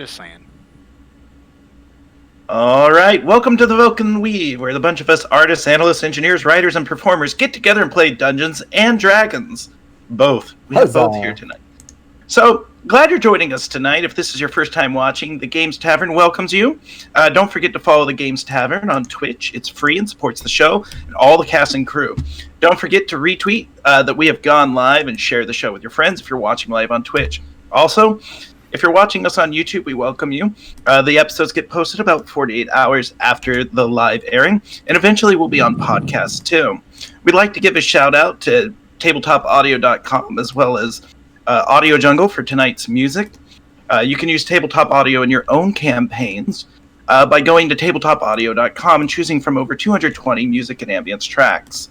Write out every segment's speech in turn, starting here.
just saying. All right, welcome to the Velkyn Weave, where the bunch of us artists, analysts, engineers, writers, and performers get together and play Dungeons and Dragons. Both. We have both here tonight. So, glad you're joining us tonight. If this is your first time watching, the Games Tavern welcomes you. Don't forget to follow the Games Tavern on Twitch. It's free and supports the show and all the cast and crew. Don't forget to retweet that we have gone live and share the show with your friends if you're watching live on Twitch. Also, if you're watching us on YouTube, we welcome you. The episodes get posted about 48 hours after the live airing, and eventually we'll be on podcasts too. We'd like to give a shout out to tabletopaudio.com as well as Audio Jungle for tonight's music. You can use Tabletop Audio in your own campaigns by going to tabletopaudio.com and choosing from over 220 music and ambience tracks.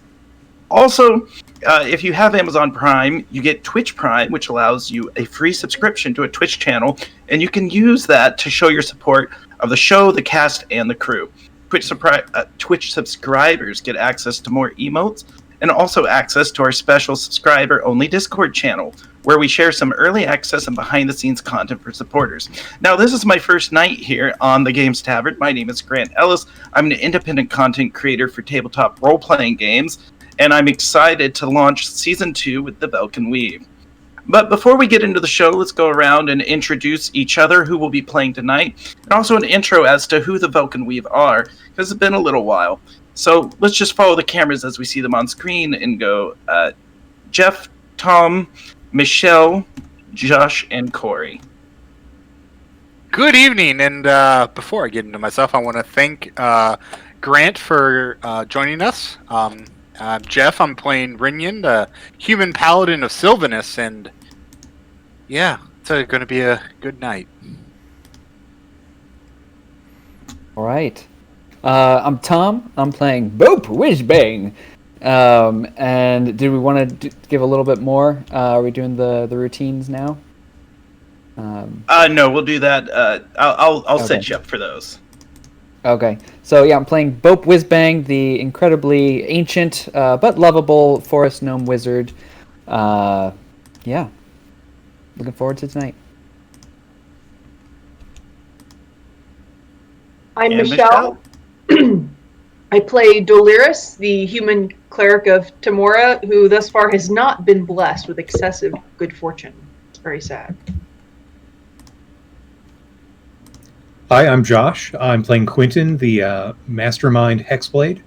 Also, if you have Amazon Prime, you get Twitch Prime, which allows you a free subscription to a Twitch channel, and you can use that to show your support of the show, the cast, and the crew. Twitch subscribers get access to more emotes, and also access to our special subscriber-only Discord channel, where we share some early access and behind-the-scenes content for supporters. Now, this is my first night here on the Games Tavern. My name is Grant Ellis. I'm an independent content creator for tabletop role-playing games, and I'm excited to launch Season 2 with the Velkyn Weave. But before we get into the show, let's go around and introduce each other who will be playing tonight, and also an intro as to who the Velkyn Weave are, because it's been a little while. So let's just follow the cameras as we see them on screen and go Jeff, Tom, Michelle, Josh, and Corey. Good evening, and before I get into myself, I want to thank Grant for joining us. Jeff, I'm playing Rinyan, the human paladin of Sylvanus, and yeah, it's going to be a good night. All right. I'm Tom. I'm playing Boop Whizbang. And do we want to give a little bit more? Are we doing the routines now? No, we'll do that. I'll set you up for those. Okay. So yeah, I'm playing Boop Whizbang, the incredibly ancient but lovable forest gnome wizard. Yeah. Looking forward to tonight. I'm Michelle. I play Doliris, the human cleric of Tamora, who thus far has not been blessed with excessive good fortune. It's very sad. Hi, I'm Josh. I'm playing Quentin, the mastermind Hexblade,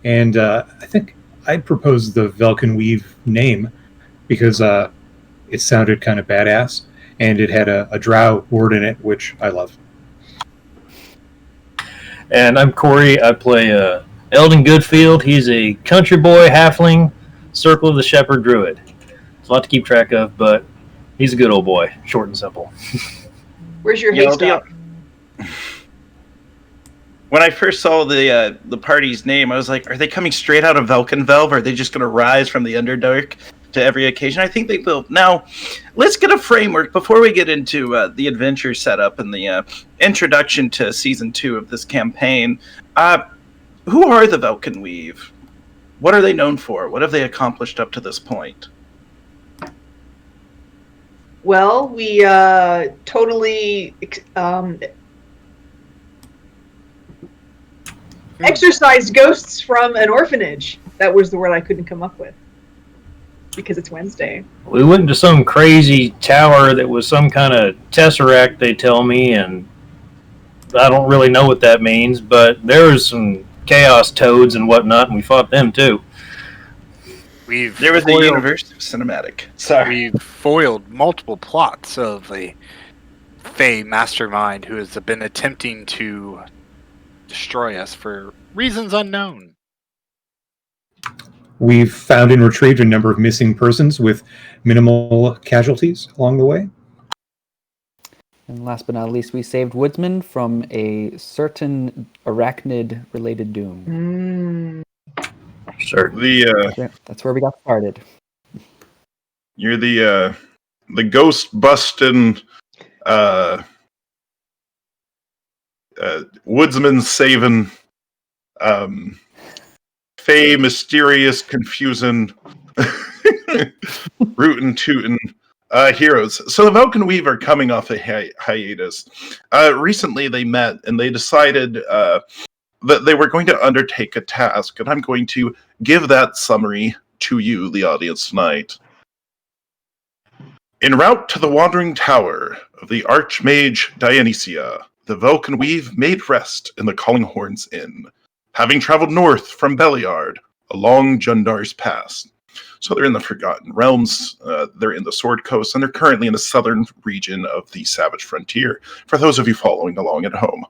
and I think I'd propose the Velkyn Weave name because it sounded kind of badass, and it had a drow word in it, which I love. And I'm Corey. I play Eldon Goodfield. He's a country boy, halfling, Circle of the Shepherd druid. It's a lot to keep track of, but he's a good old boy, short and simple. Where's your haystack? When I first saw the party's name, I was like, are they coming straight out of Velkynvelve, or are they just going to rise from the Underdark to every occasion? I think they will. Now, let's get a framework before we get into the adventure setup and the introduction to Season 2 of this campaign. Who are the Velkyn Weave? What are they known for? What have they accomplished up to this point? Well, we totally exorcised ghosts from an orphanage. That was the word I couldn't come up with because it's Wednesday. We went to some crazy tower that was some kind of tesseract, they tell me, and I don't really know what that means, but there was some chaos toads and whatnot, and we fought them too. There was the universe cinematic. Sorry. We've foiled multiple plots of a Fey mastermind who has been attempting to destroy us for reasons unknown. We've found and retrieved a number of missing persons with minimal casualties along the way. And last but not least, we saved Woodsman from a certain arachnid-related doom. Sure. That's where we got started. You're the ghost-busting, woodsman saving, fey mysterious, confusing, rootin' tootin' Heroes. So the Velkyn Weave are coming off a hiatus. Recently, they met and they decided that they were going to undertake a task, and I'm going to give that summary to you, the audience, tonight. En route to the Wandering Tower of the Archmage Dionysia, the Velkyn Weave made rest in the Calling Horns Inn, having traveled north from Beliard along Jundar's Pass. So they're in the Forgotten Realms, they're in the Sword Coast, and they're currently in the southern region of the Savage Frontier, for those of you following along at home.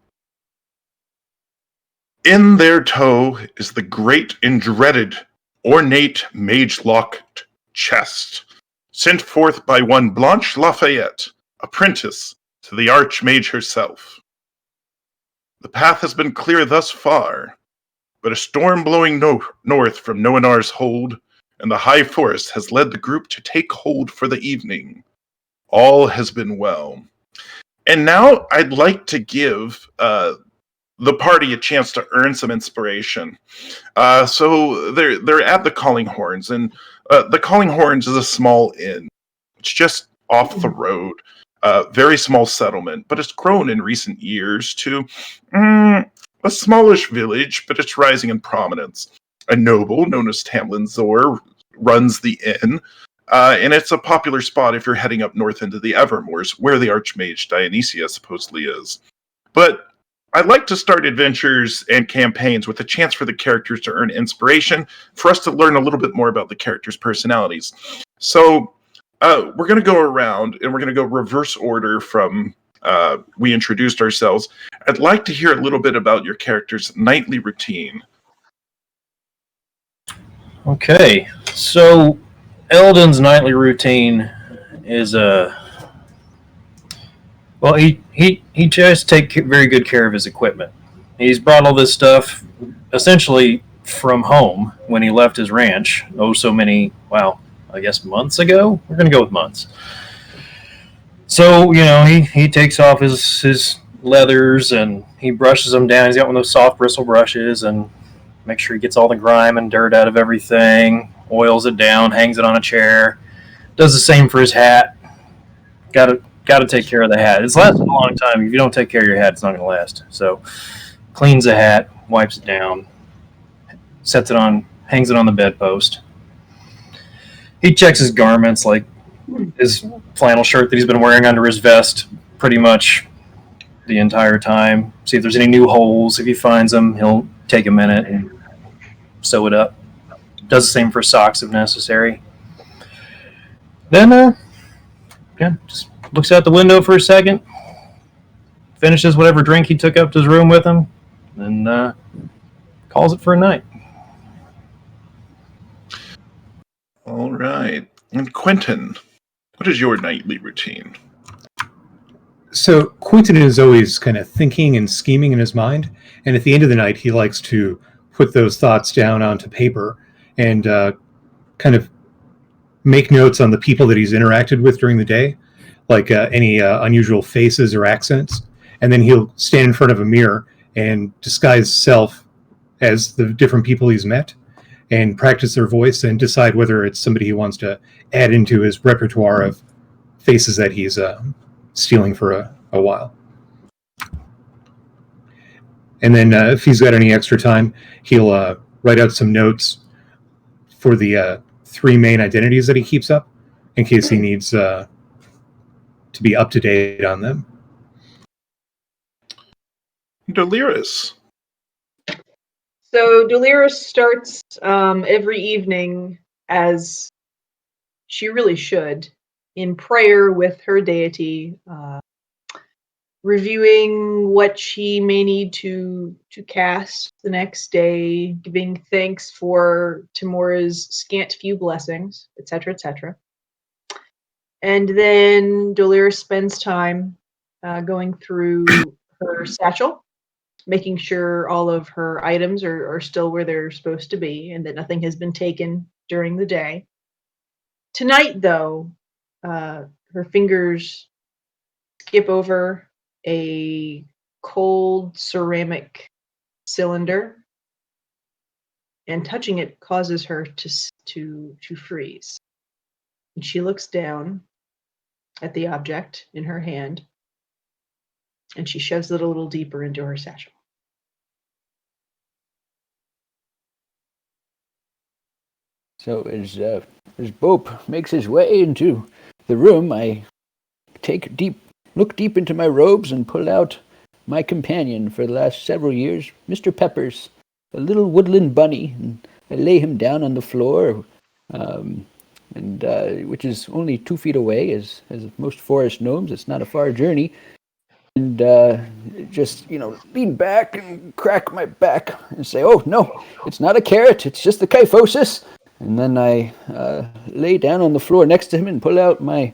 In their tow is the great and dreaded, ornate mage-locked chest, sent forth by one Blanche Lafayette, apprentice to the Archmage herself. The path has been clear thus far, but a storm blowing north from Noanar's hold and the high forest has led the group to take hold for the evening. All has been well. And now I'd like to give the party a chance to earn some inspiration. So they're at the Calling Horns, and the Calling Horns is a small inn. It's just off the road. Very small settlement, but it's grown in recent years to a smallish village, but it's rising in prominence. A noble known as Tamlin Zor runs the inn, and it's a popular spot if you're heading up north into the Evermoors, where the Archmage Dionysia supposedly is. But I'd like to start adventures and campaigns with a chance for the characters to earn inspiration, for us to learn a little bit more about the characters' personalities. So we're going to go around, and we're going to go reverse order from we introduced ourselves. I'd like to hear a little bit about your character's nightly routine. Okay, so Eldon's nightly routine is well, he tries to take very good care of his equipment. He's brought all this stuff essentially from home when he left his ranch. So many, I guess months ago. We're gonna go with months. So he takes off his leathers and he brushes them down. He's got one of those soft bristle brushes and make sure he gets all the grime and dirt out of everything, oils it down, hangs it on a chair, does the same for his hat. Got to take care of the hat. It's lasted a long time. If you don't take care of your hat, it's not going to last. So cleans the hat, wipes it down, sets it on, hangs it on the bedpost. He checks his garments, like his flannel shirt that he's been wearing under his vest pretty much the entire time. See if there's any new holes. If he finds them, he'll take a minute and sew it up. Does the same for socks if necessary. Then, just looks out the window for a second, finishes whatever drink he took up to his room with him, and calls it for a night. All right. And Quentin, what is your nightly routine? So Quentin is always kind of thinking and scheming in his mind, and at the end of the night, he likes to put those thoughts down onto paper and kind of make notes on the people that he's interacted with during the day, like any unusual faces or accents, and then he'll stand in front of a mirror and disguise self as the different people he's met and practice their voice and decide whether it's somebody he wants to add into his repertoire of faces that he's stealing for a while. And then if he's got any extra time, he'll write out some notes for the 3 main identities that he keeps up in case he needs to be up to date on them. Delirious. So Delirious starts every evening, as she really should, in prayer with her deity, reviewing what she may need to cast the next day, giving thanks for Timora's scant few blessings, etc., etc. And then Delirious spends time going through her satchel, making sure all of her items are still where they're supposed to be and that nothing has been taken during the day. Tonight, though, her fingers skip over a cold ceramic cylinder, and touching it causes her to freeze. And she looks down at the object in her hand, and she shoves it a little deeper into her satchel. So as Bope makes his way into the room, I look deep into my robes and pull out my companion for the last several years, Mr. Peppers, a little woodland bunny, and I lay him down on the floor, which is only 2 feet away, as most forest gnomes. It's not a far journey, and just lean back and crack my back and say, "Oh no, it's not a carrot. It's just the kyphosis." And then I lay down on the floor next to him and pull out my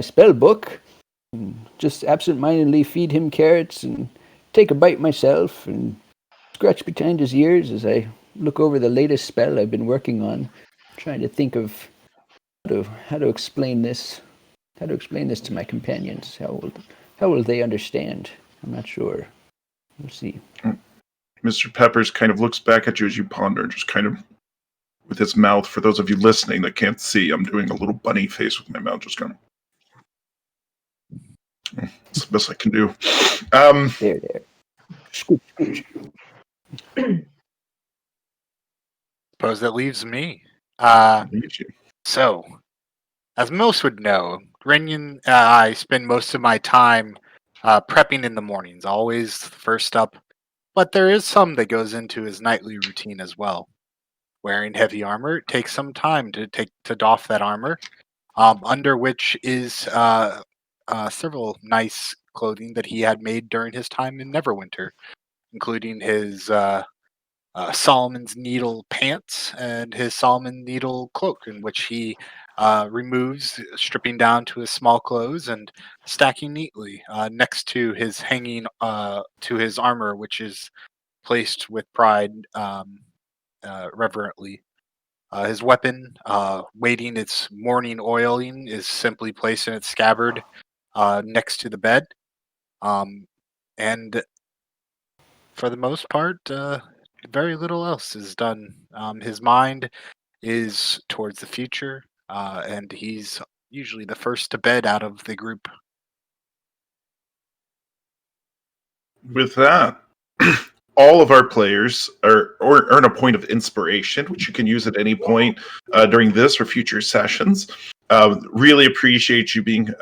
spell book, and just absent-mindedly feed him carrots and take a bite myself and scratch behind his ears as I look over the latest spell I've been working on, trying to think of how to explain this. How to explain this to my companions? How will they understand? I'm not sure. We'll see. Mr. Peppers kind of looks back at you as you ponder, just kind of with his mouth. For those of you listening that can't see, I'm doing a little bunny face with my mouth, just kind of. It's the best I can do. There. Scoop. Suppose that leaves me. Leaves you. So, as most would know, Renyon, I spend most of my time prepping in the mornings, always first up. But there is some that goes into his nightly routine as well. Wearing heavy armor, it takes some time to doff that armor, under which is several nice clothing that he had made during his time in Neverwinter, including his Solomon's Needle pants and his Solomon Needle cloak, in which he removes, stripping down to his small clothes and stacking neatly next to his hanging to his armor, which is placed with pride, reverently. His weapon, waiting its morning oiling, is simply placed in its scabbard next to the bed. And for the most part, very little else is done. His mind is towards the future, and he's usually the first to bed out of the group. With that, all of our players earn a point of inspiration, which you can use at any point during this or future sessions. Really appreciate you being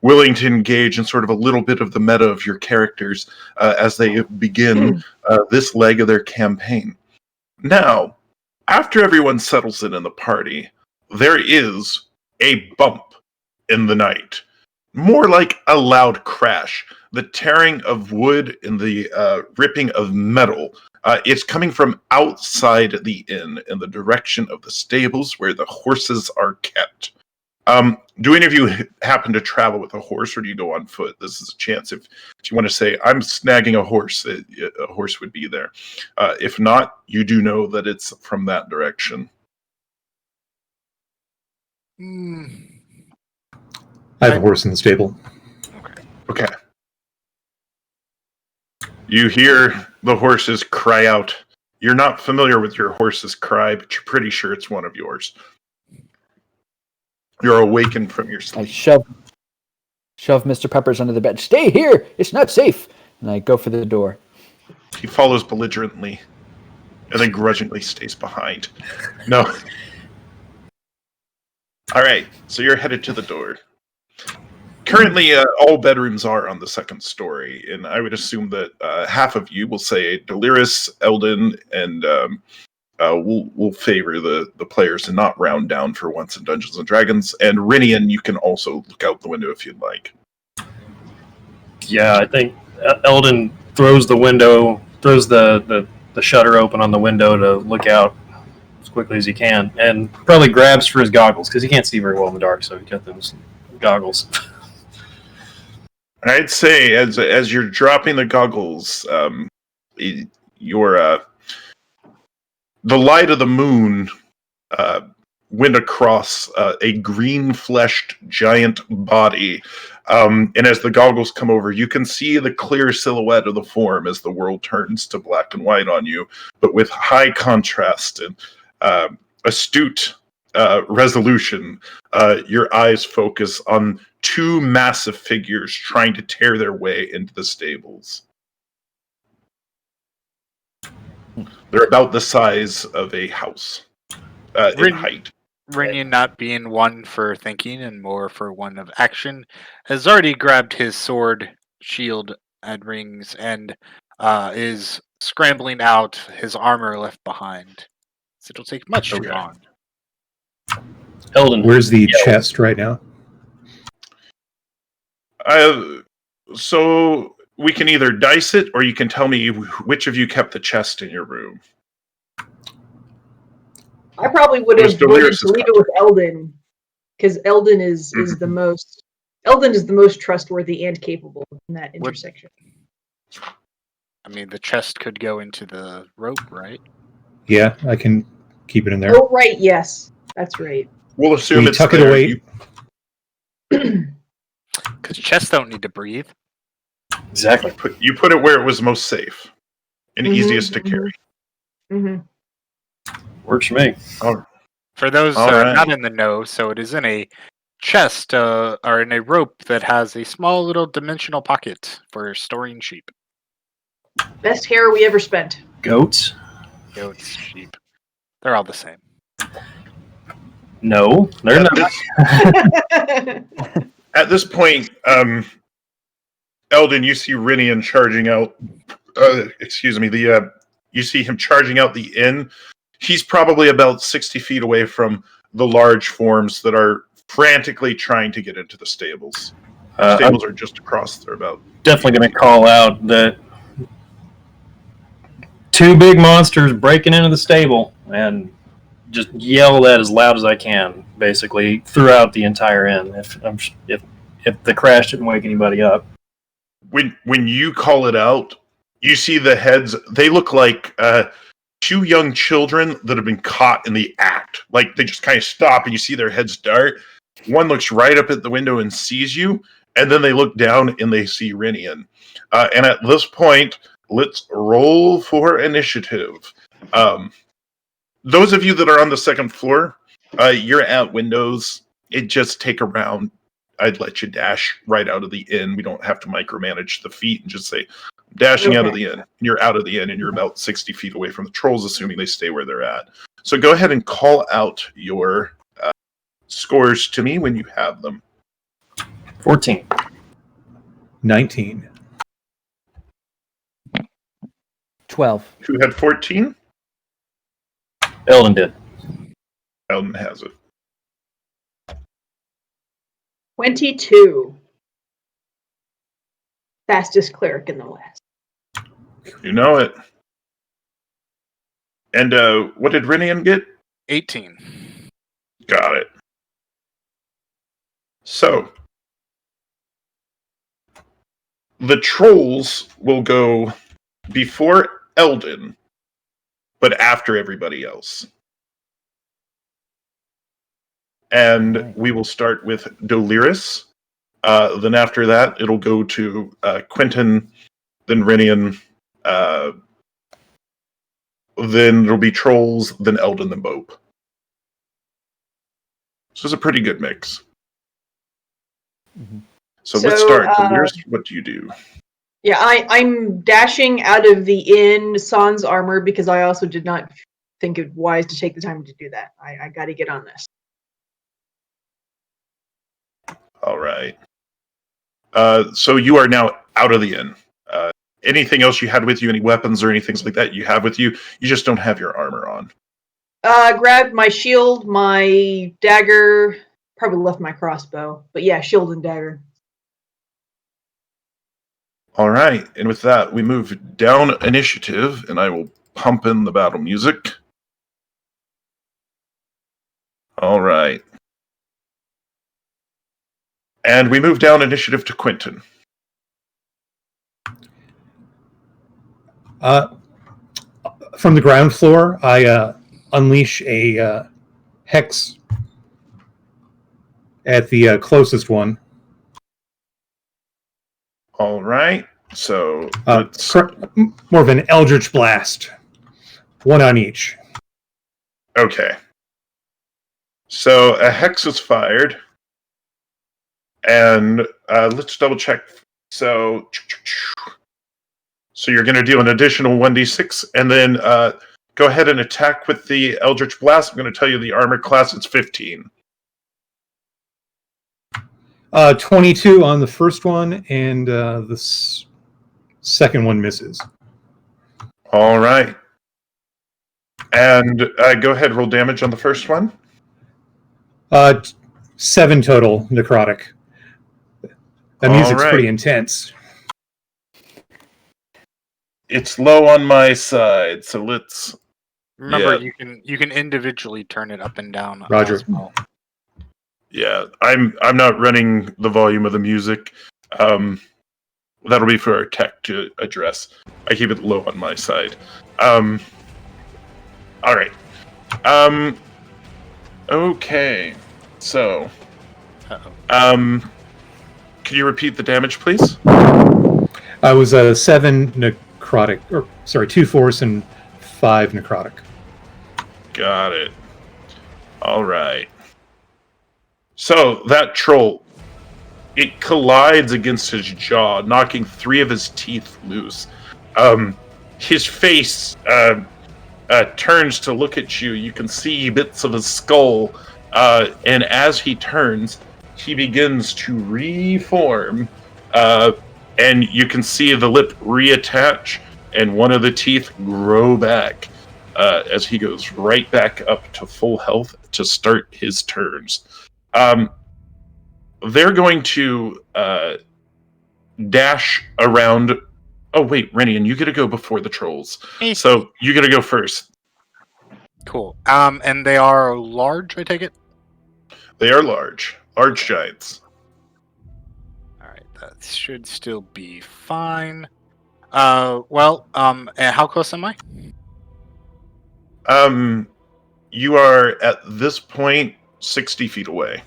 willing to engage in sort of a little bit of the meta of your characters as they begin this leg of their campaign. Now, after everyone settles in the party, there is a bump in the night. More like a loud crash. The tearing of wood and the ripping of metal. It's coming from outside the inn in the direction of the stables where the horses are kept. Do any of you happen to travel with a horse, or do you go on foot? This is a chance. If you want to say, I'm snagging a horse would be there. If not, you do know that it's from that direction. I have a horse in the stable. Okay. You hear the horses cry out. You're not familiar with your horse's cry, but you're pretty sure it's one of yours. You're awakened from your sleep. I shove Mr. Peppers under the bed. Stay here! It's not safe! And I go for the door. He follows belligerently and then grudgingly stays behind. No. All right, so you're headed to the door. Currently, all bedrooms are on the second story, and I would assume that half of you will say Delirious, Eldon, and we'll favor the players and not round down for once in Dungeons and Dragons. And Rinian, you can also look out the window if you'd like. Yeah, I think Eldon throws the shutter open on the window to look out as quickly as he can, and probably grabs for his goggles because he can't see very well in the dark, so he's got those goggles. I'd say as you're dropping the goggles, the light of the moon went across a green-fleshed giant body, and as the goggles come over, you can see the clear silhouette of the form as the world turns to black and white on you, but with high contrast and astute resolution, your eyes focus on two massive figures trying to tear their way into the stables. They're about the size of a house in height. Rinian, not being one for thinking and more for one of action, has already grabbed his sword, shield, and rings, and is scrambling out his armor left behind. So it'll take much too long. Eldon, Where's the chest right now? So we can either dice it, or you can tell me which of you kept the chest in your room. I probably would have voted to leave it with Eldon, because Eldon is the most trustworthy and capable in that intersection. I mean, the chest could go into the rope, right? Yeah, I can keep it in there. Oh, right, yes. That's right. We'll assume it's tuck it there. away. Because chests don't need to breathe. Exactly. You put it where it was most safe and easiest to carry. Mm-hmm. Works for me. For those right. not in the know, so it is in a chest or in a rope that has a small little dimensional pocket for storing sheep. Best hair we ever spent. Goats? Goats, sheep. They're all the same. No, they're not. At this point, Eldon, you see Rinian charging out. You see him charging out the inn. He's probably about 60 feet away from the large forms that are frantically trying to get into the stables. Stables are just across there. About Definitely going to call out that two big monsters breaking into the stable and just yell that as loud as I can, basically throughout the entire inn. If the crash didn't wake anybody up. When you call it out, you see the heads. They look like two young children that have been caught in the act. Like, they just kind of stop and you see their heads dart. One looks right up at the window and sees you, and then they look down and they see Rinian. And at this point, let's roll for initiative. Those of you that are on the second floor, you're at windows. It just take a round. I'd let you dash right out of the inn. We don't have to micromanage the feet and just say, dashing out of the inn. You're out of the inn and you're about 60 feet away from the trolls, assuming they stay where they're at. So go ahead and call out your scores to me when you have them. 14. 19. 12. Who had 14? Eldon did. Eldon has it. 22. Fastest cleric in the West. You know it. And what did Rinian get? 18. Got it. So, the trolls will go before Eldon, but after everybody else. And we will start with Doliris. Then after that, it'll go to Quentin, then Rinian, then it'll be Trolls, then Eldon, then Bope. So it's a pretty good mix. Mm-hmm. So let's start. Doliris, what do you do? Yeah, I'm dashing out of the inn sans armor because I also did not think it wise to take the time to do that. I got to get on this. All right. So you are now out of the inn. Anything else you had with you, any weapons or anything like that you have with you, you just don't have your armor on. Grabbed my shield, my dagger, probably left my crossbow. But yeah, shield and dagger. All right. And with that, we move down initiative, and I will pump in the battle music. All right. And we move down initiative to Quentin. From the ground floor, I unleash a hex at the closest one. All right. So more of an eldritch blast. One on each. Okay. So a hex is fired. And let's double check. So you're going to do an additional 1d6, and then go ahead and attack with the Eldritch Blast. I'm going to tell you the armor class is 15. 22 on the first one, and the second one misses. All right. And go ahead, roll damage on the first one. 7 total necrotic. That music's pretty intense. It's low on my side, so let's. Remember, you can individually turn it up and down. Roger. As well. Yeah, I'm not running the volume of the music. That'll be for our tech to address. I keep it low on my side. All right. Okay. So. Can you repeat the damage, please? I was 7 necrotic, 2 force and 5 necrotic. Got it. All right. So that troll, it collides against his jaw, knocking 3 of his teeth loose. His face turns to look at you. You can see bits of his skull, and as he turns, he begins to reform, and you can see the lip reattach and one of the teeth grow back as he goes right back up to full health to start his turns. They're going to dash around. Oh, wait, Renian, you get to go before the trolls. So you get to go first. Cool. And they are large, I take it? They are large. Large giants. Alright, that should still be fine. And how close am I? You are, at this point, 60 feet away.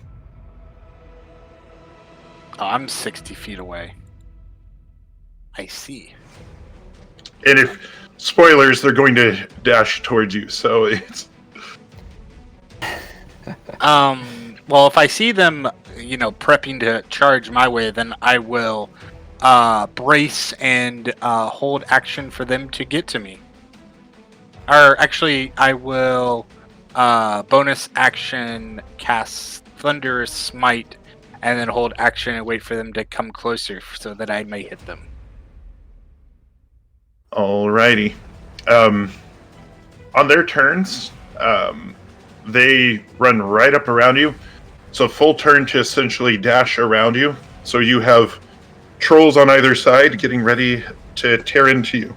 Oh, I'm 60 feet away. I see. And if, spoilers, they're going to dash towards you, so it's... Well, if I see them, prepping to charge my way, then I will brace and hold action for them to get to me. Or actually, I will bonus action cast Thunderous Smite and then hold action and wait for them to come closer so that I may hit them. Alrighty. On their turns, they run right up around you. So full turn to essentially dash around you. So you have trolls on either side getting ready to tear into you.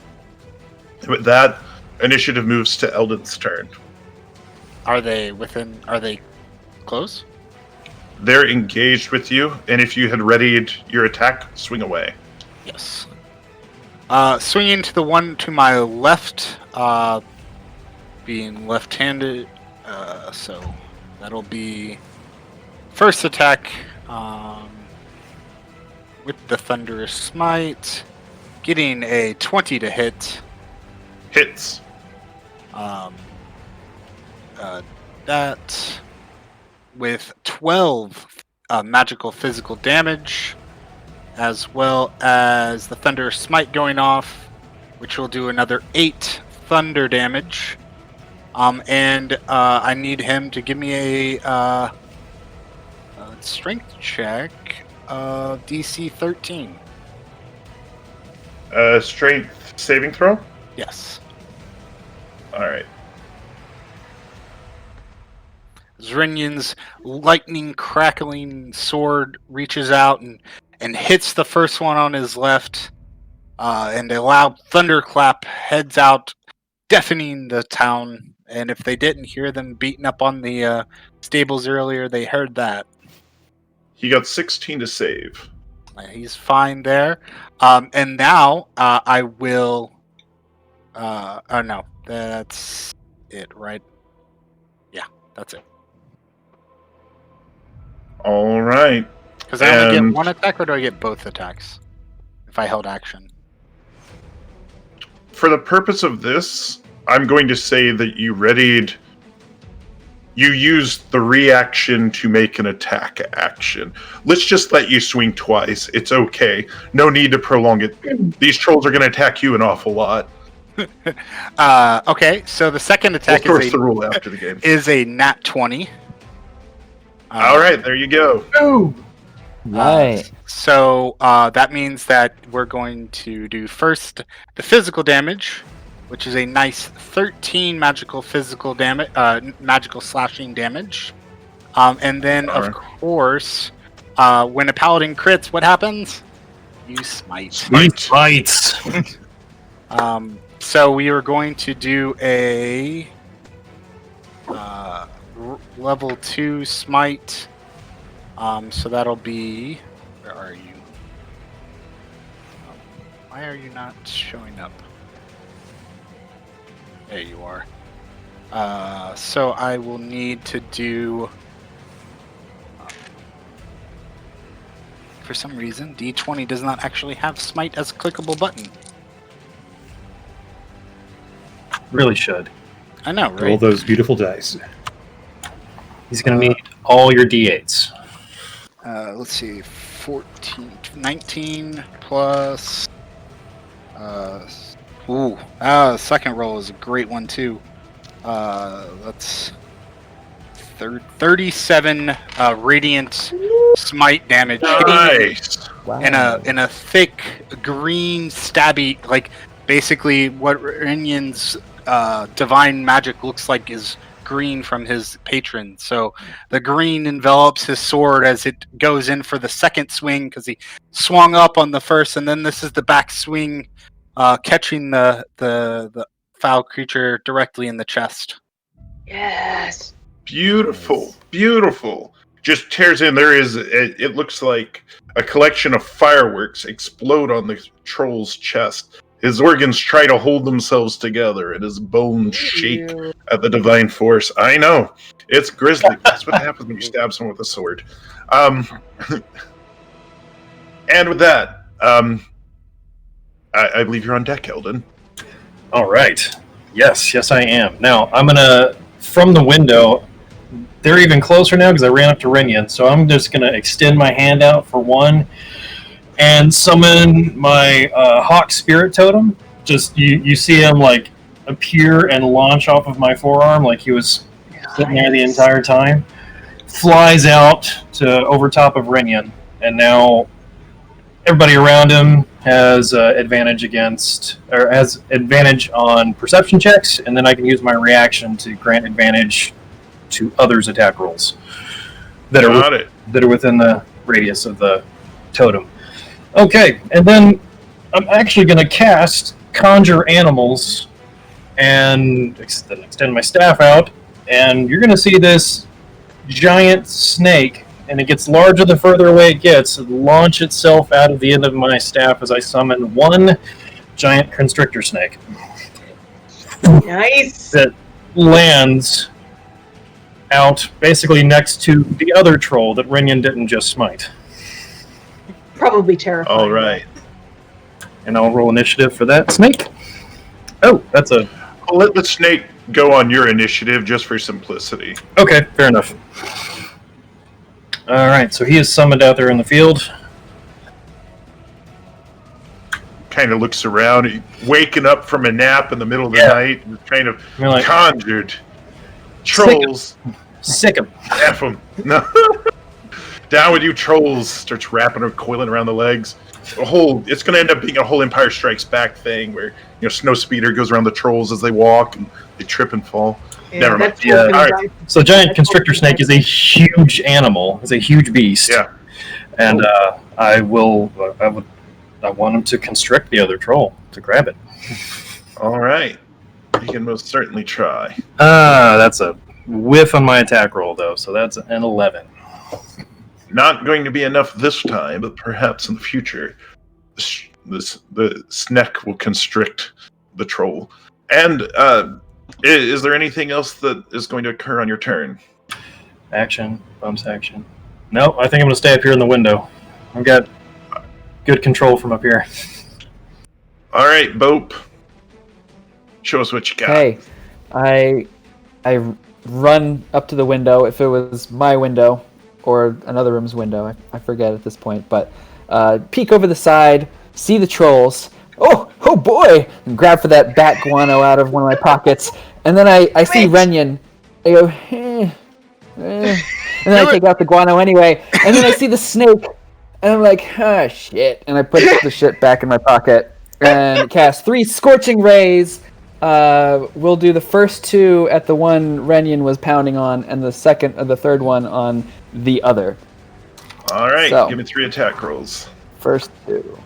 And with that, initiative moves to Eldon's turn. Are they close? They're engaged with you, and if you had readied your attack, swing away. Yes. Swinging to the one to my left, being left-handed, so that'll be first attack with the Thunderous Smite, getting a 20 to hit. Hits. That with 12 magical physical damage, as well as the Thunder Smite going off, which will do another 8 thunder damage. And I need him to give me a strength check of DC 13. Strength saving throw? Yes. Alright. Zrinyan's lightning crackling sword reaches out and hits the first one on his left, and a loud thunderclap heads out, deafening the town. And if they didn't hear them beating up on the stables earlier, they heard that. He got 16 to save. He's fine there. And now I will... oh no, that's it, right? Yeah, that's it. All right. Because I only get one attack, or do I get both attacks if I held action? For the purpose of this, I'm going to say that you readied you used the reaction to make an attack action. Let's just let you swing twice. It's okay. No need to prolong it. These trolls are going to attack you an awful lot. Okay, so the second attack We'll the rule after the game. is a nat 20. All right, there you go. Ooh. Right. So that means that we're going to do first the physical damage, which is a nice 13 magical physical damage, magical slashing damage. And then, of course, when a paladin crits, what happens? You smite. He smites. So we are going to do a level 2 smite. So that'll be... Where are you? Why are you not showing up? There you are. So I will need to do... for some reason, D20 does not actually have smite as a clickable button. Really should. I know, Roll right? those beautiful dice. He's going to need all your D8s. Let's see, 19 plus... second roll is a great one, too. That's 37 radiant smite damage. Nice. Wow. In a thick green stabby, like basically what Renyan's divine magic looks like is green from his patron. So the green envelops his sword as it goes in for the second swing because he swung up on the first, and then this is the back swing, catching the foul creature directly in the chest. Yes. Beautiful, beautiful. Just tears in. There is, it looks like a collection of fireworks explode on the troll's chest. His organs try to hold themselves together, and his bones shake at the divine force. I know. It's grisly. That's what happens when you stab someone with a sword. And with that, I believe you're on deck, Eldon. All right. Yes, I am. Now, I'm going to, from the window, they're even closer now because I ran up to Renyan, so I'm just going to extend my hand out for one and summon my Hawk Spirit Totem. Just, you see him, like, appear and launch off of my forearm like he was sitting there the entire time. Flies out to over top of Renyan, and now everybody around him has advantage on perception checks, and then I can use my reaction to grant advantage to others' attack rolls that are within the radius of the totem. Okay, and then I'm actually going to cast Conjure Animals and extend my staff out, and you're going to see this giant snake, and it gets larger the further away it gets, launch itself out of the end of my staff as I summon one giant constrictor snake. Nice. That lands out basically next to the other troll that Renyan didn't just smite. Probably terrifying. All right. And I'll roll initiative for that snake. Oh, that's a... Well, let the snake go on your initiative just for simplicity. Okay, fair enough. All right, so he is summoned out there in the field. Kind of looks around, waking up from a nap in the middle of the night, and kind of conjured. Trolls. Sick him. F them. No. Down with you, trolls. Starts wrapping or coiling around the legs. It's going to end up being a whole Empire Strikes Back thing where, Snow Speeder goes around the trolls as they walk and they trip and fall. Yeah, Never mind. that's all right. So giant constrictor snake is a huge animal. It's a huge beast. Yeah. And I want him to constrict the other troll to grab it. All right. You can most certainly try. That's a whiff on my attack roll, though, so that's an 11. Not going to be enough this time, but perhaps in the future, the snake will constrict the troll. And is there anything else that is going to occur on your turn? Action, bonus action. No, I think I'm going to stay up here in the window. I've got good control from up here. All right, Bope. Show us what you got. Hey, I run up to the window, if it was my window or another room's window, I forget at this point, but peek over the side, see the trolls. Oh boy! And grab for that bat guano out of one of my pockets, and then I see Renyon. I go, and then I take out the guano anyway, and then I see the snake, and I'm like, ah, shit, and I put the shit back in my pocket and cast 3 scorching rays. We'll do the first 2 at the one Renyon was pounding on, and the third one on the other. All right, So, give me 3 attack rolls. First 2.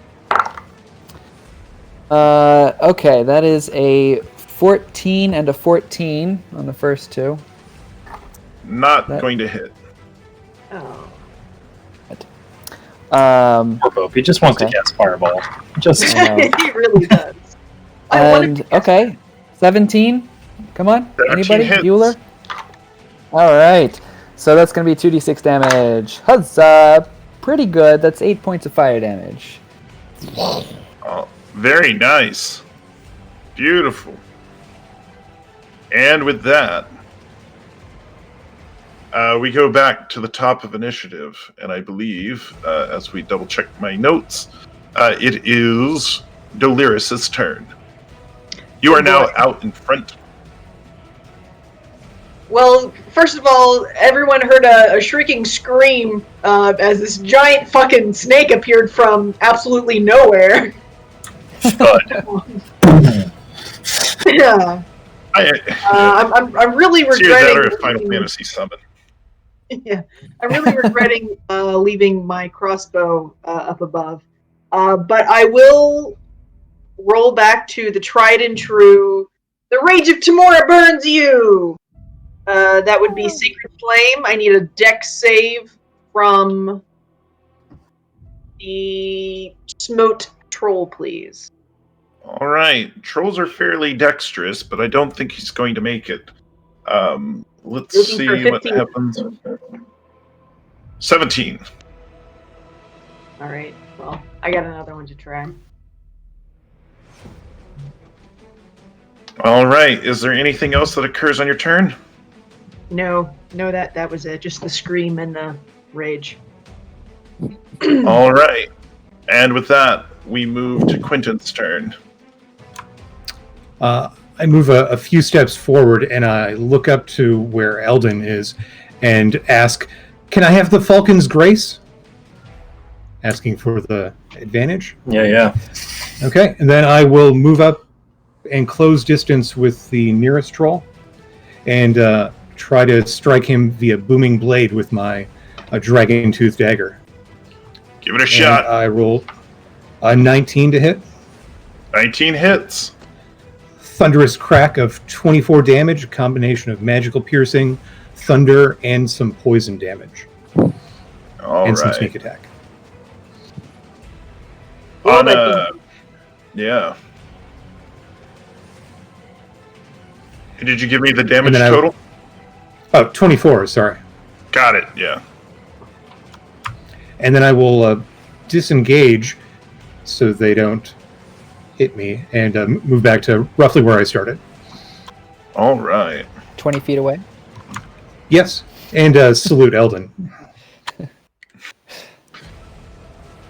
Okay, that is a 14 and a 14 on the first 2. Not going to hit. Oh. Poor Pope. He just wants to cast Fireball. Just He really does. And okay, 17. Come on, 17 anybody? hits. Bueller. All right, so that's gonna be 2d6 damage. Huzzah! Pretty good. That's 8 points of fire damage. Oh, very nice. Beautiful. And with that, we go back to the top of initiative, and I believe, as we double check my notes, it is Doliris' turn. You are now out in front. Well, first of all, everyone heard a shrieking scream as this giant fucking snake appeared from absolutely nowhere. Yeah. I'm really regretting. It's Final Fantasy summon. Yeah, I'm really regretting leaving my crossbow up above. But I will roll back to the tried and true. The Rage of Tamora burns you. That would be Sacred Flame. I need a dex save from the Smote Troll, please. All right. Trolls are fairly dexterous, but I don't think he's going to make it. Let's Looking for see what 15. happens. 17. All right. Well, I got another one to try. All right. Is there anything else that occurs on your turn? No, that was it. Just the scream and the rage. All right. And with that, we move to Quentin's turn. I move a few steps forward and I look up to where Eldon is and ask, "Can I have the Falcon's Grace?" Asking for the advantage. yeah. Okay, and then I will move up and close distance with the nearest troll and try to strike him via booming blade with my dragon tooth dagger. Give it a shot. I roll a 19 to hit. 19 hits. Thunderous crack of 24 damage, a combination of magical piercing, thunder, and some poison damage. All and right. some sneak attack. Yeah. And did you give me the damage And then total? Oh, 24, sorry. Got it, yeah. And then I will disengage so they don't hit me and move back to roughly where I started. All right. 20 feet away. Yes, and salute Eldon.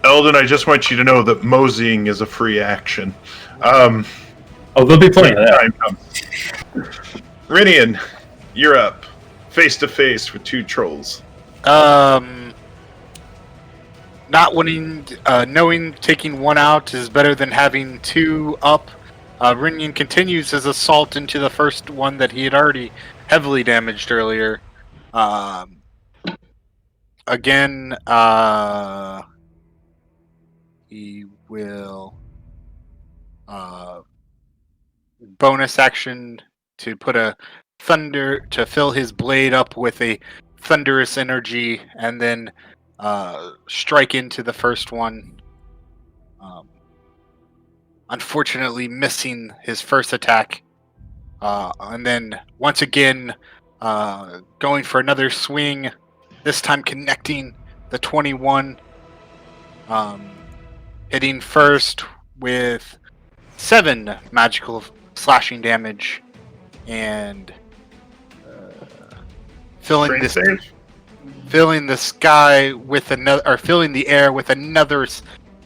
Eldon, I just want you to know that moseying is a free action. Oh, there'll be plenty of that. Time comes. Rinian, you're up. Face to face with 2 trolls. Not wanting, knowing taking 1 out is better than having 2 up. Rinian continues his assault into the first one that he had already heavily damaged earlier. Again, he will bonus action to put a thunder to fill his blade up with a thunderous energy, and then strike into the first one. Unfortunately, missing his first attack, and then once again going for another swing. This time connecting the 21, hitting first with 7 magical slashing damage, and filling Strength save? filling the sky with another, or filling the air with another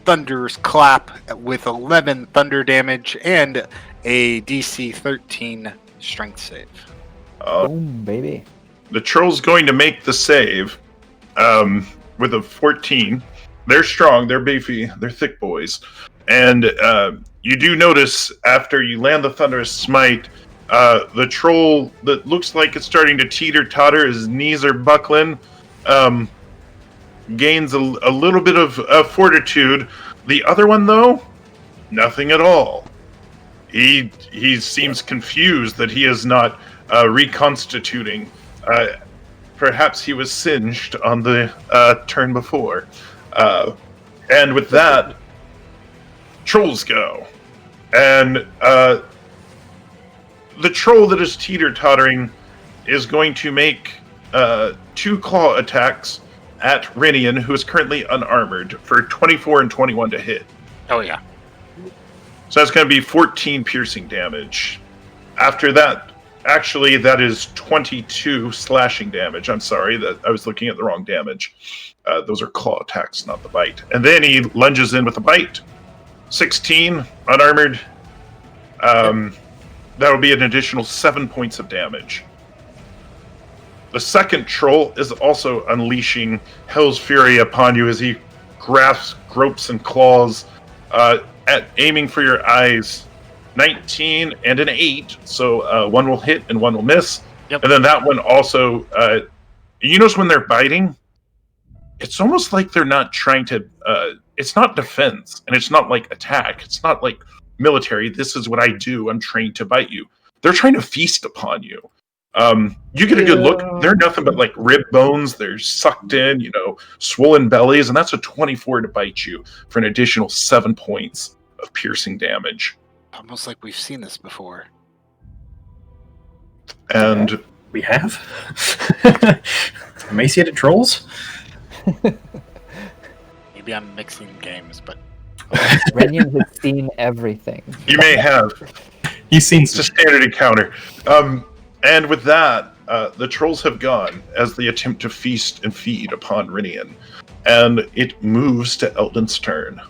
thunderous clap with 11 thunder damage and a DC 13 strength save. Boom, baby. The troll's going to make the save with a 14. They're strong, they're beefy, they're thick boys. And you do notice after you land the thunderous smite, the troll that looks like it's starting to teeter-totter, his knees are buckling, gains a little bit of fortitude. The other one, though, nothing at all. He seems confused that he is not reconstituting. Perhaps he was singed on the turn before. And with that, trolls go. And the troll that is teeter-tottering is going to make 2 claw attacks at Rinian, who is currently unarmored, for 24 and 21 to hit. Oh yeah. So that's going to be 14 piercing damage. After that, actually, that is 22 slashing damage. I'm sorry, that I was looking at the wrong damage. Those are claw attacks, not the bite. And then he lunges in with a bite. 16, unarmored. That'll be an additional 7 points of damage. The second troll is also unleashing Hell's Fury upon you as he grasps, gropes, and claws, at aiming for your eyes. 19 and an 8, so one will hit and one will miss. Yep. And then that one also, you notice when they're biting, it's almost like they're not trying to, it's not defense, and it's not like attack. It's not like military, this is what I do, I'm trained to bite you. They're trying to feast upon you. You get a good look, they're nothing but like rib bones, they're sucked in, swollen bellies, and that's a 24 to bite you for an additional 7 points of piercing damage. Almost like we've seen this before. And We have? Emaciated trolls? Maybe I'm mixing games, but Renian has seen everything. you may have. He's seen It's a standard encounter. And with that, the trolls have gone as they attempt to feast and feed upon Rinian. And it moves to Eldon's turn.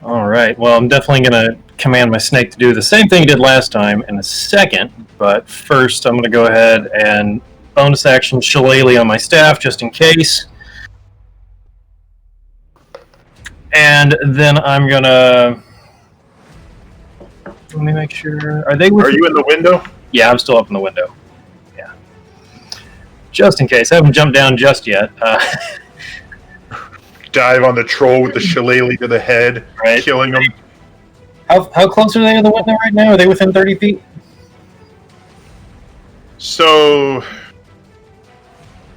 All right. Well, I'm definitely going to command my snake to do the same thing he did last time in a second. But first, I'm going to go ahead and bonus action Shillelagh on my staff just in case. And then I'm going to... Let me make sure. Are you in the window? Yeah, I'm still up in the window. Yeah. Just in case. I haven't jumped down just yet. Dive on the troll with the shillelagh to the head, Right. killing him. How close are they to the window right now? Are they within 30 feet? So,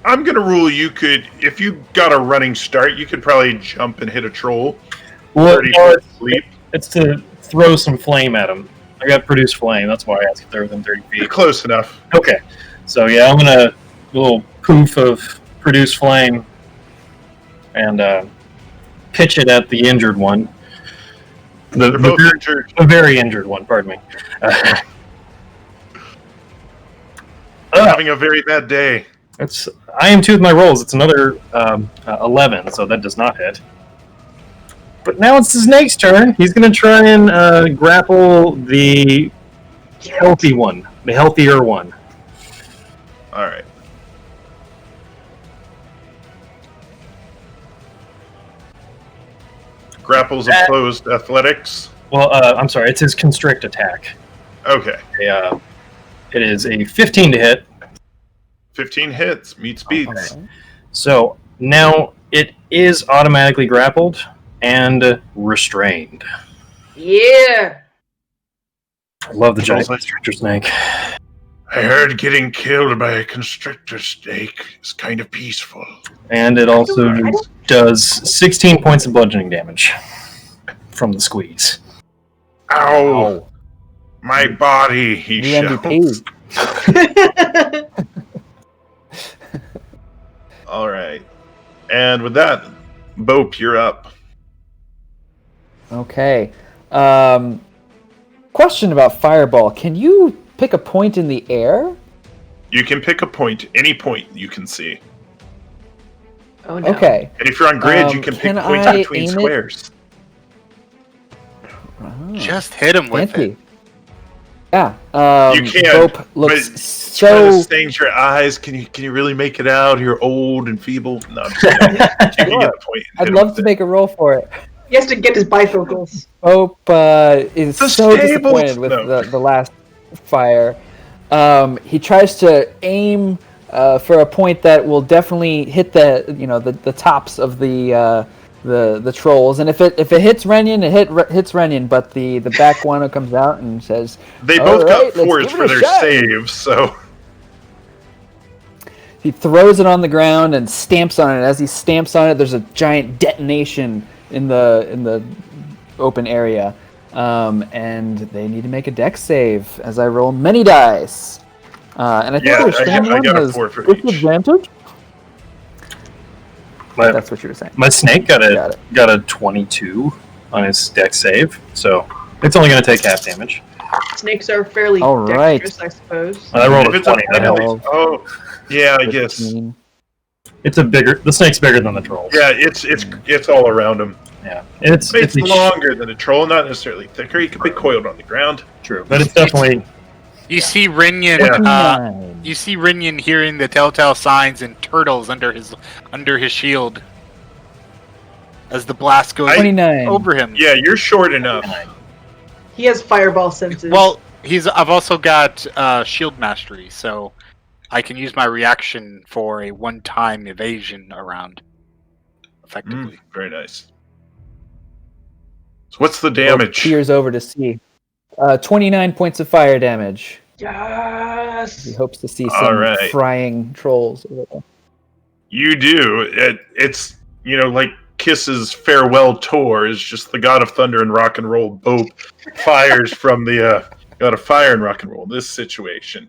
I'm going to rule you could, if you got a running start, you could probably jump and hit a troll. Well, 30 no, foot leap. it's to throw some flame at them. I got produce flame. That's why I asked if they're within 30 You're feet. close enough. Okay. So, yeah, I'm going to little poof of produce flame and pitch it at the injured one. They're both injured. The very injured one, pardon me. Having a very bad day. I am 2 with my rolls. It's another 11, so that does not hit. But now it's the snake's turn. He's going to try and grapple the healthy one, the healthier one. All right. Grapples opposed athletics. Well, I'm sorry, it's his constrict attack. Okay. It is a 15 to hit. 15 hits. Meets beats. Okay. So now it is automatically grappled and restrained. Yeah. I love the giant Sounds like- constrictor snake. I heard getting killed by a constrictor snake is kind of peaceful. And it also does 16 points of bludgeoning damage from the squeeze. Ow! My body, he The shouts. MVP. All right. And with that, Bope, you're up. Okay. Question about Fireball. Can you pick a point in the air? You can pick a point, any point you can see. Oh no. Okay. And if you're on grid, you can pick points I between aim it? squares. Oh, Just hit him with fancy. it. Yeah. You can, Bope looks but so. stings your eyes. Can you really make it out? You're old and feeble. No, I'm just kidding. You can get a point. and I'd hit love him to with make a roll for it. He has to get his bifocals. Bope is The so stables! disappointed with No. the last fire. He tries to aim for a point that will definitely hit the tops of the trolls, and if it hits Renyon, hits Renyon, but the back one comes out and says, They "All both right, got let's 4s give it for a their shot." saves, so He throws it on the ground and stamps on it. As he stamps on it, there's a giant detonation in the open area, and they need to make a dex save as I roll many dice. And I think Yeah, their stand I one got a has 4 for each. disadvantage. My, That's what you were saying. my snake Got got a 22 on his dex save, so it's only going to take half damage. Snakes are fairly All right. dexterous, I suppose. I rolled if a it's a 20. That helps. penalty, yeah, I guess. 15. The snake's bigger than the troll. Yeah, it's all around him. Yeah, it's It's a longer than a troll, not necessarily thicker. He could be coiled on the ground. true, but it's definitely You see Renyon. Yeah. You see Renyon hearing the telltale signs and turtles under his shield as the blast goes 29. over him. Yeah, you're short enough. He has fireball senses. Well, I've also got shield mastery, so I can use my reaction for a one-time evasion around. Effectively. Very nice. So what's the Bope damage? peers over to see. 29 points of fire damage. He yes. hopes to see All some right. frying trolls. You do. It's like Kiss's farewell tour is just the god of thunder and rock and roll. Bope fires from the god of fire and rock and roll. In this situation,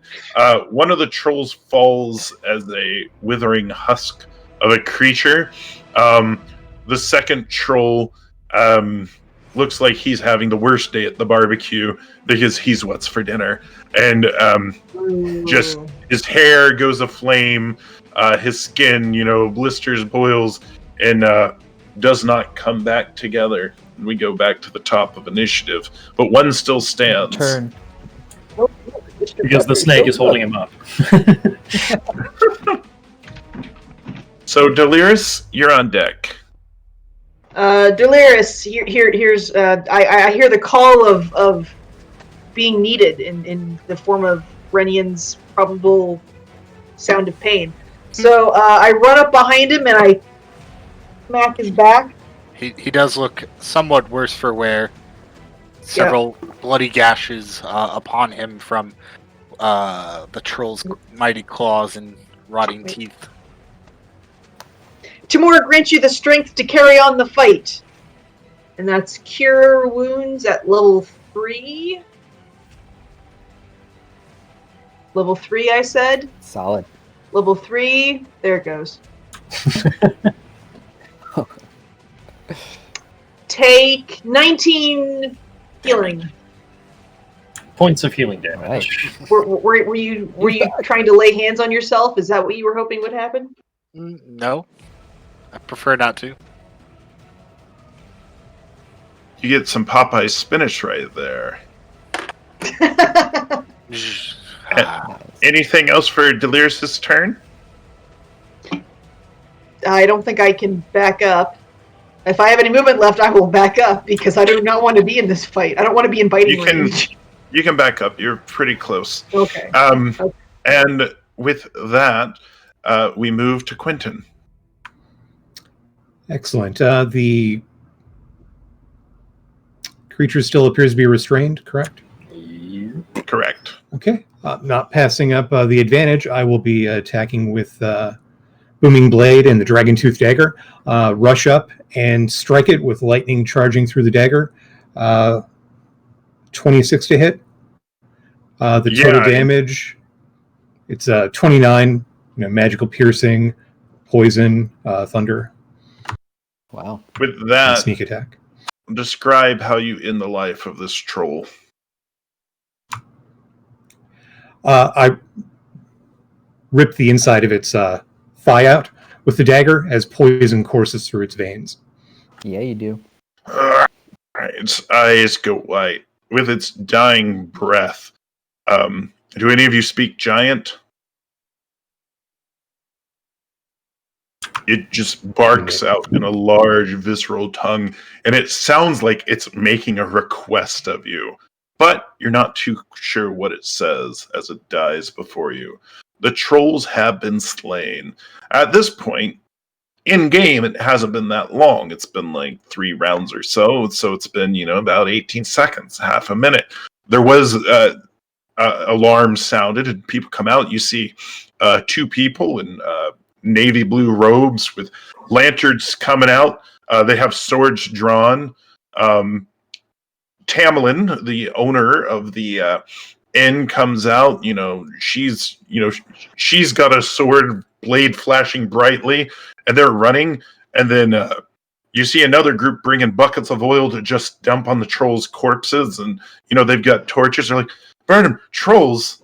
one of the trolls falls as a withering husk of a creature. The second troll looks like he's having the worst day at the barbecue because he's what's for dinner, and just his hair goes aflame, his skin, blisters, boils, and does not come back together. And we go back to the top of initiative, but one still stands. Turn. because the snake is holding him up. So Delirious, you're on deck. Delirious, here's I hear the call of being needed in the form of Renyon's probable sound of pain. So I run up behind him and I smack his back. He does look somewhat worse for wear. Several bloody gashes upon him from the troll's mighty claws and rotting teeth. Timur grants you the strength to carry on the fight. And that's cure wounds at level 3. Level 3, I said. Solid. Level 3. There it goes. Take 19 healing. Points of healing damage. Right. Were you trying to lay hands on yourself? Is that what you were hoping would happen? No, I prefer not to. You get some Popeye spinach right there. Anything else for Delirious' turn? I don't think I can back up. If I have any movement left, I will back up because I do not want to be in this fight. I don't want to be in biting range. You can back up. You're pretty close. Okay. And with that, we move to Quentin. Excellent. The creature still appears to be restrained, correct? Correct. Okay. Not passing up the advantage, I will be attacking with Booming Blade and the Dragon Tooth Dagger. Rush up and strike it with lightning charging through the dagger. 26 to hit. The total damage, it's 29. Magical piercing, poison, thunder. Wow. With And that, sneak attack. describe how you end the life of this troll. I rip the inside of its thigh out with the dagger as poison courses through its veins. Yeah, you do. Its eyes go white with its dying breath. Do any of you speak giant? It just barks out in a large, visceral tongue, and it sounds like it's making a request of you. But you're not too sure what it says as it dies before you. The trolls have been slain. At this point, in-game, it hasn't been that long. It's been like 3 rounds or so it's been, about 18 seconds, half a minute. There was alarms sounded, and people come out. You see 2 people in navy blue robes with lanterns coming out. They have swords drawn. Tamerlane, the owner of the inn, comes out. She's got a sword blade flashing brightly, and they're running. And then you see another group bringing buckets of oil to just dump on the trolls' corpses, and they've got torches. They're like, "Burn them, trolls!"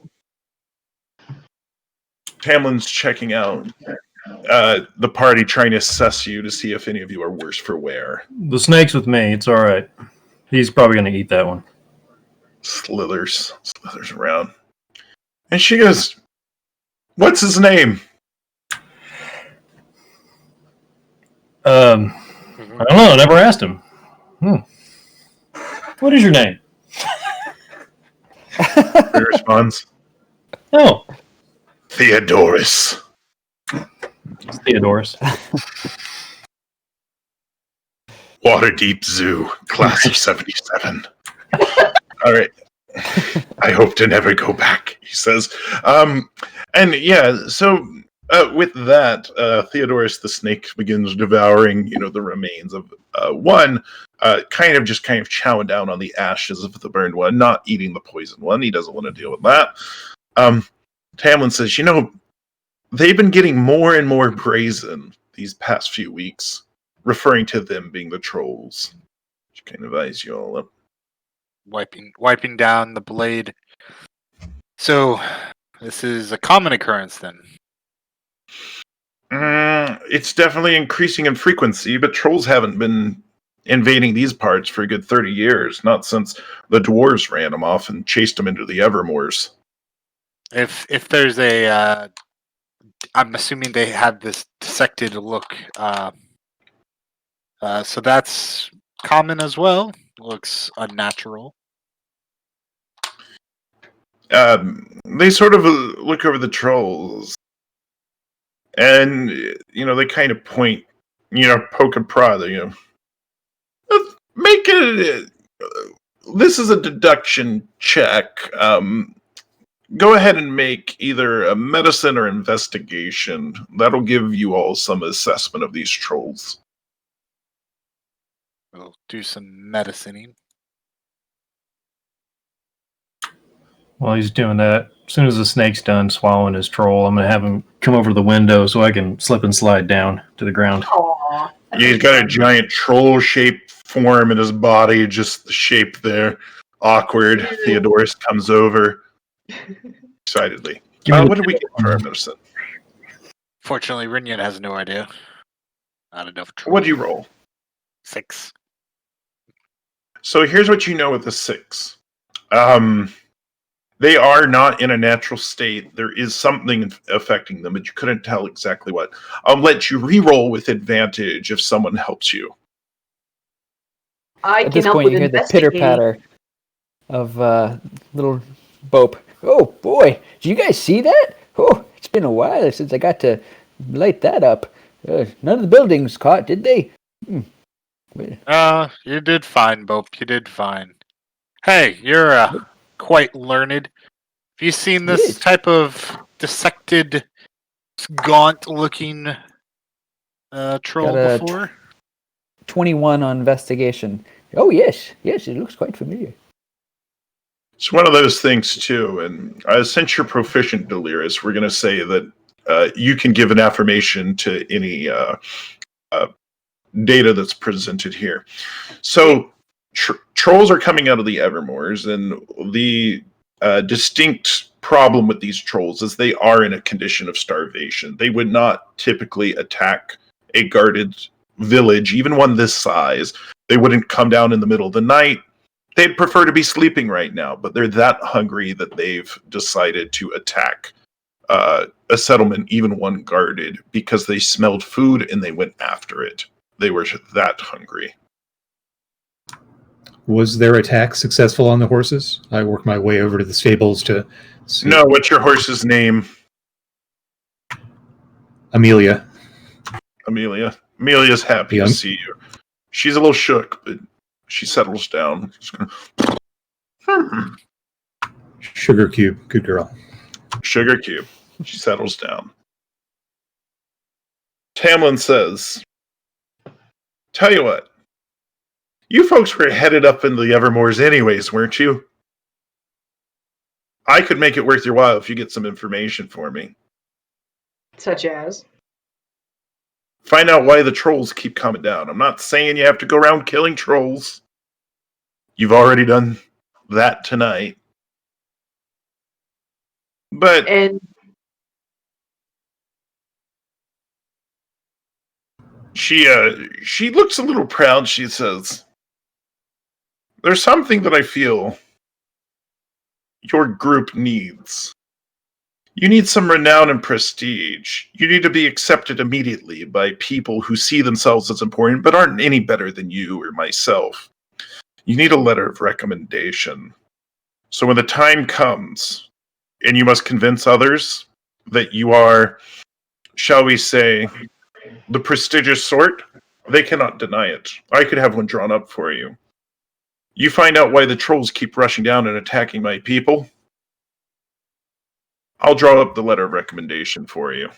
Tamlin's checking out the party, trying to assess you to see if any of you are worse for wear. The snake's with me. It's all right. He's probably going to eat that one. Slithers around. And she goes, "What's his name?" I don't know. I never asked him. What is your name? He responds, Oh, "Theodorus." it's Theodorus. Waterdeep Zoo, class of 77. All right. I hope to never go back, he says. And yeah, so with that, Theodorus the snake begins devouring, the remains of one, kind of chowing down on the ashes of the burned one, not eating the poisoned one. He doesn't want to deal with that. Tamlin says, they've been getting more and more brazen these past few weeks, referring to them being the trolls. Which kind of eyes you all up. Wiping down the blade. So, this is a common occurrence then? It's definitely increasing in frequency, but trolls haven't been invading these parts for a good 30 years, not since the dwarves ran them off and chased them into the evermoors. If there's a... I'm assuming they have this dissected look. So that's common as well. Looks unnatural. They sort of look over the trolls, and they kind of point, poke and prod. Make it. This is a deduction check. Go ahead and make either a medicine or investigation. That'll give you all some assessment of these trolls. We'll do some medicining. While he's doing that, as soon as the snake's done swallowing his troll, I'm going to have him come over to the window so I can slip and slide down to the ground. Aww. Yeah, he's got a giant troll-shaped form in his body, just the shape there. Awkward. Theodorus comes over excitedly. What did we get for our medicine? Fortunately, Rinyan has no idea. I don't know if What do you roll? 6. So here's what you know with the 6. They are not in a natural state. There is something affecting them, but you couldn't tell exactly what. I'll let you re-roll with advantage if someone helps you. I At can this help point, with you hear the investigating. pitter-patter of little Bope. Oh, boy. Did you guys see that? Oh, it's been a while since I got to light that up. None of the buildings caught, did they? You did fine, Bope. You did fine. Hey, you're quite learned. Have you seen this Yes. type of dissected, gaunt-looking troll Got a before? 21 on investigation. Oh, yes. Yes, it looks quite familiar. It's one of those things, too. And since you're proficient, Delirious, we're going to say that you can give an affirmation to any data that's presented here. So, trolls are coming out of the evermoors, and the distinct problem with these trolls is they are in a condition of starvation. They would not typically attack a guarded village, even one this size. They wouldn't come down in the middle of the night. They'd prefer to be sleeping right now, but they're that hungry that they've decided to attack a settlement, even one guarded, because they smelled food and they went after it. They were that hungry. Was their attack successful on the horses? I worked my way over to the stables to see. No, what's your horse's name? Amelia. Amelia's happy to see you. She's a little shook, but she settles down. Sugar Cube. Good girl. Sugar Cube. She settles down. Tamlin says, tell you what, you folks were headed up into the Evermoors anyways, weren't you? I could make it worth your while if you get some information for me. Such as? Find out why the trolls keep coming down. I'm not saying you have to go around killing trolls. You've already done that tonight. But And she looks a little proud. She says, there's something that I feel your group needs. You need some renown and prestige. You need to be accepted immediately by people who see themselves as important but aren't any better than you or myself. You need a letter of recommendation. So when the time comes and you must convince others that you are, shall we say, the prestigious sort, they cannot deny it. I could have one drawn up for you. You find out why the trolls keep rushing down and attacking my people. I'll draw up the letter of recommendation for you.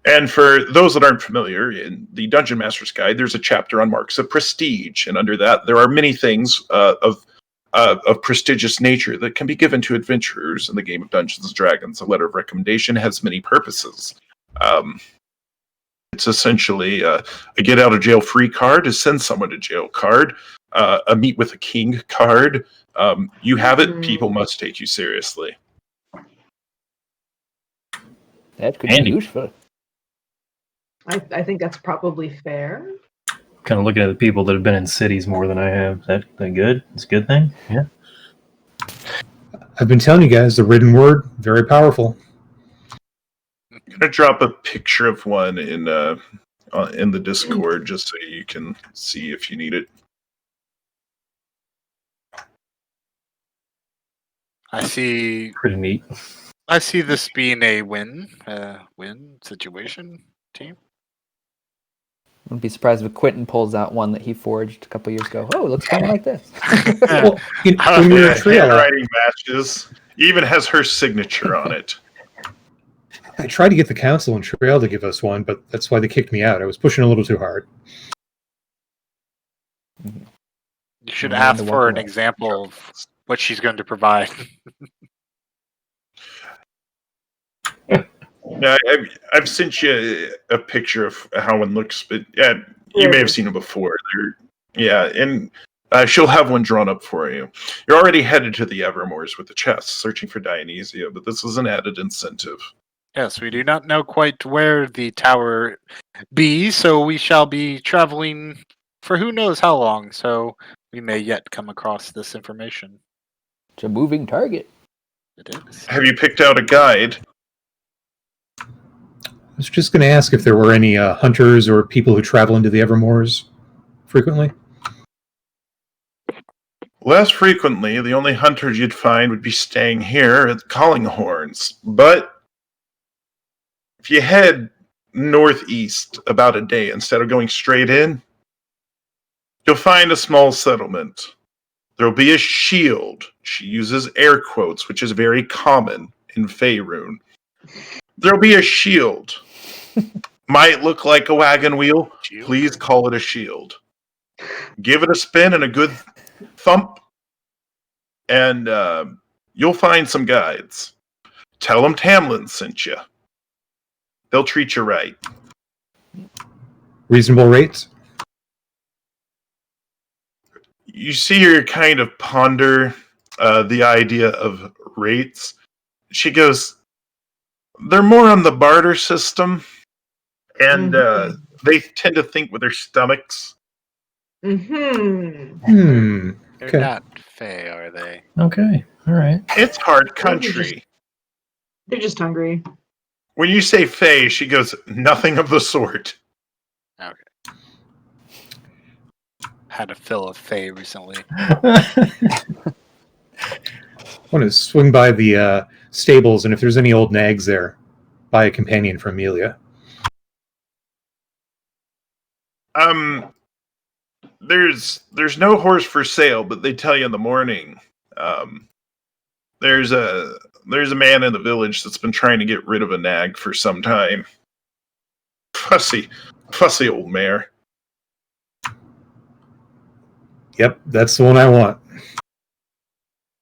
And for those that aren't familiar, in the Dungeon Master's Guide, there's a chapter on marks of prestige, and under that, there are many things of prestigious nature that can be given to adventurers in the game of Dungeons and Dragons. A letter of recommendation has many purposes. It's essentially a get out of jail free card, a send someone to jail card, a meet with a king card. You have it, people must take you seriously. That could Handy. be useful. I think that's probably fair. Kind of looking at the people that have been in cities more than I have. Is that good? It's a good thing? Yeah. I've been telling you guys, the written word, very powerful. I'm gonna drop a picture of one in the Discord just so you can see if you need it. I see Pretty neat. this being a win situation, team. Wouldn't be surprised if Quentin pulls out one that he forged a couple years ago. Oh, it looks kind of like this. Well, when you're a trio, handwriting matches. Even has her signature on it. I tried to get the council and Trail to give us one, but that's why they kicked me out. I was pushing a little too hard. You should Yeah, ask the for one an for- example of what she's going to provide. Yeah, I've sent you a picture of how one looks, but yeah, you may have seen it before. And she'll have one drawn up for you. You're already headed to the Evermoors with the chest, searching for Dionysia, but this is an added incentive. Yes, we do not know quite where the tower be, so we shall be traveling for who knows how long, so we may yet come across this information. It's a moving target. It is. Have you picked out a guide? I was just going to ask if there were any hunters or people who travel into the Evermoors frequently. Less frequently, the only hunters you'd find would be staying here at Calling Horns. But if you head northeast about a day instead of going straight in, you'll find a small settlement. There'll be a shield. She uses air quotes, which is very common in Faerun. There'll be a shield. Might look like a wagon wheel. Please call it a shield. Give it a spin and a good thump, and you'll find some guides. Tell them Tamlin sent you. They'll treat you right. Reasonable rates? You see her kind of ponder the idea of rates, she goes, they're more on the barter system, and they tend to think with their stomachs. Mm-hmm. They're Okay. not Fae, are they? Okay. All right. It's hard country. They're just hungry. When you say Fae, she goes, nothing of the sort. Okay. Had a fill of Fae recently. I want to swing by the stables, and if there's any old nags there, buy a companion for Amelia. There's no horse for sale, but they tell you in the morning. There's a man in the village that's been trying to get rid of a nag for some time. Fussy old mare. Yep, that's the one I want.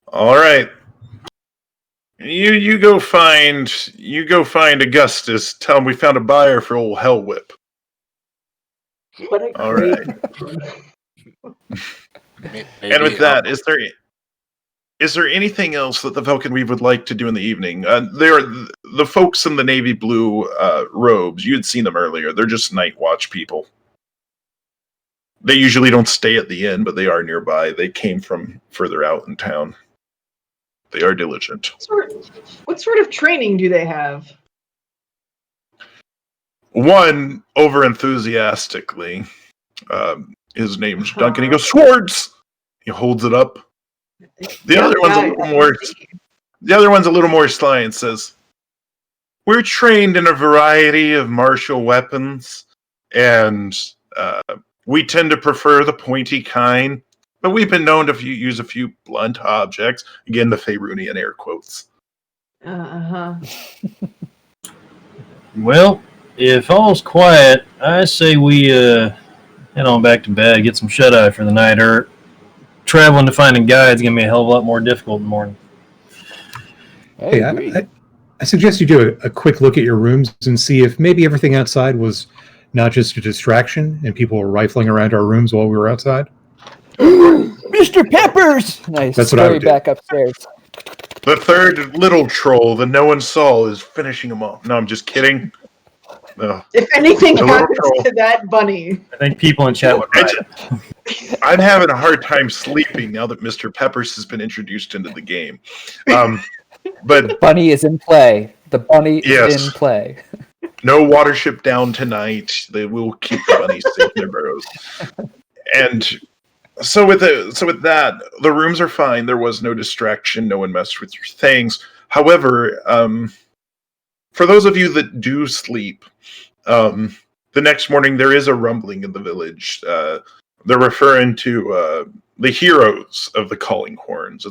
All right. You go find Augustus. Tell him we found a buyer for old Hell Whip. What a All great. And with that, is there anything else that the Velkyn Weave would like to do in the evening? There are the folks in the navy blue robes. You had seen them earlier. They're just night watch people. They usually don't stay at the inn, but they are nearby. They came from further out in town. They are diligent. What sort of training do they have? One, over enthusiastically. His name's Duncan. He goes, Swords! He holds it up. The other one's a little more sly and says, we're trained in a variety of martial weapons, and we tend to prefer the pointy kind, but we've been known to use a few blunt objects. Again, the Faerunian air quotes. Well, if all's quiet, I say we head on back to bed, get some shut-eye for the night, or traveling to finding guides is going to be a hell of a lot more difficult in the morning. I suggest you do a quick look at your rooms and see if maybe everything outside was not just a distraction and people were rifling around our rooms while we were outside. Mr. Peppers! Nice. That's what I would do. Back upstairs. The third little troll that no one saw is finishing him off. No, I'm just kidding. No. If anything The little happens troll. to that bunny, I think people in chat would riot. I'm having a hard time sleeping now that Mr. Peppers has been introduced into the game. But Bunny is in play. The bunny Yes. is in play. no watership down tonight. They will keep the bunnies safe in their burrows. And so with that, the rooms are fine. There was no distraction. No one messed with your things. However, for those of you that do sleep, the next morning there is a rumbling in the village. They're referring to the heroes of the Calling Horns.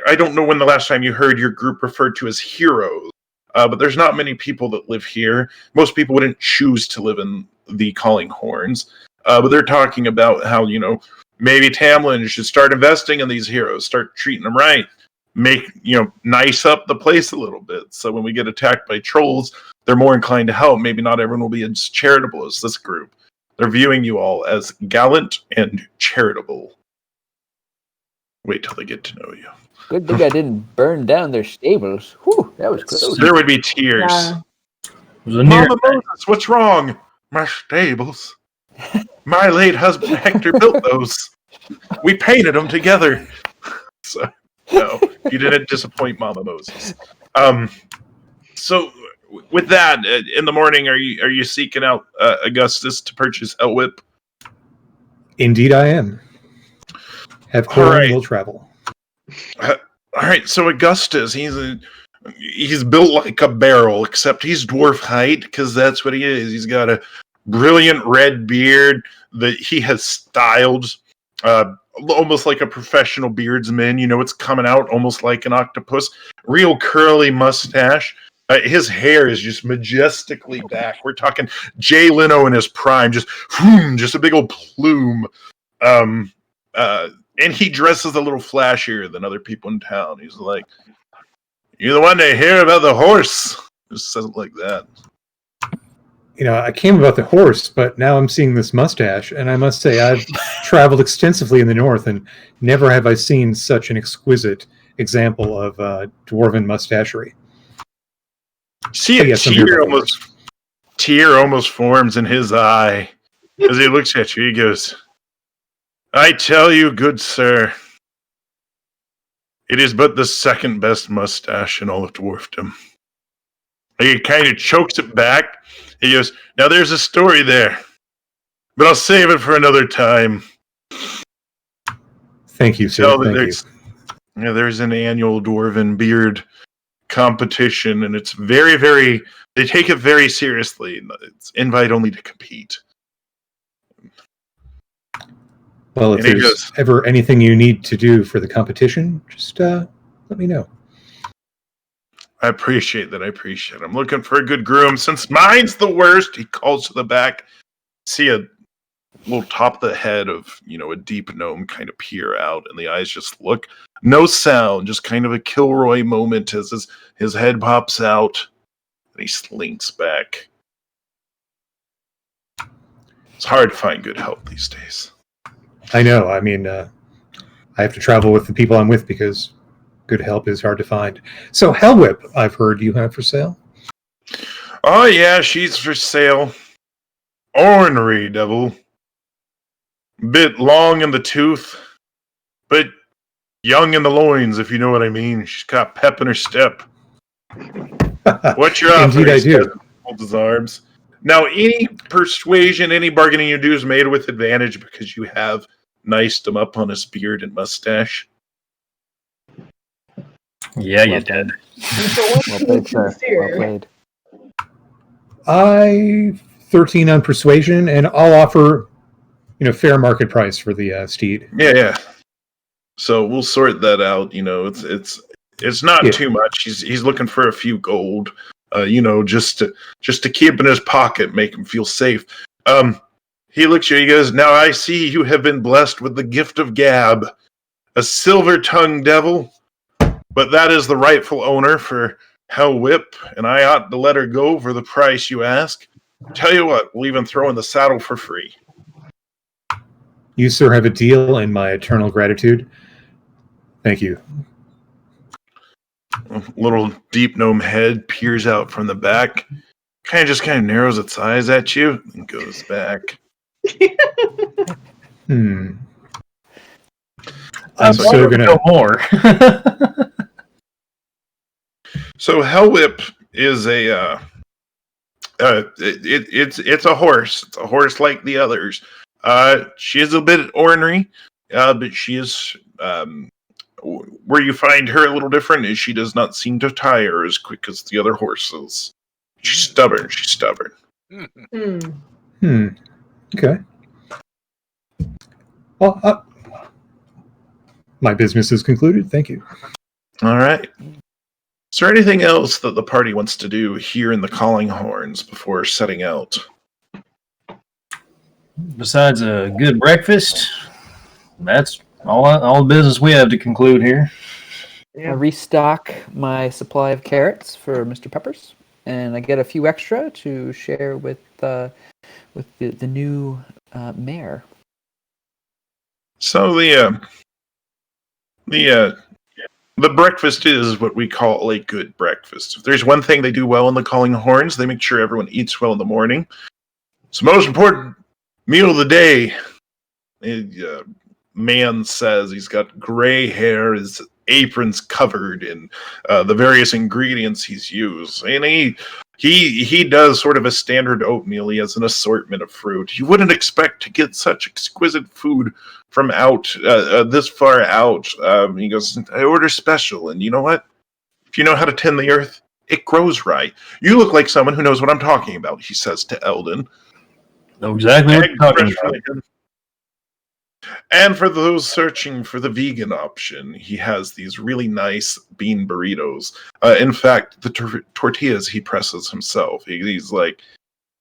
I don't know when the last time you heard your group referred to as heroes, but there's not many people that live here. Most people wouldn't choose to live in the Calling Horns, but they're talking about how, maybe Tamlin should start investing in these heroes, start treating them right, make, nice up the place a little bit. So when we get attacked by trolls, they're more inclined to help. Maybe not everyone will be as charitable as this group. They're viewing you all as gallant and charitable. Wait till they get to know you. Good thing I didn't burn down their stables. Whew, that was close. There would be tears. Yeah. It was a near. Mama Moses, what's wrong? My stables. My late husband Hector built those. We painted them together. So, no, you didn't disappoint Mama Moses. So, with that, in the morning, are you seeking out Augustus to purchase Hell Whip? Indeed, I am. Have All Corin right. will travel. All right, so Augustus, he's built like a barrel, except he's dwarf height, because that's what he is. He's got a brilliant red beard that he has styled almost like a professional beardsman. It's coming out almost like an octopus. Real curly mustache. His hair is just majestically back. We're talking Jay Leno in his prime, just a big old plume. And he dresses a little flashier than other people in town. He's like, "You're the one to hear about the horse." Just says it like that. I came about the horse, but now I'm seeing this mustache, and I must say I've traveled extensively in the north, and never have I seen such an exquisite example of dwarven mustachery. See, But a yes, I'm here by force. tear almost forms in his eye as he looks at you. He goes, "I tell you, good sir, it is but the second best mustache in all of dwarfdom." He kind of chokes it back. He goes, "Now there's a story there, but I'll save it for another time." Thank you, sir. Tell that Thank you. there's an annual dwarven beard competition, and it's very, very. They take it very seriously. It's invite only to compete. Well, if And he there's goes, ever anything you need to do for the competition, just let me know. "I appreciate that. I appreciate it. I'm looking for a good groom. Since mine's the worst," he calls to the back. See a little top of the head of, a deep gnome kind of peer out, and the eyes just look. No sound, just kind of a Kilroy moment as his head pops out, and he slinks back. It's hard to find good help these days. I know. I mean, I have to travel with the people I'm with because good help is hard to find. So, Hellwhip, I've heard you have for sale. Oh yeah, she's for sale. Ornery devil. Bit long in the tooth, but young in the loins, if you know what I mean. She's got pep in her step. What's your offer? Indeed, I do. Holds his arms. Now, any persuasion, any bargaining you do is made with advantage because you have niced him up on his beard and mustache. Yeah, you did. Well played, sir. Well played. 13 on persuasion, and I'll offer, fair market price for the steed. Yeah. So we'll sort that out. It's not too much. He's looking for a few gold. Just to keep in his pocket, make him feel safe. He looks at you. He goes, "Now I see you have been blessed with the gift of gab, a silver-tongued devil, but that is the rightful owner for Hellwhip, and I ought to let her go for the price you ask. Tell you what, we'll even throw in the saddle for free." You, sir, have a deal, and my eternal gratitude. Thank you. A little deep gnome head peers out from the back, kind of narrows its eyes at you, and goes back. I'm So so gonna go more. So Hellwhip is it's a horse. It's a horse like the others. She is a bit ornery, but she is. Where you find her a little different is she does not seem to tire as quick as the other horses. She's stubborn. Okay. Well, my business is concluded. Thank you. All right. Is there anything else that the party wants to do here in the Calling Horns before setting out? Besides a good breakfast, that's all the business we have to conclude here. I restock my supply of carrots for Mr. Peppers, and I get a few extra to share with the new mayor. So the breakfast is what we call a good breakfast. If there's one thing they do well in the Calling Horns, they make sure everyone eats well in the morning. It's the most important meal of the day. Man says he's got gray hair, his apron's covered in the various ingredients he's used, and he does sort of a standard oatmeal. He has an assortment of fruit. You wouldn't expect to get such exquisite food from out this far out. He goes, "I order special, and you know what? If you know how to tend the earth, it grows right." "You look like someone who knows what I'm talking about," he says to Eldon. Know exactly what you're talking about. And for those searching for the vegan option, he has these really nice bean burritos. In fact, the tortillas he presses himself. He's like,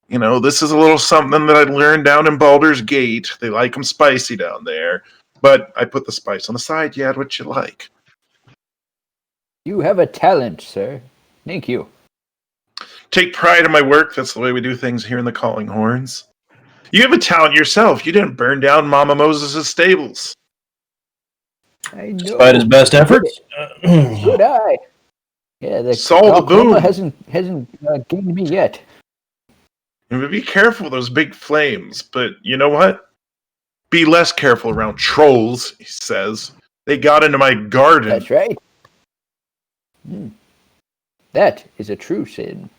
this is a little something that I learned down in Baldur's Gate. They like them spicy down there. But I put the spice on the side. You add what you like. You have a talent, sir. Thank you. Take pride in my work. That's the way we do things here in the Calling Horns. You have a talent yourself. You didn't burn down Mama Moses' stables. I know. Despite his best efforts. Good eye. Yeah, the Saw the glaucoma boom. hasn't gained me yet. And be careful those big flames, but you know what? Be less careful around trolls, he says. They got into my garden. That's right. That is a true sin.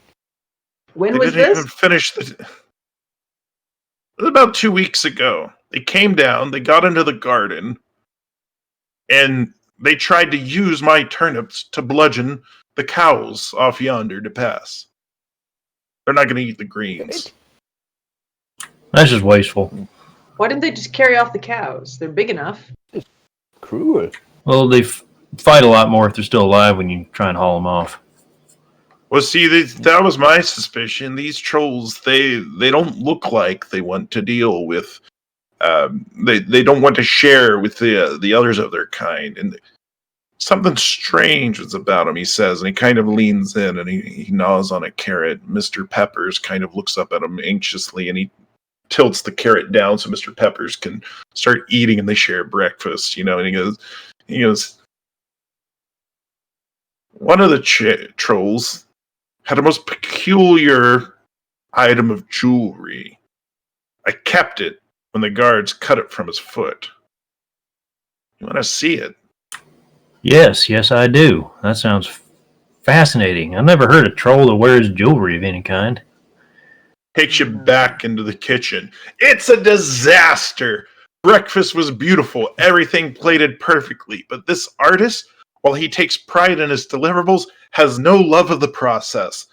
When They was didn't this? even finish the... It was about 2 weeks ago. They came down, they got into the garden, and they tried to use my turnips to bludgeon the cows off yonder to pass. They're not going to eat the greens. That's just wasteful. Why didn't they just carry off the cows? They're big enough. Cruel. Well, they fight a lot more if they're still alive when you try and haul them off. Well, see, that was my suspicion. These trolls, they don't look like they want to deal with. They don't want to share with the others of their kind, and something strange was about him. He says, and he kind of leans in and he gnaws on a carrot. Mr. Peppers kind of looks up at him anxiously, and he tilts the carrot down so Mr. Peppers can start eating, and they share breakfast. And he goes. One of the trolls had a most peculiar item of jewelry. I kept it when the guards cut it from his foot. You want to see it? Yes, I do. That sounds fascinating. I've never heard a troll that wears jewelry of any kind. Takes you back into the kitchen. It's a disaster! Breakfast was beautiful, everything plated perfectly, but this artist, while he takes pride in his deliverables, has no love of the process.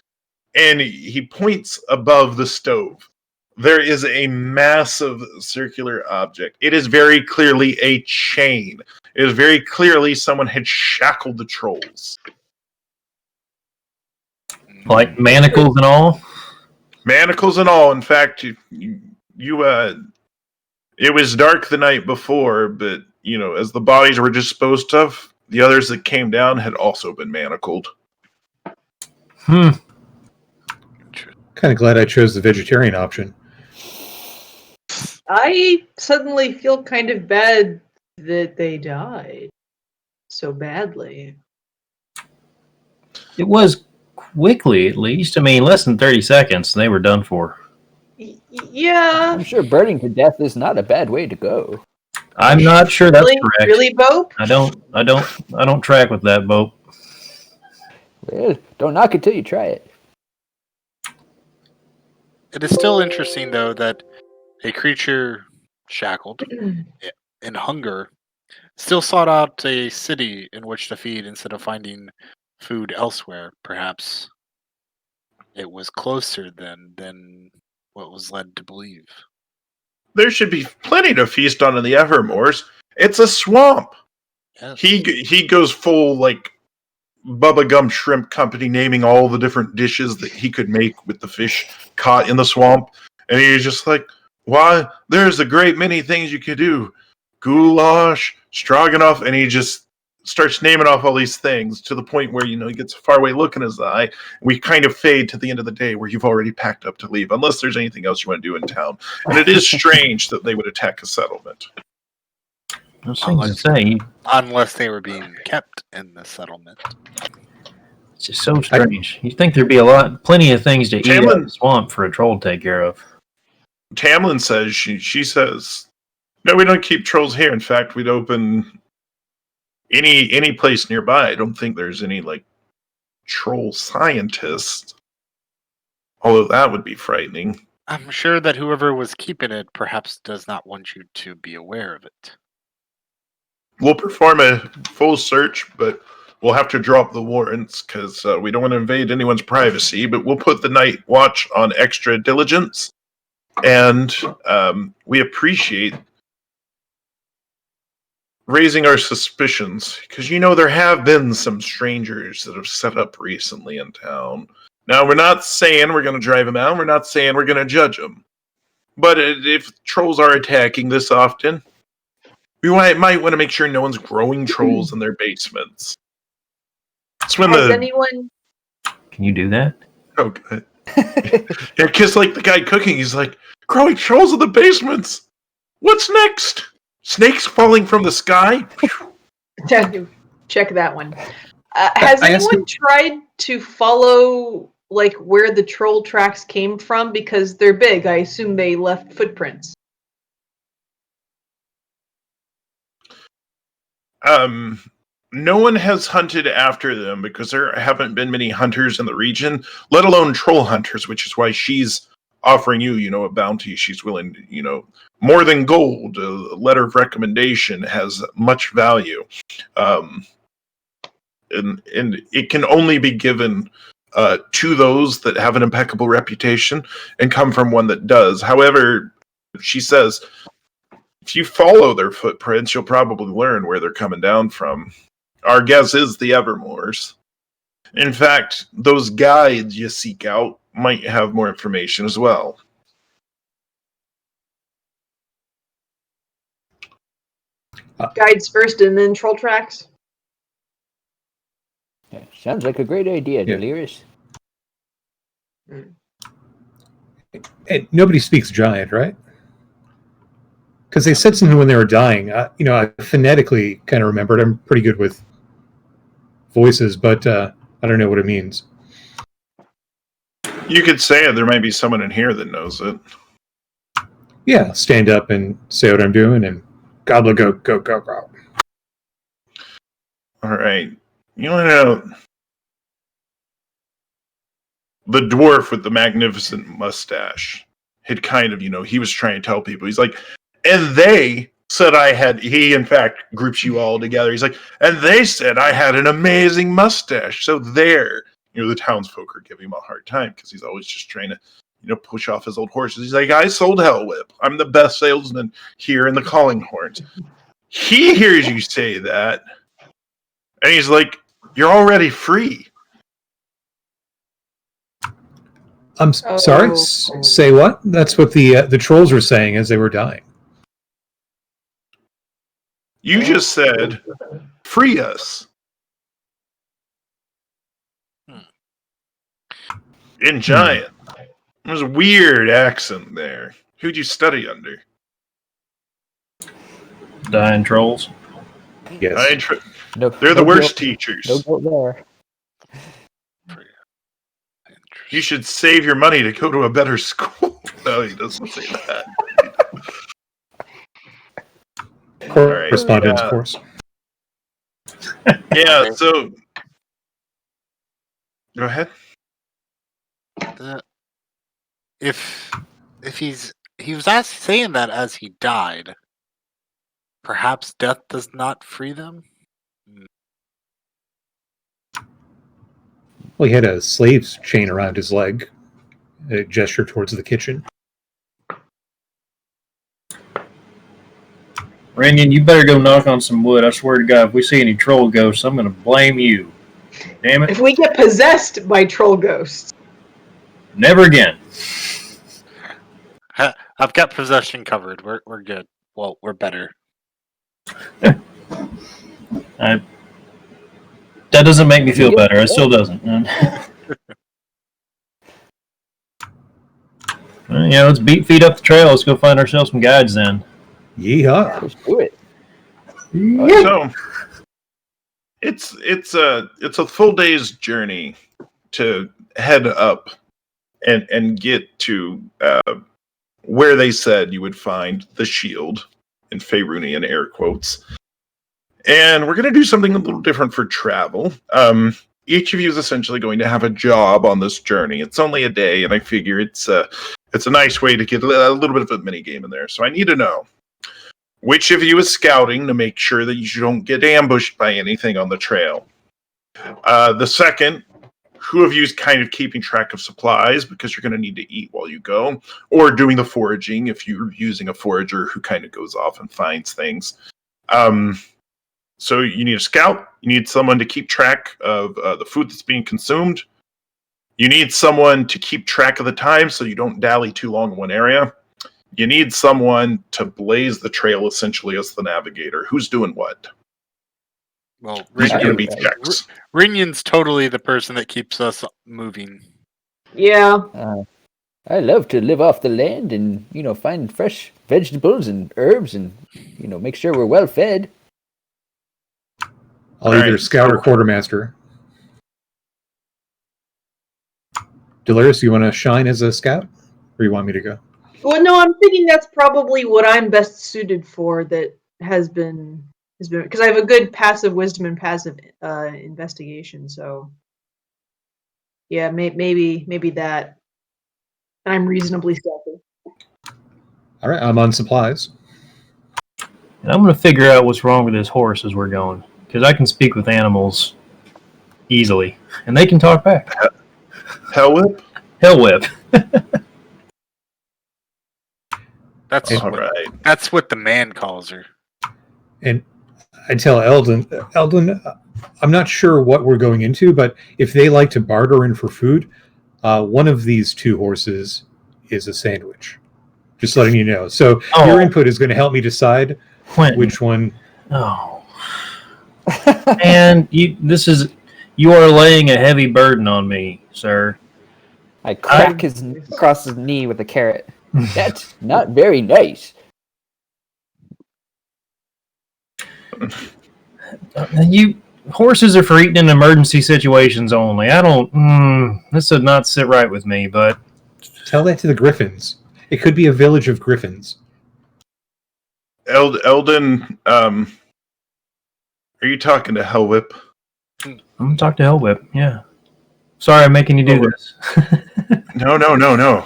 And he points above the stove. There is a massive circular object. It is very clearly a chain. It is very clearly someone had shackled the trolls. Like manacles and all? Manacles and all. In fact, it was dark the night before, but, as the bodies were disposed of, the others that came down had also been manacled. Kind of glad I chose the vegetarian option. I suddenly feel kind of bad that they died so badly. It was quickly, at least. I mean, less than 30 seconds, and they were done for. Yeah. I'm sure burning to death is not a bad way to go. I'm not sure that's correct. Really, Bope? I don't track with that, Bope. Well, don't knock it till you try it. It is still interesting, though, that a creature shackled in hunger still sought out a city in which to feed instead of finding food elsewhere. Perhaps it was closer than what was led to believe. There should be plenty to feast on in the Evermoors. It's a swamp. Yes. He goes full, Bubba Gum Shrimp Company, naming all the different dishes that he could make with the fish caught in the swamp. And he's just like, why, there's a great many things you could do. Goulash, stroganoff, and he just starts naming off all these things to the point where, he gets a faraway look in his eye. We kind of fade to the end of the day where you've already packed up to leave, unless there's anything else you want to do in town. And it is strange that they would attack a settlement. Those things to say. Unless they were being kept in the settlement. It's just so strange. You'd think there'd be plenty of things to eat out of the swamp for a troll to take care of. Tamlin says, she says, no, we don't keep trolls here. In fact, we'd open any place nearby. I don't think there's any, troll scientists. Although that would be frightening. I'm sure that whoever was keeping it perhaps does not want you to be aware of it. We'll perform a full search, but we'll have to drop the warrants because we don't want to invade anyone's privacy, but we'll put the night watch on extra diligence. And we appreciate raising our suspicions because, there have been some strangers that have set up recently in town. Now, we're not saying we're going to drive them out. We're not saying we're going to judge them. But if trolls are attacking this often, we might want to make sure no one's growing trolls in their basements. It's when anyone... Can you do that? Oh, good. Yeah, because the guy cooking, he's like, growing trolls in the basements. What's next? Snakes falling from the sky? Check that one. Has anyone tried to follow like where the troll tracks came from? Because they're big. I assume they left footprints. No one has hunted after them because there haven't been many hunters in the region, let alone troll hunters, which is why she's offering you, a bounty. She's willing, more than gold. A letter of recommendation has much value. And it can only be given to those that have an impeccable reputation and come from one that does. However, she says, if you follow their footprints, you'll probably learn where they're coming down from. Our guess is the Evermoors. In fact, those guides you seek out might have more information as well. Guides first and then troll tracks? Yeah, sounds like a great idea, Delirious. And nobody speaks giant, right? Because they said something when they were dying. I phonetically kind of remembered. I'm pretty good with voices, but I don't know what it means. You could say it. There might be someone in here that knows it. Yeah, stand up and say what I'm doing, and gobbler go, go, go, go. All right. You know, the dwarf with the magnificent mustache had kind of, he was trying to tell people. He's like, and they said he in fact groups you all together. He's like, and they said I had an amazing mustache. So there, the townsfolk are giving him a hard time because he's always just trying to, push off his old horses. He's like, I sold Hell Whip. I'm the best salesman here in the Calling Horns. He hears you say that, and he's like, you're already free. I'm sorry? Say what? That's what the trolls were saying as they were dying. You just said, free us. In giant. There's a weird accent there. Who'd you study under? Dying trolls. Yes. They're the worst teachers. No go there. You should save your money to go to a better school. No, he doesn't say that. Correspondence course. Yeah, so go ahead. If he was saying that as he died, perhaps death does not free them. Well, he had a slave's chain around his leg. A gesture towards the kitchen. Renyon, you better go knock on some wood. I swear to God, if we see any troll ghosts, I'm going to blame you. Damn it. If we get possessed by troll ghosts. Never again. I've got possession covered. We're good. Well, we're better. That doesn't make me feel better. It still doesn't. Well, let's beat feet up the trail. Let's go find ourselves some guides then. Yeehaw. Let's do it. So it's a full day's journey to head up and get to where they said you would find the shield in Faerunian air quotes. And we're going to do something a little different for travel. Each of you is essentially going to have a job on this journey. It's only a day, and I figure it's a nice way to get a little bit of a mini game in there. So I need to know which of you is scouting to make sure that you don't get ambushed by anything on the trail. The second, who of you is kind of keeping track of supplies because you're going to need to eat while you go, or doing the foraging if you're using a forager who kind of goes off and finds things. So you need a scout. You need someone to keep track of the food that's being consumed. You need someone to keep track of the time so you don't dally too long in one area. You need someone to blaze the trail essentially as the navigator. Who's doing what? Well, These are going to be checks. Rinyon's totally the person that keeps us moving. Yeah. I love to live off the land and, find fresh vegetables and herbs and, make sure we're well fed. I'll either scout or quartermaster. Delirious, you want to shine as a scout? Or you want me to go? Well, no, I'm thinking that's probably what I'm best suited for. That has been because I have a good passive wisdom and passive investigation. So, yeah, maybe that. And I'm reasonably stealthy. All right, I'm on supplies. And I'm going to figure out what's wrong with this horse as we're going, because I can speak with animals easily, and they can talk back. Hell whip? Hell whip. That's All right. That's what the man calls her. And I tell Eldon, I'm not sure what we're going into, but if they like to barter in for food, one of these two horses is a sandwich. Just letting you know. So your input is going to help me decide which one. Oh. And you are laying a heavy burden on me, sir. I crack his across his knee with a carrot. That's not very nice. Horses are for eating in emergency situations only. This would not sit right with me, but tell that to the Griffins. It could be a village of Griffins. Eldon, are you talking to Hellwhip? I'm gonna talk to Hellwhip. Yeah. Sorry, I'm making you do this. No.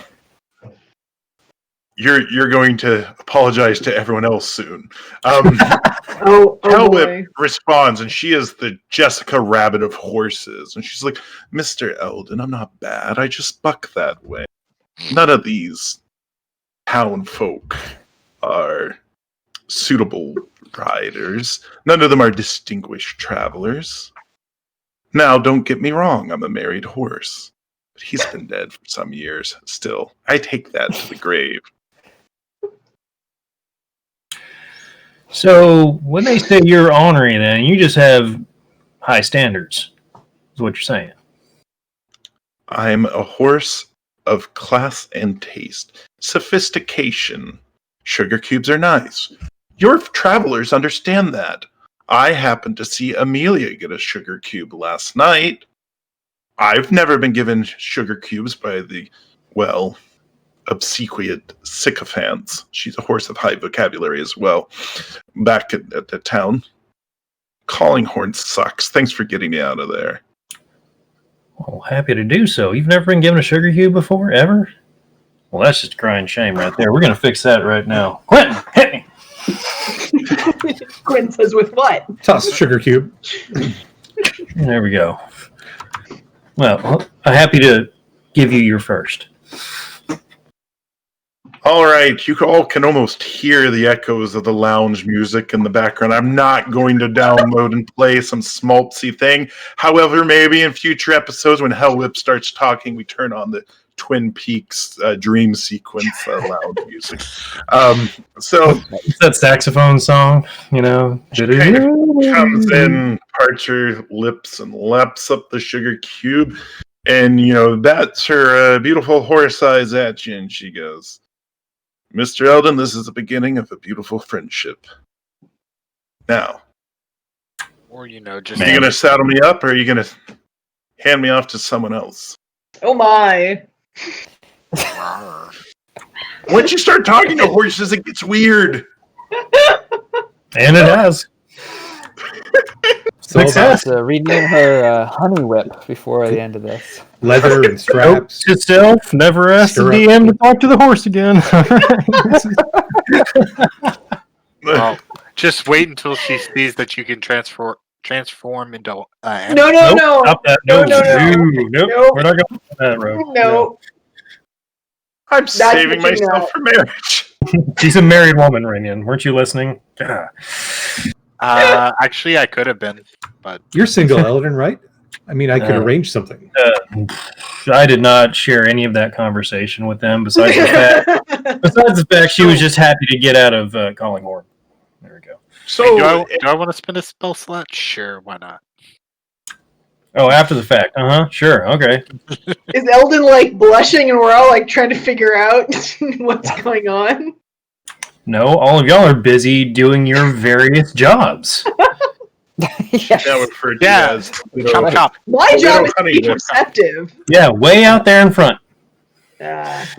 You're going to apologize to everyone else soon. Hellwhip responds, and she is the Jessica Rabbit of horses. And she's like, Mr. Eldon, I'm not bad. I just buck that way. None of these town folk are suitable riders. None of them are distinguished travelers. Now, don't get me wrong, I'm a married horse. But he's been dead for some years. Still, I take that to the grave. So, when they say you're honoring then, you just have high standards, is what you're saying. I'm a horse of class and taste. Sophistication. Sugar cubes are nice. Your travelers understand that. I happened to see Amelia get a sugar cube last night. I've never been given sugar cubes by the, obsequious sycophants. She's a horse of high vocabulary as well. Back at the town. Callinghorn sucks. Thanks for getting me out of there. Well, happy to do so. You've never been given a sugar cube before, ever? Well, that's just a crying shame right there. We're going to fix that right now. Quentin, hit me! Quentin says with what? Toss sugar cube. There we go. Well, I'm happy to give you your first. All right, you all can almost hear the echoes of the lounge music in the background. I'm not going to download and play some schmaltzy thing. However, maybe in future episodes when Hellwhip starts talking, we turn on the Twin Peaks dream sequence loud music. So it's that saxophone song, she kind of comes in, parts her lips, and laps up the sugar cube. And, that's her beautiful horse eyes at you, and she goes, Mr. Eldon, this is the beginning of a beautiful friendship. Now, or are you going to saddle me up, or are you going to hand me off to someone else? Oh my! Once you start talking to horses, it gets weird. And it has. Success. Rename her Honey Whip before the end of this. Leather and straps. Note yourself, never ask the DM to talk to the horse again. Well, just wait until she sees that you can transform into No. Stop that. Nope. We're not going down that road. No. I'm saving myself for marriage. She's a married woman, Rainian. Weren't you listening? Actually, I could have been, but you're single, Eldon, right? I mean, I could arrange something. I did not share any of that conversation with them. Besides the fact, she was just happy to get out of Callinghorn. There we go. So, do I want to spend a spell slot? Sure, why not? Oh, after the fact. Sure, okay. Is Eldon blushing and we're all trying to figure out what's going on? No, all of y'all are busy doing your various jobs. Now referred to Yeah. as Chop chop. My Little job is to honey be dip. perceptive. Yeah, way out there in front.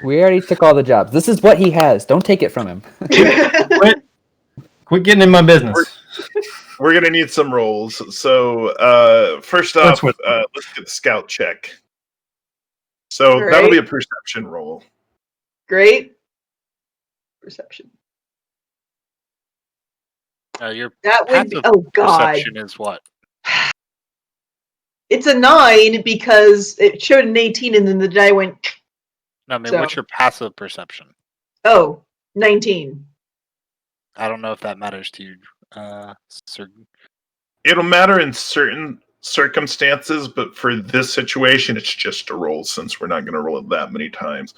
We already took all the jobs. This is what he has. Don't take it from him. Quit getting in my business. We're gonna need some rolls. So first off, with- let's get the scout check. So All that'll be right. a perception roll. Great. Perception. Your That would be. passive Oh God. perception is what? It's a 9 because it showed an 18 and then the die went. No, I mean, So- what's your passive perception? Oh, 19. I don't know if that matters to you. Sir. It'll matter in certain circumstances, but for this situation, it's just a roll since we're not going to roll it that many times.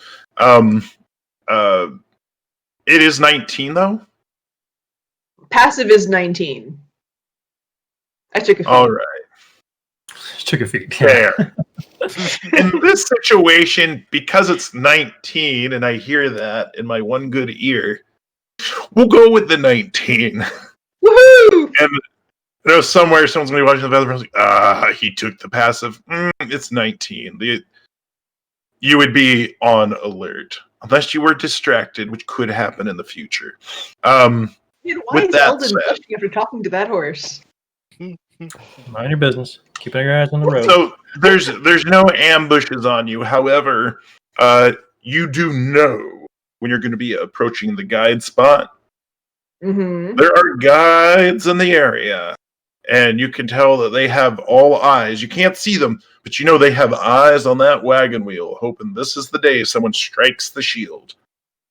It is 19 though. Passive is 19. I took a few. All right. Took a feet. Fair. In this situation, because it's 19 and I hear that in my one good ear, we'll go with the 19. Woohoo! And you know, somewhere someone's gonna be watching the bathroom like, he took the passive. It's 19. You would be on alert. Unless you were distracted, which could happen in the future. Man, why With is that Eldon said- blushing after talking to that horse? Mind your business. Keeping your eyes on the road. So there's no ambushes on you. However, you do know when you're going to be approaching the guide spot. Mm-hmm. There are guides in the area, and you can tell that they have all eyes. You can't see them, but you know they have eyes on that wagon wheel, hoping this is the day someone strikes the shield,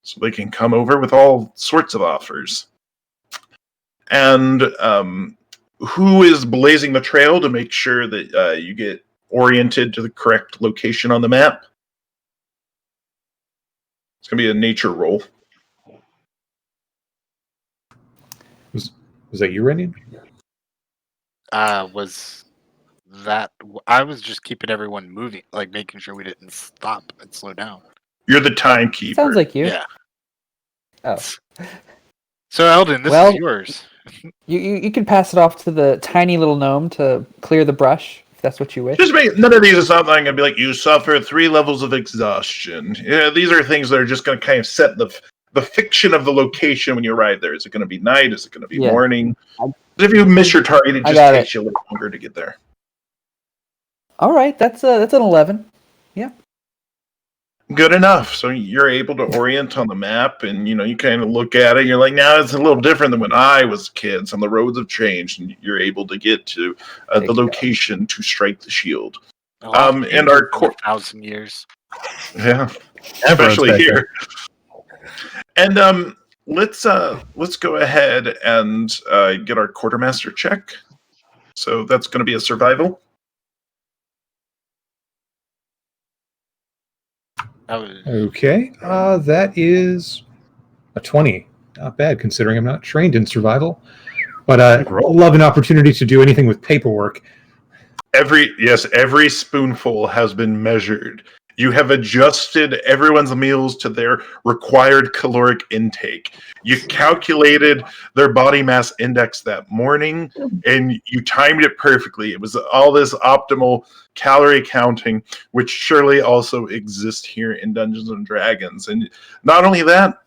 so they can come over with all sorts of offers. And who is blazing the trail to make sure that you get oriented to the correct location on the map? It's going to be a nature roll. Was that you, Rennie? Was that? I was just keeping everyone moving, like making sure we didn't stop and slow down. You're the timekeeper. Sounds like you. Yeah. Oh. So Eldon, this Well- is yours. You can pass it off to the tiny little gnome to clear the brush, if that's what you wish. Just make none of these is something I'm gonna be like, you suffer 3 levels of exhaustion. Yeah, these are things that are just gonna kind of set the fiction of the location when you arrive there. Is it gonna be night? Is it gonna be Yeah. morning? If you miss your target, it I just got takes you a little longer to get there. All right, that's an 11. Good enough. So you're able to orient on the map, and you kind of look at it. And you're like, now it's a little different than when I was a kid. Some of the roads have changed, and you're able to get to There the you go. location to strike the shield. A lot and changed our in core- 1,000 years. Yeah. Everyone's Especially back here. And let's go ahead and get our quartermaster check. So that's going to be a survival. That was, Okay, that is a 20. Not bad, considering I'm not trained in survival. But I love an opportunity to do anything with paperwork. Every spoonful has been measured. You have adjusted everyone's meals to their required caloric intake. You calculated their body mass index that morning, and you timed it perfectly. It was all this optimal calorie counting, which surely also exists here in Dungeons and Dragons. And not only that,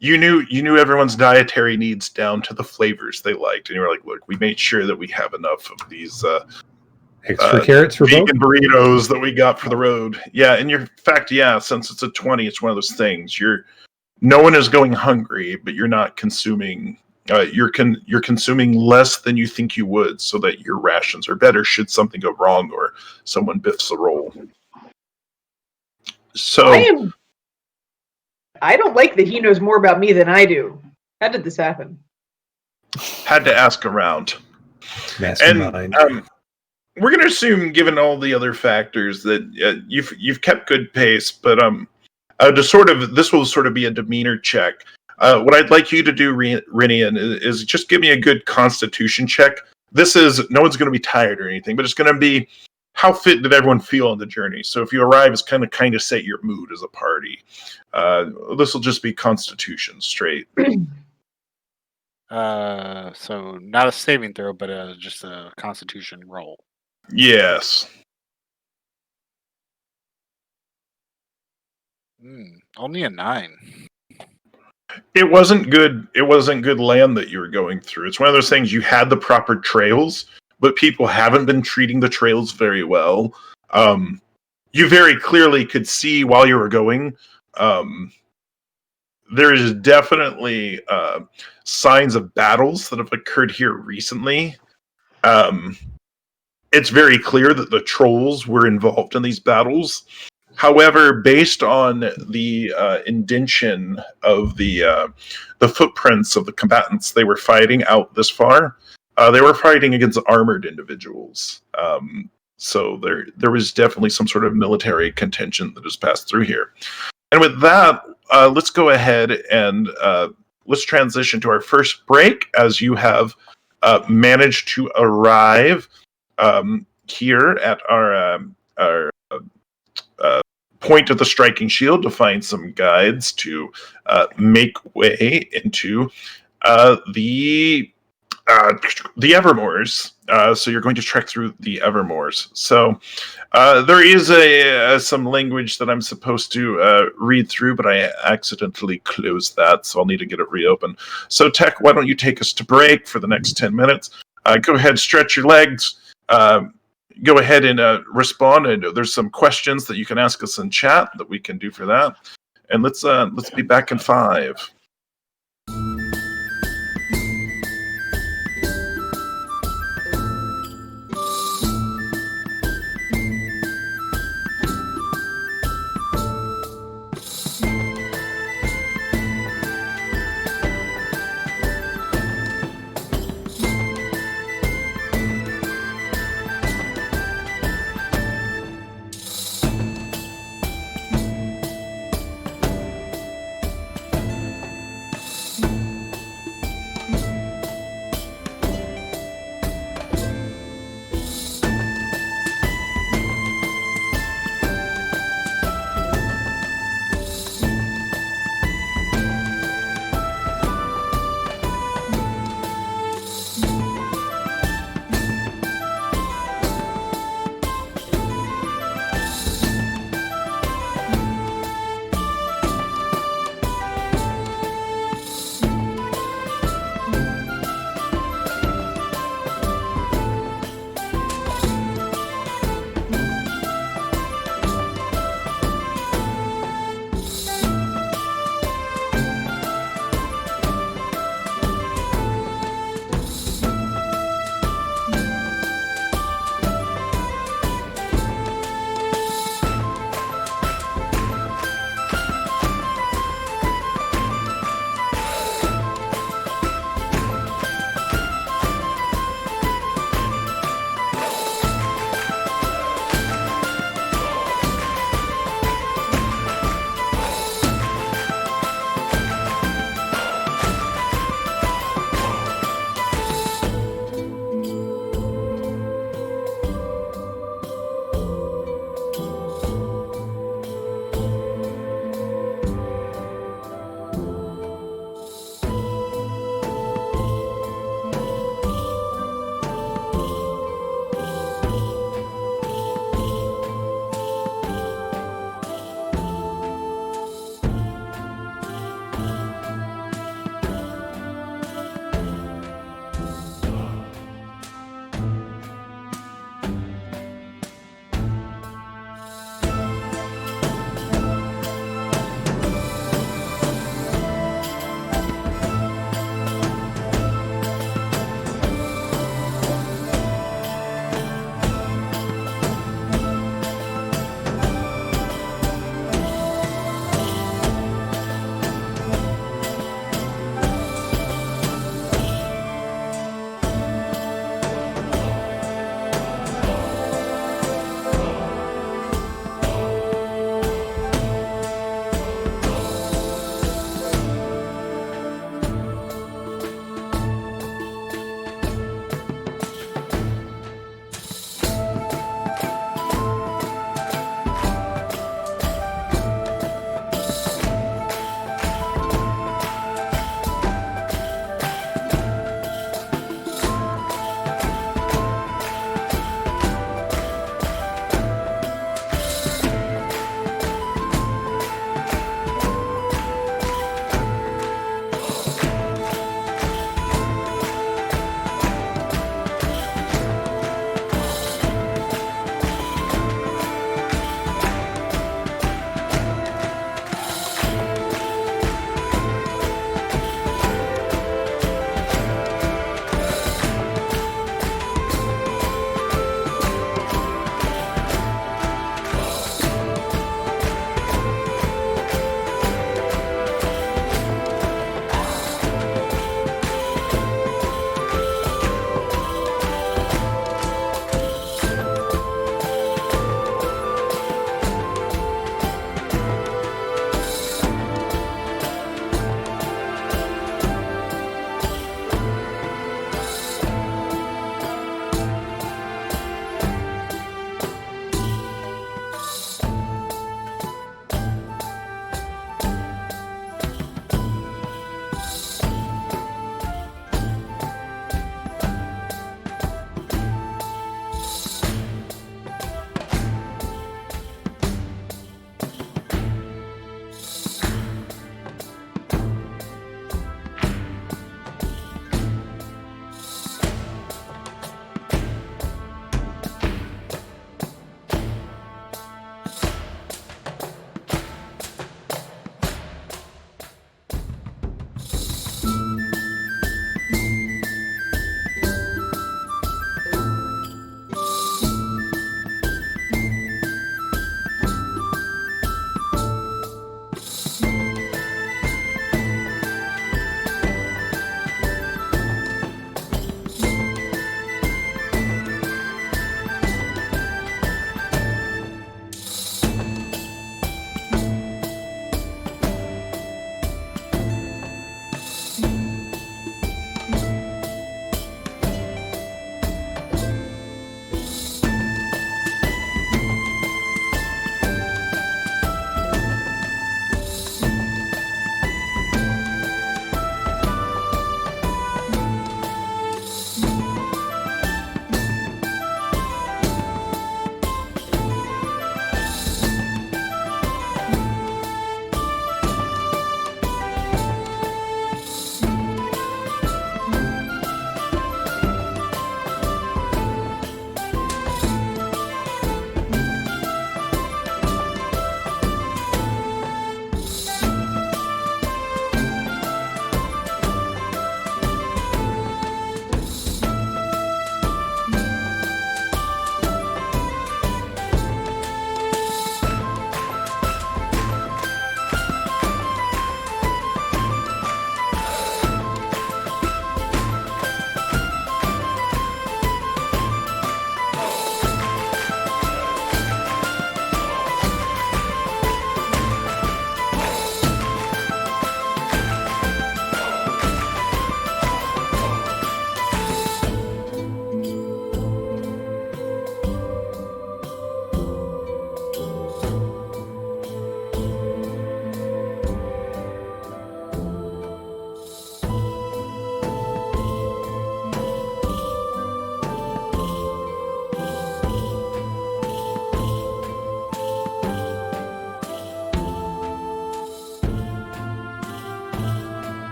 you knew everyone's dietary needs down to the flavors they liked, and you were like, "Look, we made sure that we have enough of these." Extra carrots for both? Vegan burritos that we got for the road. Yeah, and in fact, since it's a 20, it's one of those things. No one is going hungry, but you're not consuming. You're consuming less than you think you would, so that your rations are better should something go wrong or someone biffs a roll. So I don't like that he knows more about me than I do. How did this happen? had to ask around. Mastermind. And we're going to assume, given all the other factors, that you've kept good pace. But this will sort of be a demeanor check. What I'd like you to do, Rinian, is just give me a good Constitution check. No one's going to be tired or anything, but it's going to be how fit did everyone feel on the journey. So if you arrive, it's kind of set your mood as a party. This will just be Constitution straight. So not a saving throw, but just a Constitution roll. Yes. Only a 9. It wasn't good. It wasn't good land that you were going through. It's one of those things. You had the proper trails, but people haven't been treating the trails very well. You very clearly could see while you were going. There is definitely signs of battles that have occurred here recently. It's very clear that the trolls were involved in these battles. However, based on the indention of the footprints of the combatants they were fighting out this far, they were fighting against armored individuals. So there was definitely some sort of military contingent that has passed through here. And with that, let's go ahead and let's transition to our first break, as you have managed to arrive here at our point of the striking shield to find some guides to make way into the evermoors. So you're going to trek through the evermoors. So there is some language that I'm supposed to read through, but I accidentally closed that, so I'll need to get it reopened. So Tech, why don't you take us to break for the next 10 minutes? Go ahead, stretch your legs. Go ahead and respond. And there's some questions that you can ask us in chat that we can do for that. And let's be back in 5.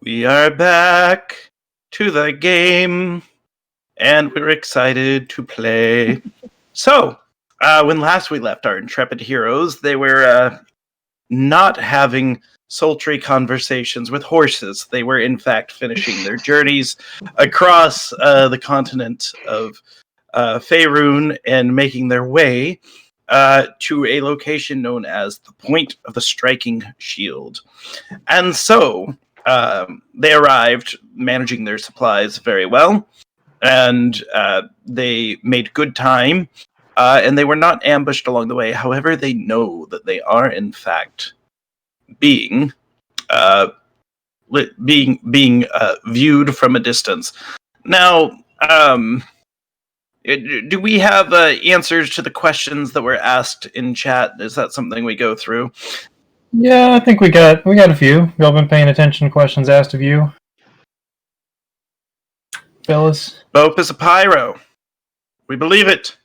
We are back to the game, and we're excited to play. So, when last we left our intrepid heroes, they were not having sultry conversations with horses. They were, in fact, finishing their journeys across the continent of Faerun and making their way to a location known as the Point of the Striking Shield. And so they arrived managing their supplies very well, and they made good time, and they were not ambushed along the way. However, they know that they are, in fact, being viewed from a distance. Now, do we have answers to the questions that were asked in chat? Is that something we go through? Yeah, I think we got a few. Y'all been paying attention to questions asked of you, fellas? Bope is a pyro. We believe it.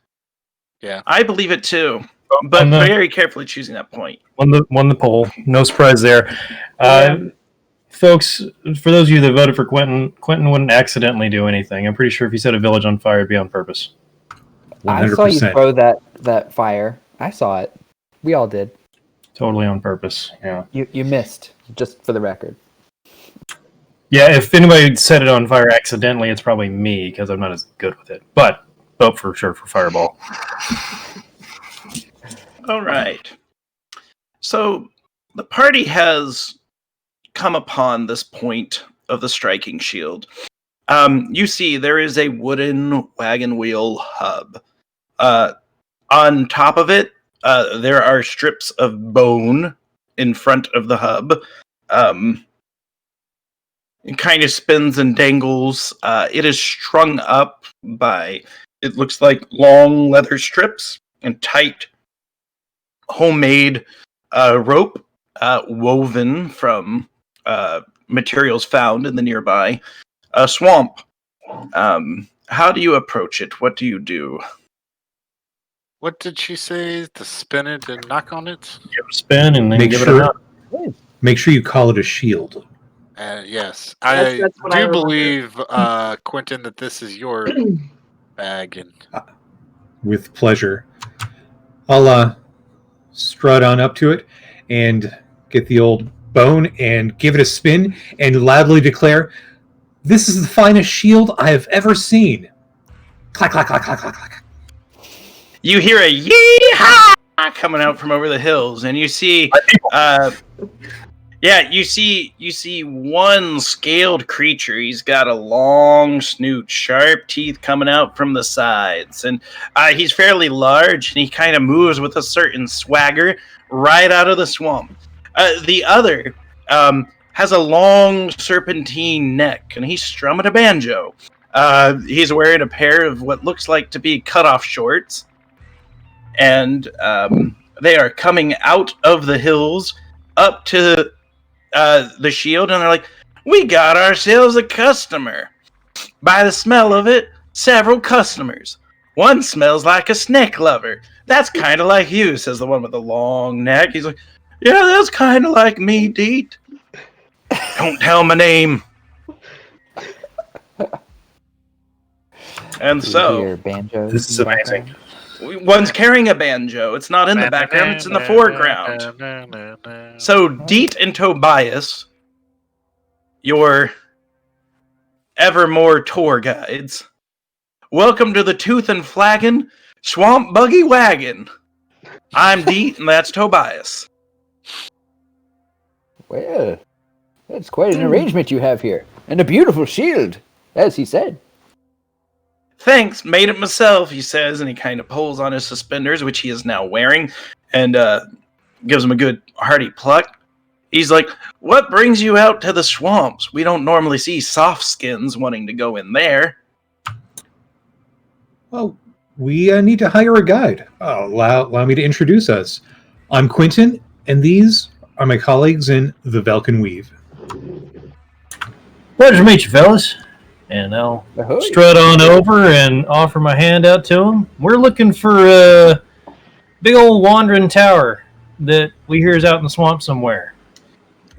Yeah. I believe it too. But very carefully choosing that point. Won the poll. No surprise there. Folks, for those of you that voted for Quentin wouldn't accidentally do anything. I'm pretty sure if he set a village on fire, it'd be on purpose. 100%. I saw you throw that fire. I saw it. We all did. Totally on purpose, yeah. You missed, just for the record. Yeah, if anybody set it on fire accidentally, it's probably me, because I'm not as good with it. But vote for sure for Fireball. All right. So the party has come upon this point of the striking shield. You see there is a wooden wagon wheel hub. On top of it, there are strips of bone in front of the hub. It kind of spins and dangles. It is strung up by, it looks like, long leather strips and tight homemade rope woven from materials found in the nearby swamp. How do you approach it? What do you do? What did she say? To spin it and knock on it? Give it a spin and then give it a knock. Make sure you call it a shield. Yes. That's what I do remember. believe, Quentin, that this is your bag. And With pleasure. I'll strut on up to it and get the old bone and give it a spin and loudly declare, "This is the finest shield I have ever seen." Clack, clack, clack, clack, clack, clack. You hear a yee-haw coming out from over the hills, and you see, you see one scaled creature. He's got a long snoot, sharp teeth coming out from the sides, and he's fairly large, and he kind of moves with a certain swagger right out of the swamp. The other has a long serpentine neck, and he's strumming a banjo. He's wearing a pair of what looks like to be cut-off shorts. And they are coming out of the hills up to the shield, and they're like, "We got ourselves a customer. By the smell of it, several customers. One smells like a snake lover. That's kind of like you," says the one with the long neck. He's like, "Yeah, that's kind of like me, Deet. Don't tell my name." And so, This is amazing. one's carrying a banjo. It's not in the background, it's in the foreground. So, Deet and Tobias, your Evermore tour guides, welcome to the Tooth and Flagon Swamp Buggy Wagon. I'm Deet, and that's Tobias. Well, that's quite an arrangement you have here. And a beautiful shield, as he said. "Thanks, made it myself," he says, and he kind of pulls on his suspenders, which he is now wearing, and gives him a good hearty pluck. He's like, "What brings you out to the swamps? We don't normally see soft skins wanting to go in there." Well, we need to hire a guide. Allow me to introduce us. I'm Quentin, and these are my colleagues in the Velkyn Weave. Pleasure to meet you, fellas. And I'll strut on over and offer my hand out to him. We're looking for a big old wandering tower that we hear is out in the swamp somewhere.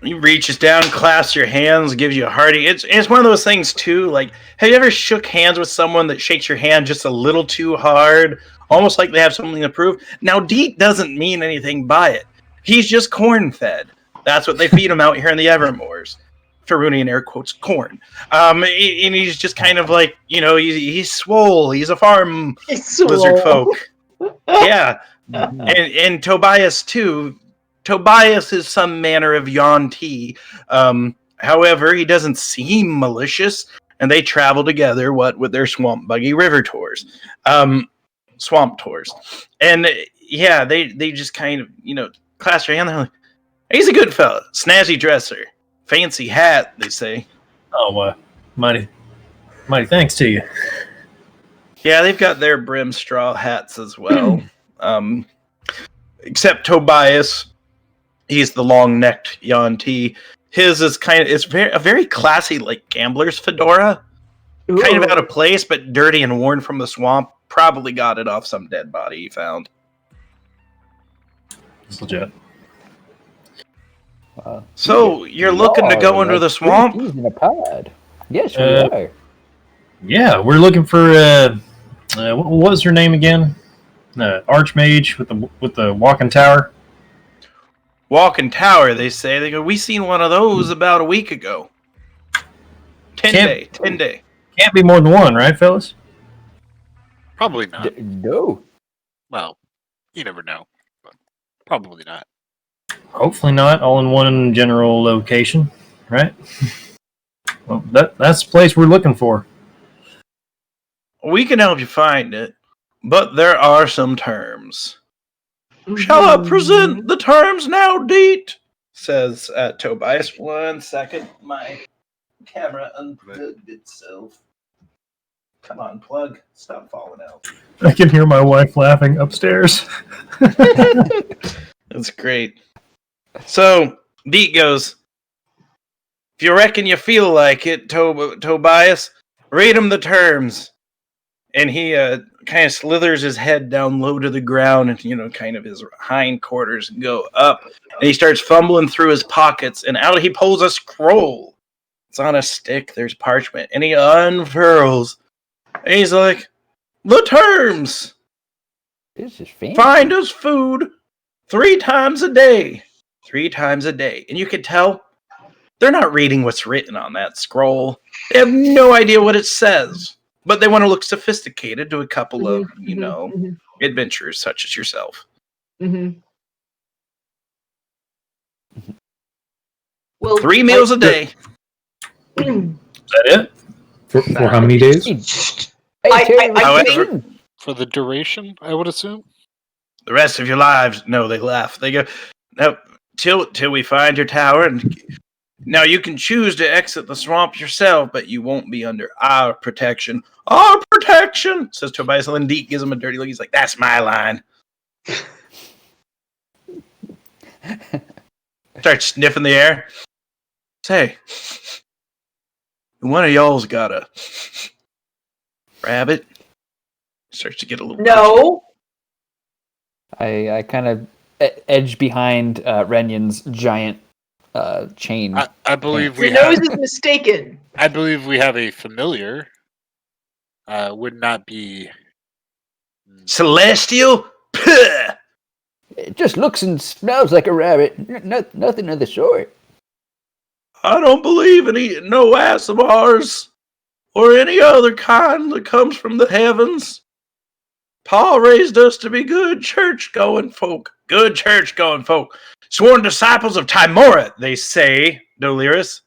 He reaches down, clasps your hands, gives you a hearty. It's one of those things too. Like, have you ever shook hands with someone that shakes your hand just a little too hard, almost like they have something to prove? Now, Deet doesn't mean anything by it. He's just corn-fed. That's what they feed him out here in the Evermoors. Tarunian air quotes corn. And he's just kind of like, he's swole. He's a farm lizard folk. Yeah, and Tobias too. Tobias is some manner of Yuan-Ti. However, he doesn't seem malicious, and they travel together, with their swamp buggy river tours, swamp tours, and yeah, they just kind of clasp their hand. They're like, he's a good fella, snazzy dresser, fancy hat, they say. Oh, mighty thanks to you. Yeah, they've got their brim straw hats as well. Except Tobias. He's the long-necked Yuan-Ti. His is a very classy, like, gambler's fedora. Ooh. Kind of out of place, but dirty and worn from the swamp. Probably got it off some dead body he found. It's legit. So, you're looking to go into the swamp? In a pod. Yes, we are. Yeah, we're looking for, what was her name again? Archmage with the walking tower. Walking tower, they say. They go, we seen one of those about a week ago. 10 day. Can't be more than one, right, fellas? Probably not. No. Well, you never know. But probably not. Hopefully not, all in one general location, right? Well, that's the place we're looking for. We can help you find it, but there are some terms. Shall I present the terms now, Deet? Says Tobias. 1 second. My camera unplugged itself. Come on, plug. Stop falling out. I can hear my wife laughing upstairs. That's great. So, Deet goes, if you reckon you feel like it, Tobias, read him the terms. And he kind of slithers his head down low to the ground, and kind of his hindquarters go up, and he starts fumbling through his pockets, and out he pulls a scroll. It's on a stick. There's parchment, and he unfurls, and he's like, "The terms. This is fancy. Find us food 3 times a day, 3 times a day." And you can tell they're not reading what's written on that scroll. They have no idea what it says. But they want to look sophisticated to a couple of, adventurers such as yourself. Mm-hmm. Well, 3 meals a day. Is that it? For how many days? However, For the duration, I would assume. the rest of your lives, no, they laugh. They go, no, till we find your tower. And now you can choose to exit the swamp yourself, but you won't be under our protection. Our protection, says Tobias. And then Deet gives him a dirty look. He's like, that's my line. Starts sniffing the air. Say, one of y'all's got a rabbit. Starts to get a little No. I kind of edge behind Renyan's giant chain. I believe Your we nose have. is mistaken. I believe we have a familiar. Would not be celestial. Puh! It just looks and smells like a rabbit. Nothing of the sort. I don't believe in eating no Asimars or any other kind that comes from the heavens. Paul raised us to be good church-going folk. Good church-going folk. Sworn disciples of Timora, they say, Doliris.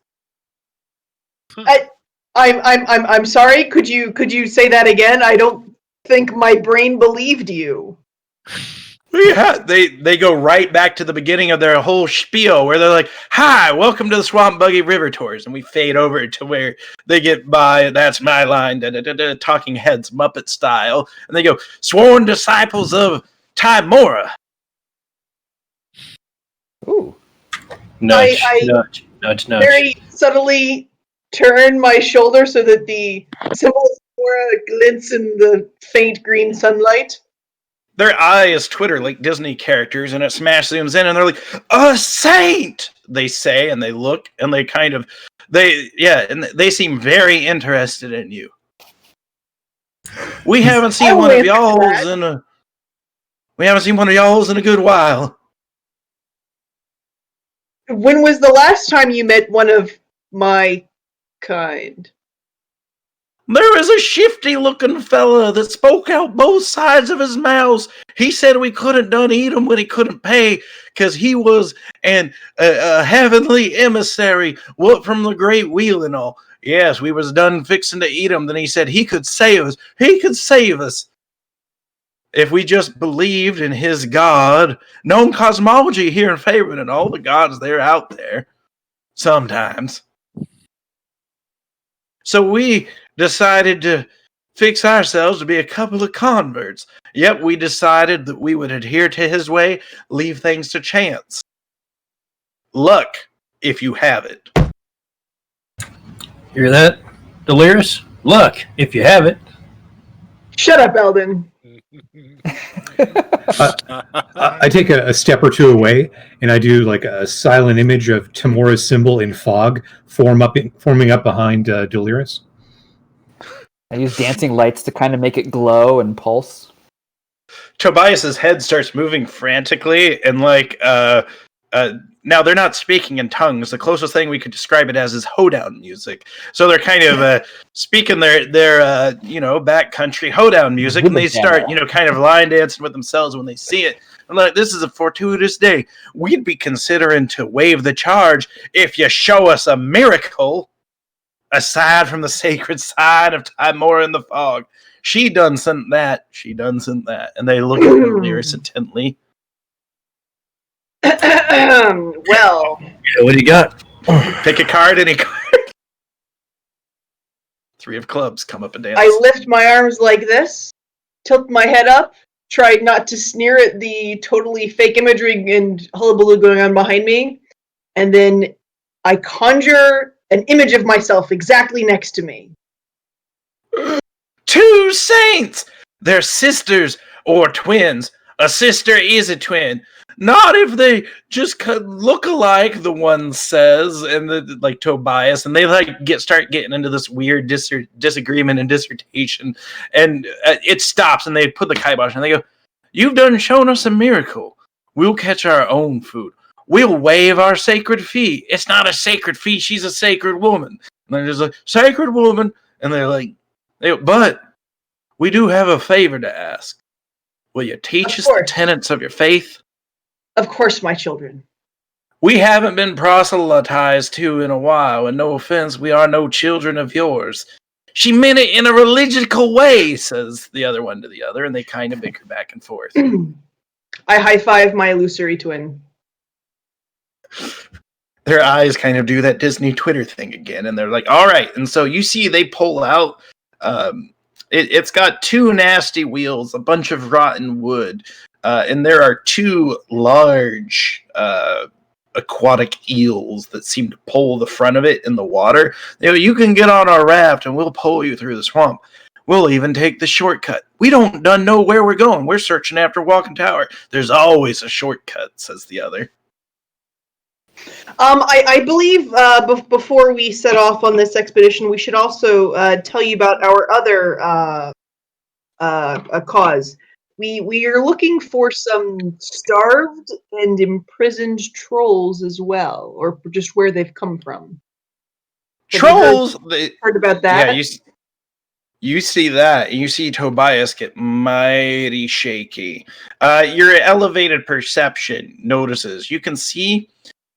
I'm sorry. Could you say that again? I don't think my brain believed you. Yeah, they go right back to the beginning of their whole spiel where they're like, hi, welcome to the Swamp Buggy River Tours. And we fade over to where they get by, that's my line, Talking Heads, Muppet style. And they go, sworn disciples of Timora. Ooh. Nudge, I nudge. Very subtly turn my shoulder so that the symbol of Timora glints in the faint green sunlight. Their eye is Twitter like Disney characters, and it smash zooms in, and they're like, a saint! they say and they look and they seem very interested in you. We haven't seen one of y'all's in a good while. When was the last time you met one of my kind? There was a shifty-looking fella that spoke out both sides of his mouth. He said we couldn't done eat him when he couldn't pay, because he was a heavenly emissary from the great wheel and all. Yes, we was done fixing to eat him. Then he said he could save us. He could save us if we just believed in his God. Known cosmology here in Favorite and all the gods they're out there sometimes. So we decided to fix ourselves to be a couple of converts. Yep, we decided that we would adhere to his way, leave things to chance. Luck, if you have it. Hear that, Delirious? Luck, if you have it. Shut up, Eldon. I take a step or two away, and I do like a silent image of Tamora's symbol in fog forming up behind Delirious. I use dancing lights to kind of make it glow and pulse. Tobias's head starts moving frantically, and now they're not speaking in tongues. The closest thing we could describe it as is hoedown music. So they're kind of speaking their backcountry hoedown music, and they start kind of line dancing with themselves when they see it. I'm like, this is a fortuitous day. We'd be considering to waive the charge if you show us a miracle aside from the sacred side of Timora in the fog. She done sent that. And they look at Delirious intently. Well, What do you got? Pick a card, any card. 3 of clubs, come up and dance. I lift my arms like this, tilt my head up, try not to sneer at the totally fake imagery and hullabaloo going on behind me, and then I conjure an image of myself exactly next to me. 2 saints! They're sisters or twins. A sister is a twin. Not if they just look alike, the one says, and like Tobias, and they start getting into this weird disagreement and dissertation, and it stops, and they put the kibosh, and they go, "You've done shown us a miracle. We'll catch our own food. We'll waive our sacred fee. It's not a sacred fee. She's a sacred woman." And they're just like, "Sacred woman," and they're like, "But we do have a favor to ask. Will you teach us the tenets of your faith?" Of course, my children. We haven't been proselytized to in a while, and no offense, we are no children of yours. She meant it in a religical way, says the other one to the other, and they kind of bicker back and forth. I high-five my illusory twin. Their eyes kind of do that Disney Twitter thing again, and they're like, all right. And so you see they pull out, it's got 2 nasty wheels, a bunch of rotten wood, and there are 2 large aquatic eels that seem to pull the front of it in the water. You can get on our raft and we'll pull you through the swamp. We'll even take the shortcut. We don't know where we're going. We're searching after Walking Tower. There's always a shortcut, says the other. I believe before we set off on this expedition, we should also tell you about our other cause. We are looking for some starved and imprisoned trolls as well, or just where they've come from. Trolls? Heard about that? Yeah, you see that. You see Tobias get mighty shaky. Your elevated perception notices. You can see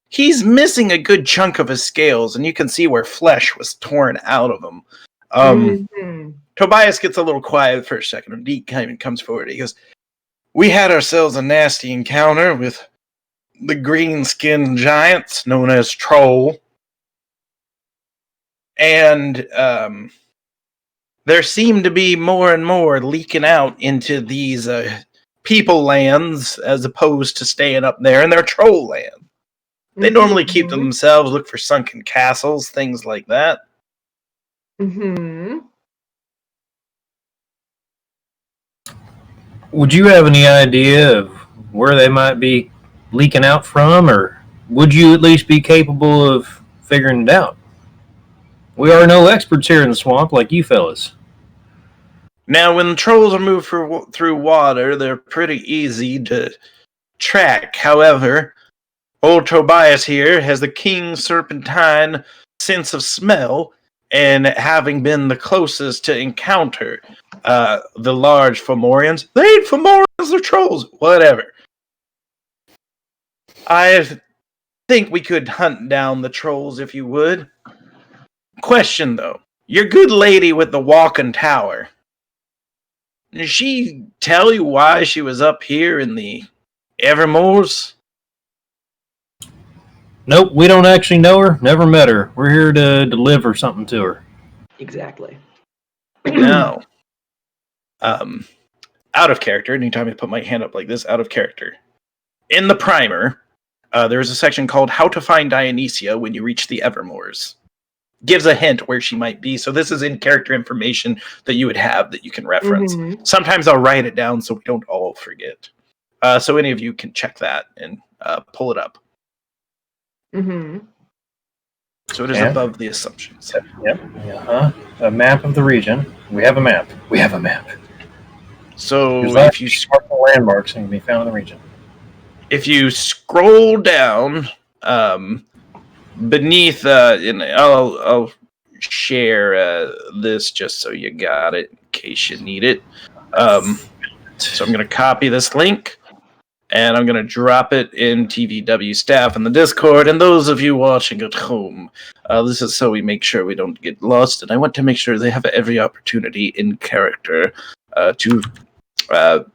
he's missing a good chunk of his scales, and you can see where flesh was torn out of him. Tobias gets a little quiet for a second, and he kind of comes forward. He goes, "We had ourselves a nasty encounter with the green-skinned giants known as Troll. And there seemed to be more and more leaking out into these people lands as opposed to staying up there in their troll land. They normally keep to themselves, look for sunken castles, things like that." Would you have any idea of where they might be leaking out from, or would you at least be capable of figuring it out? We are no experts here in the swamp like you fellas. Now, when trolls are moved through water, they're pretty easy to track. However, old Tobias here has the keen serpentine sense of smell, and having been the closest to encounter the large Fomorians, they ain't Fomorians, they're trolls, whatever. I think we could hunt down the trolls if you would. Question though, your good lady with the walking tower, did she tell you why she was up here in the evermoors? Nope, we don't actually know her, never met her. We're here to deliver something to her. Exactly. No. Out of character, anytime I put my hand up like this, out of character. In the primer, there's a section called How to Find Dionysia When You Reach the Evermoors. Gives a hint where she might be, so this is in character information that you would have that you can reference. Mm-hmm. Sometimes I'll write it down so we don't all forget. So any of you can check that and pull it up. Mm-hmm. So it is above the assumptions. Yep. A map of the region. We have a map. So if you mark landmarks and can be found in the region. If you scroll down beneath, and I'll share this just so you got it in case you need it. So I'm going to copy this link, and I'm going to drop it in TVW staff in the Discord. And those of you watching at home, this is so we make sure we don't get lost. And I want to make sure they have every opportunity in character to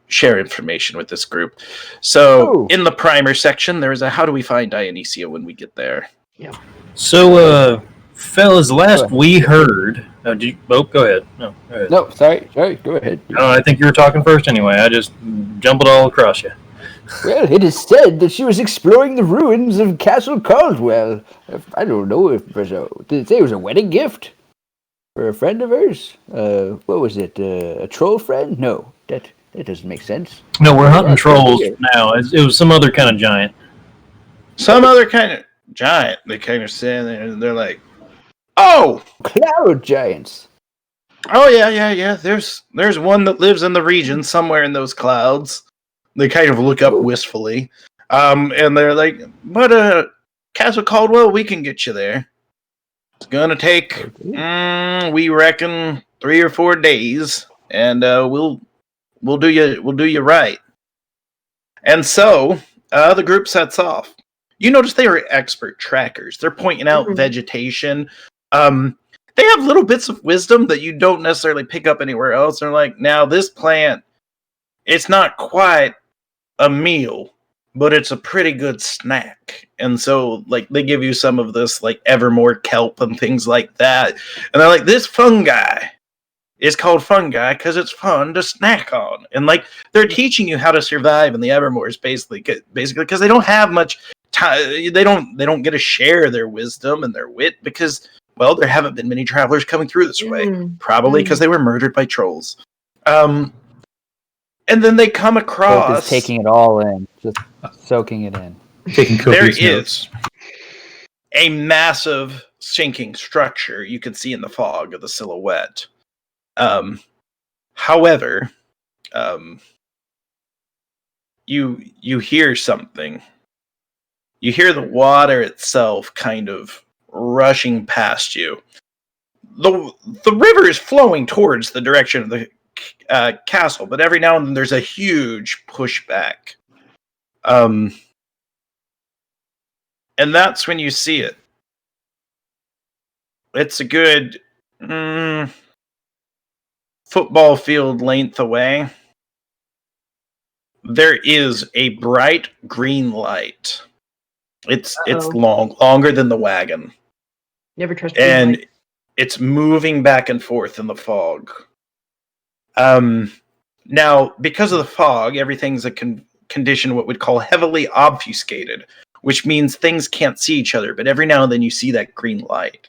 share information with this group. So in the primer section, there is a how do we find Dionysia when we get there. Yeah. So, fellas, last we heard... go ahead. No, go ahead. No, sorry, go ahead. I think you were talking first anyway. I just jumbled all across you. Well, it is said that she was exploring the ruins of Castle Caldwell. I don't know if it was did it say it was a wedding gift for a friend of hers? What was it? A troll friend? No, that doesn't make sense. No, we're hunting trolls now. It was some other kind of giant. Some other kind of giant. They kind of stand there and they're like, "Oh, cloud giants." Oh yeah. There's one that lives in the region somewhere in those clouds. They kind of look up wistfully, and they're like, "But Castle Caldwell, we can get you there. It's gonna take, we reckon, 3 or 4 days, and we'll do you right." And so the group sets off. You notice they are expert trackers. They're pointing out vegetation. They have little bits of wisdom that you don't necessarily pick up anywhere else. They're like, now this plant, it's not quite a meal, but it's a pretty good snack. And so, like, they give you some of this, like, evermore kelp and things like that. And they're like, this fungi is called fungi because it's fun to snack on. And, like, they're teaching you how to survive in the evermores, basically because they don't have much time. They don't get to share their wisdom and their wit because, well, there haven't been many travelers coming through this way. Probably because they were murdered by trolls. And then they come across... Just taking it all in. Just soaking it in. There is a massive sinking structure you can see in the fog of the silhouette. However, you hear something. You hear the water itself kind of rushing past you. The river is flowing towards the direction of the castle, but every now and then there's a huge pushback. And that's when you see it. It's a good football field length away. There is a bright green light. It's longer than the wagon. Never trust. And it's moving back and forth in the fog. Now, because of the fog, everything's a condition what we'd call heavily obfuscated, which means things can't see each other, but every now and then you see that green light.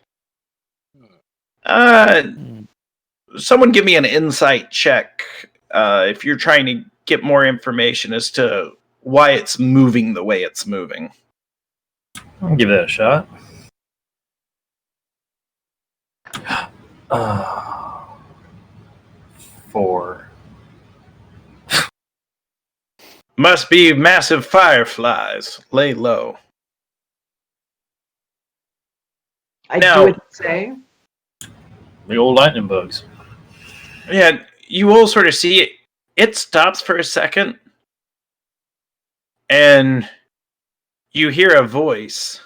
Someone give me an insight check if you're trying to get more information as to why it's moving the way it's moving. I'll give that a shot. 4. Must be massive fireflies. Lay low. I Now- do what they say. The old lightning bugs. Yeah, you all sort of see it. It stops for a second, and you hear a voice.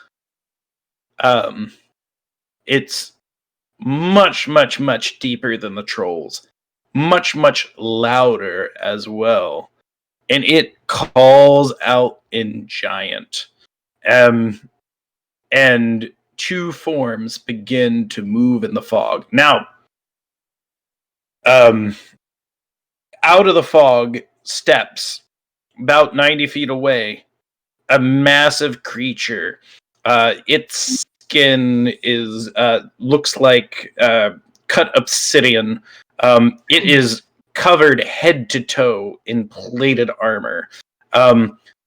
It's much, much, much deeper than the trolls. Much, much louder as well. And it calls out in giant. And 2 forms begin to move in the fog. Now, out of the fog steps, about 90 feet away, a massive creature. Its skin is looks like cut obsidian. It is covered head to toe in plated armor.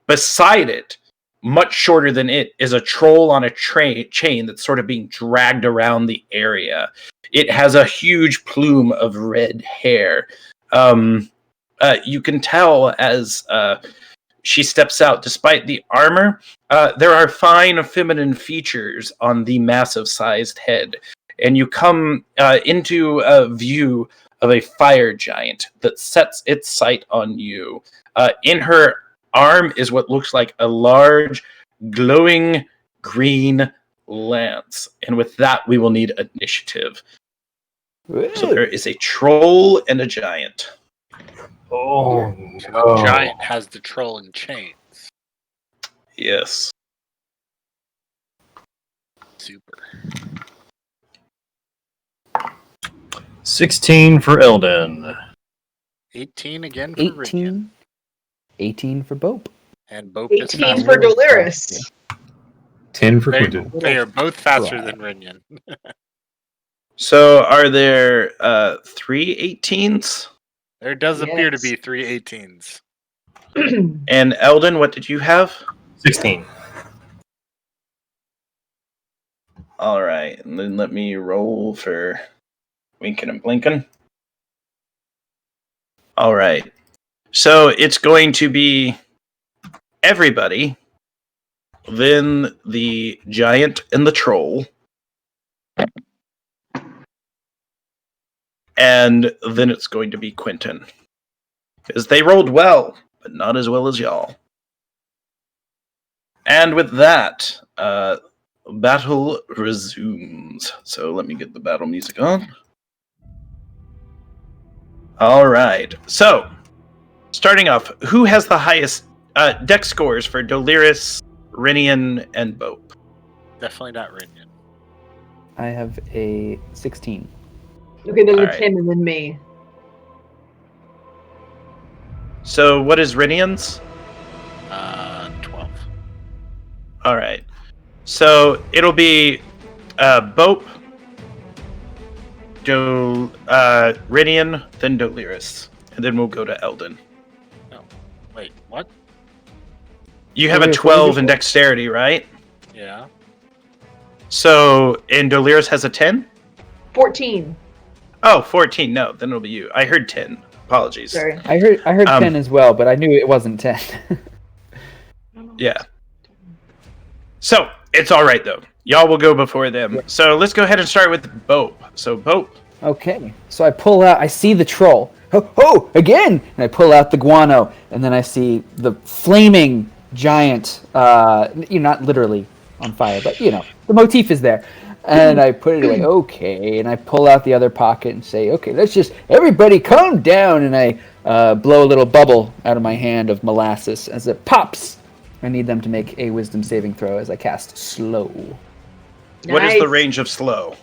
Beside it, much shorter than it, is a troll on a chain that's sort of being dragged around the area. It has a huge plume of red hair. You can tell as she steps out, despite the armor, there are fine feminine features on the massive-sized head. And you come into a view of a fire giant that sets its sight on you. In her arm is what looks like a large, glowing green lance. And with that, we will need initiative. So there is a troll and a giant. Oh, So no. the giant has the troll in chains. Yes. Super. 16 for Eldon. 18 again for Rivian. 18. 18 for Bope. And Bope is 18 faster. for Dolaris. 10 for They, Quinton. they are both faster than Rinyan. So are there 3 18s? There does appear to Yes. be 3 18s. And Eldon, what did you have? 16. All right, and then let me roll for Winkin' and Blinkin'. All right, so it's going to be everybody, then the giant and the troll, and then it's going to be Quentin. Because they rolled well, but not as well as y'all. And with that, battle resumes. So let me get the battle music on. All right. So, starting off, who has the highest deck scores for Dolaris, Rinian, and Bope? Definitely not Rinyan. I have a 16. Okay, there's All a right. 10 and then me. So, what is Rinian's? 12. All right. So, it'll be Bope, Rinian, then Dolaris. And then we'll go to Eldon. Wait, what? You have a Dolaris, what did 12 you in say? dexterity, right? Yeah. So, and Dolaris has a 10? 14. Oh, 14. No, then it'll be you. I heard 10. Apologies. Sorry. I heard 10 as well, but I knew it wasn't 10. Yeah. So, it's all right, though. Y'all will go before them. So, let's go ahead and start with Bope. So, Bope. Okay, so I pull out, I see the troll. Oh, again! And I pull out the guano, and then I see the flaming giant, not literally on fire, but, the motif is there. And I put it away, okay, and I pull out the other pocket and say, okay, let's just, everybody calm down, and I blow a little bubble out of my hand of molasses as it pops. I need them to make a wisdom saving throw as I cast slow. What is the Nice. range of slow?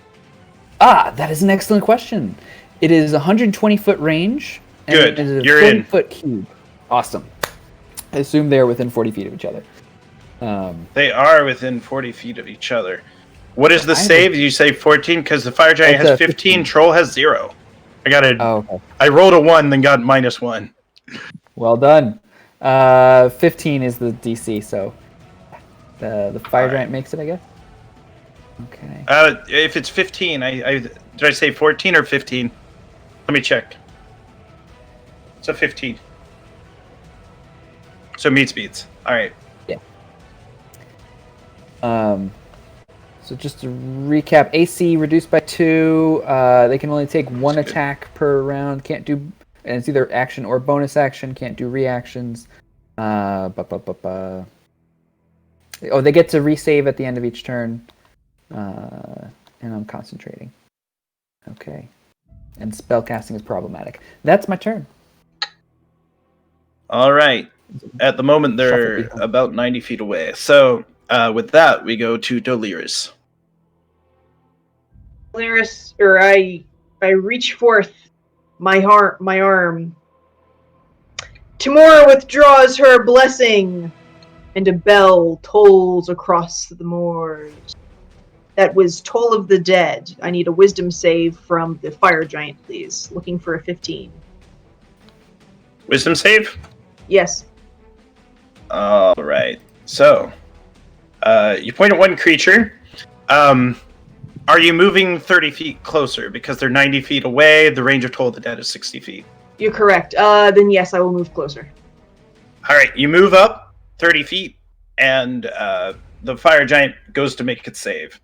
Ah, that is an excellent question. It is 120-foot range. And Good. It is a You're in. 40-foot cube. Awesome. I assume they're within 40 feet of each other. They are within 40 feet of each other. What is the I save? Did you say 14? Because the fire giant It's has a 15, troll has 0. I got it. Oh, okay. I rolled a 1, then got -1. Well done. 15 is the DC, so The fire All right. giant makes it, I guess. Okay. If it's 15, did I say 14 or 15? Let me check. It's a 15. So meets beats. All right. So just to recap, AC reduced by 2. They can only take one attack per round. Can't do, and it's either action or bonus action. Can't do reactions. Oh, they get to resave at the end of each turn. And I'm concentrating. Okay. And spell casting is problematic. That's my turn. All right. At the moment, they're about 90 feet away. So with that, we go to Delirious. Lyris, or I reach forth my arm. Tamora withdraws her blessing, and a bell tolls across the moors. That was Toll of the Dead. I need a wisdom save from the fire giant, please. Looking for a 15. Wisdom save? Yes. All right. So, you point at one creature. Are you moving 30 feet closer? Because they're 90 feet away. The range of Toll of the Dead is 60 feet. You're correct. Then yes, I will move closer. All right. You move up 30 feet, and the fire giant goes to make its save.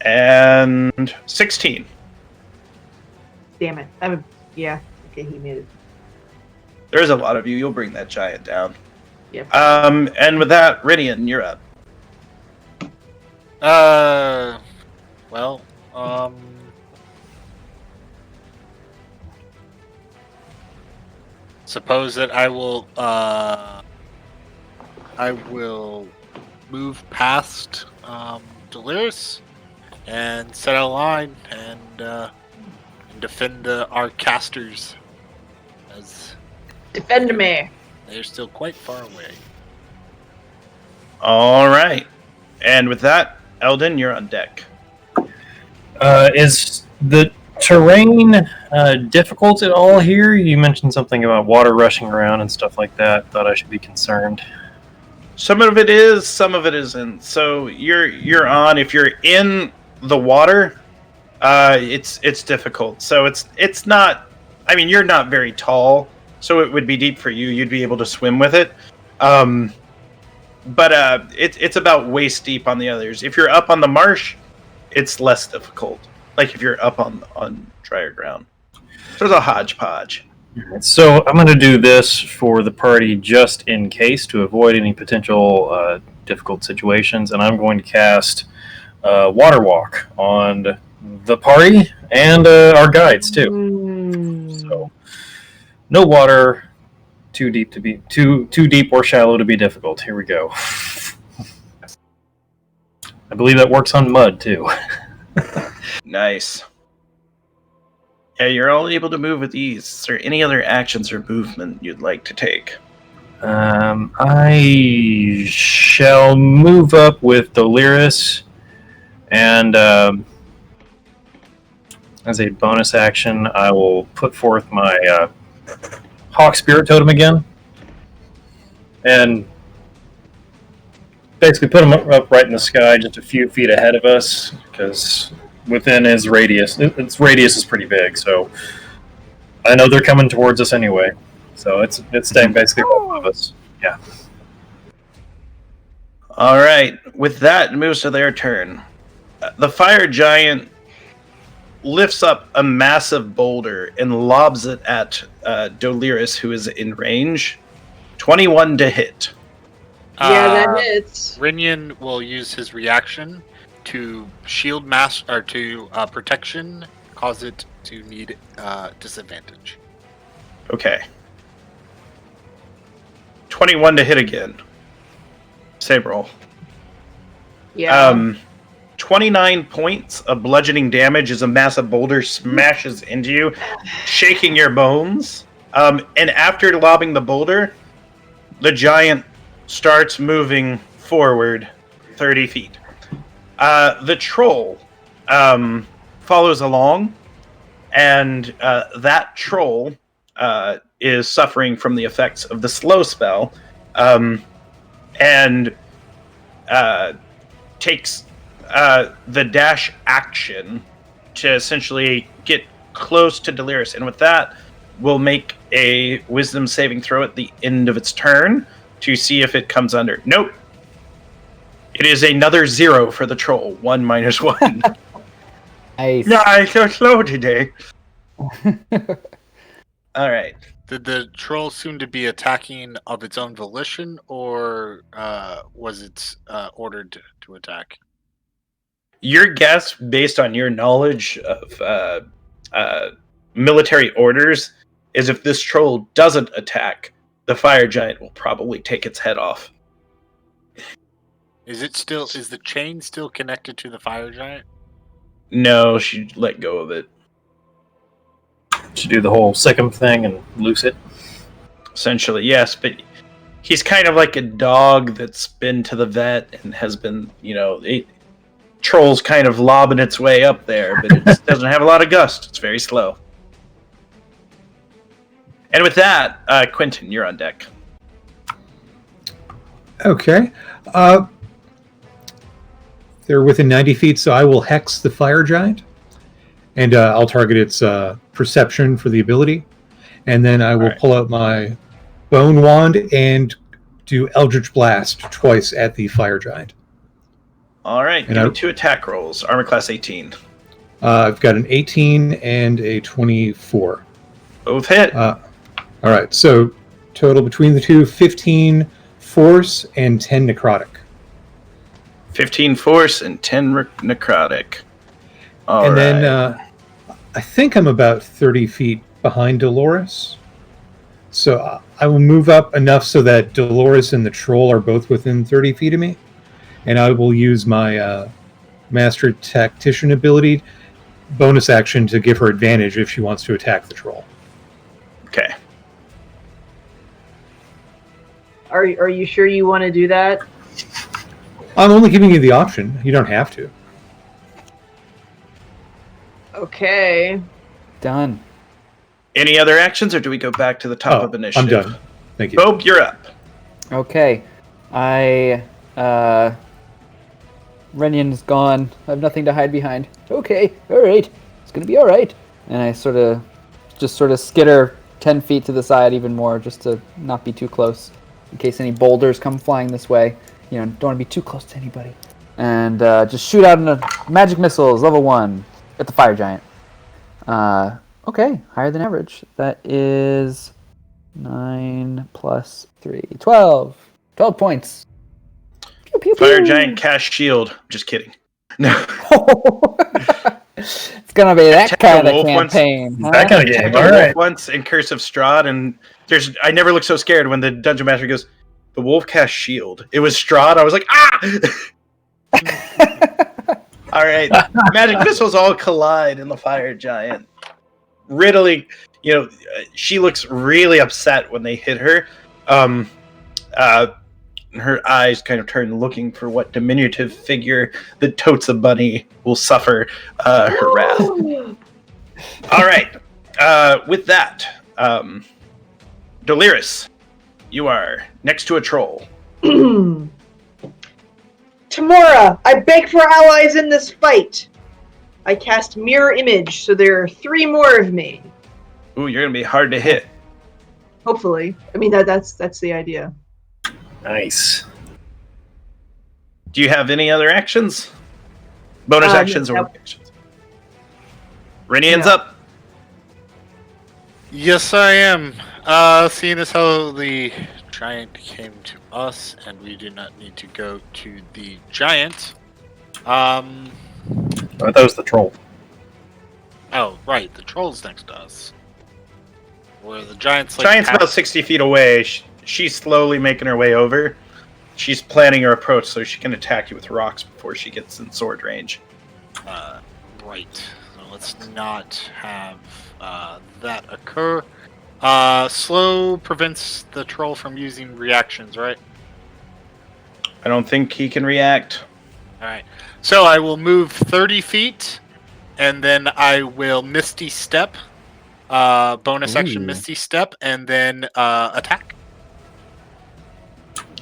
And 16. Damn it. Yeah. Okay, he made it. There's a lot of you. You'll bring that giant down. Yep. And with that, Rinian, you're up. Suppose that I will move past Delirious and set a line and defend our casters, as Defend me. they're still quite far away. All right. And with that, Eldon, you're on deck. Is the terrain difficult at all here? You mentioned something about water rushing around and stuff like that. Thought I should be concerned. Some of it is, some of it isn't. So you're on. If you're in the water, it's difficult. So it's not. I mean, you're not very tall, so it would be deep for you. You'd be able to swim with it. But it's about waist deep on the others. If you're up on the marsh, it's less difficult. Like if you're up on drier ground. There's a hodgepodge. So I'm going to do this for the party just in case to avoid any potential difficult situations, and I'm going to cast Water Walk on the party and our guides too. So no water. Too deep to be too deep or shallow to be difficult. Here we go. I believe that works on mud too. Nice. Yeah, you're all able to move with ease. Is there any other actions or movement you'd like to take? I shall move up with Delirious, and as a bonus action, I will put forth my Hawk Spirit Totem again, and basically put him up right in the sky, just a few feet ahead of us, because within his radius, its radius is pretty big, so I know they're coming towards us anyway. So it's staying basically above us. Yeah. All right. With that, it moves to their turn. The fire giant lifts up a massive boulder and lobs it at Delirious, who is in range. 21 to hit. Yeah, that hits. Rinian will use his reaction to shield mass or to protection, cause it to need disadvantage. Okay. 21 to hit again. Save roll. Yeah. 29 points of bludgeoning damage as a massive boulder smashes into you, shaking your bones. And after lobbing the boulder, the giant starts moving forward 30 feet. The troll follows along, and that troll is suffering from the effects of the slow spell. and takes the dash action to essentially get close to Delirious, and with that, will make a wisdom saving throw at the end of its turn to see if it comes under. Nope. It is another 0 for the troll. 1 minus 1. Nice. No, I'm so slow today. All right. Did the troll seem to be attacking of its own volition, or was it ordered to attack? Your guess, based on your knowledge of military orders, is if this troll doesn't attack, the fire giant will probably take its head off. Is the chain still connected to the fire giant? No, she let go of it. To do the whole second thing and loose it. Essentially, yes, but he's kind of like a dog that's been to the vet and has been, troll's kind of lobbing its way up there, but it just doesn't have a lot of gust. It's very slow. And with that, Quentin, you're on deck. Okay. They're within 90 feet, so I will hex the fire giant. And I'll target its perception for the ability. And then I will pull out my bone wand and do Eldritch Blast twice at the fire giant. All right, give me 2 attack rolls. Armor class 18. I've got an 18 and a 24. Both hit. All right, so total between the two, 15 force and 10 necrotic. 15 force and 10 necrotic. Then I think I'm about 30 feet behind Dolores. So I will move up enough so that Dolores and the troll are both within 30 feet of me. And I will use my Master Tactician ability, bonus action, to give her advantage if she wants to attack the troll. Okay. Are you sure you want to do that? I'm only giving you the option. You don't have to. Okay. Done. Any other actions, or do we go back to the top of initiative? I'm done. Thank you. Bob, you're up. Okay. Renion's gone. I have nothing to hide behind. Okay, alright. It's gonna be alright. And I sort of skitter 10 feet to the side even more, just to not be too close. In case any boulders come flying this way. Don't want to be too close to anybody. And just shoot out magic missiles, level 1, at the fire giant. Okay, higher than average. That is 9 plus 3, 12. 12 points. Pew, pew, pew. Fire giant cast shield. Just kidding. No. It's gonna be that kind of campaign. Huh? That kind of game. All right. Once in Curse of Strahd, and I never looked so scared when the dungeon master goes, "The wolf cast shield." It was Strahd. I was like, ah! All right, magic missiles all collide in the fire giant. Riddling, she looks really upset when they hit her. Her eyes kind of turn, looking for what diminutive figure that totes a bunny will suffer her wrath. All right, with that, Delirious, you are next to a troll. Tamora, I beg for allies in this fight. I cast Mirror Image, so there are 3 more of me. Ooh, you're gonna be hard to hit. Hopefully. I mean, that's the idea. Nice. Do you have any other actions? Bonus actions or actions? Renian's up. Yes, I am. Seeing as how the giant came to us, and we do not need to go to the giant. I thought it was the troll. Oh, right. The troll's next to us. Where the giant's about 60 feet away. She's slowly making her way over. She's planning her approach so she can attack you with rocks before she gets in sword range. Right. So let's not have that occur. Slow prevents the troll from using reactions, right? I don't think he can react. Alright. So I will move 30 feet, and then I will Misty Step. Bonus action Misty Step, and then attack.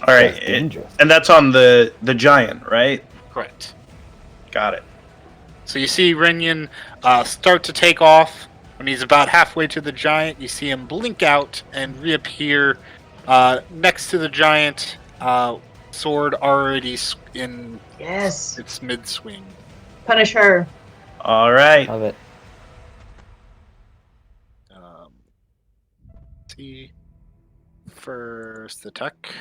All right, That's dangerous. and that's on the giant, right? Correct. Got it. So you see Renyon start to take off. When he's about halfway to the giant, you see him blink out and reappear next to the giant, sword already in Yes. its mid-swing. Punish her. All right. Love it. See. First attack.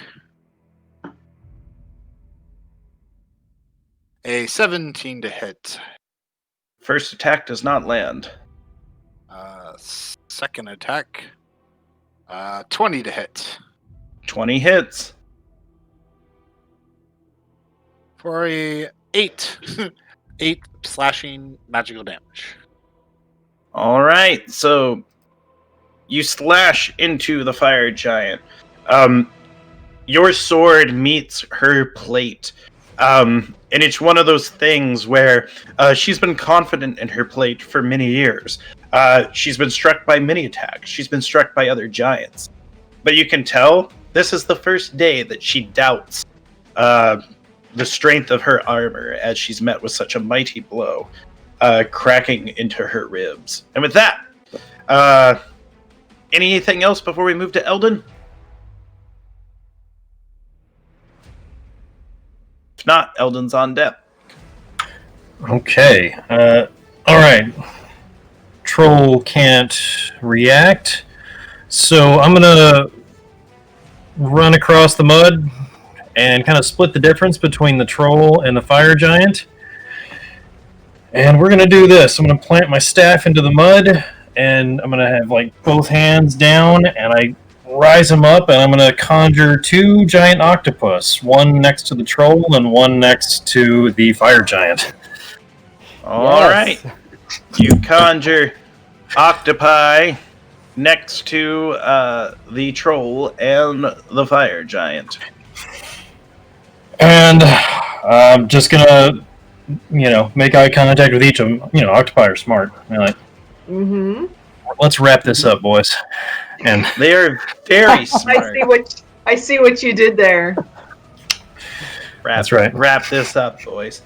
A 17 to hit. First attack does not land. Second attack. 20 to hit. 20 hits. For a 8. 8 slashing magical damage. All right, so you slash into the fire giant. Your sword meets her plate. And it's one of those things where she's been confident in her plate for many years. She's been struck by many attacks. She's been struck by other giants. But you can tell this is the first day that she doubts the strength of her armor as she's met with such a mighty blow, cracking into her ribs. And with that, anything else before we move to Eldon? If not, Eldon's on deck. Okay. All right. Troll can't react, so I'm gonna run across the mud and kind of split the difference between the troll and the fire giant. And we're gonna do this. I'm gonna plant my staff into the mud, and I'm gonna have like both hands down, and I rise them up, and I'm gonna conjure 2 giant octopus, one next to the troll and one next to the fire giant. All right. You conjure octopi next to the troll and the fire giant. And I'm just gonna, make eye contact with each of them. Octopi are smart. They're like, let's wrap this up, boys. And They are very smart. I see what you did there. That's right. Wrap this up, boys.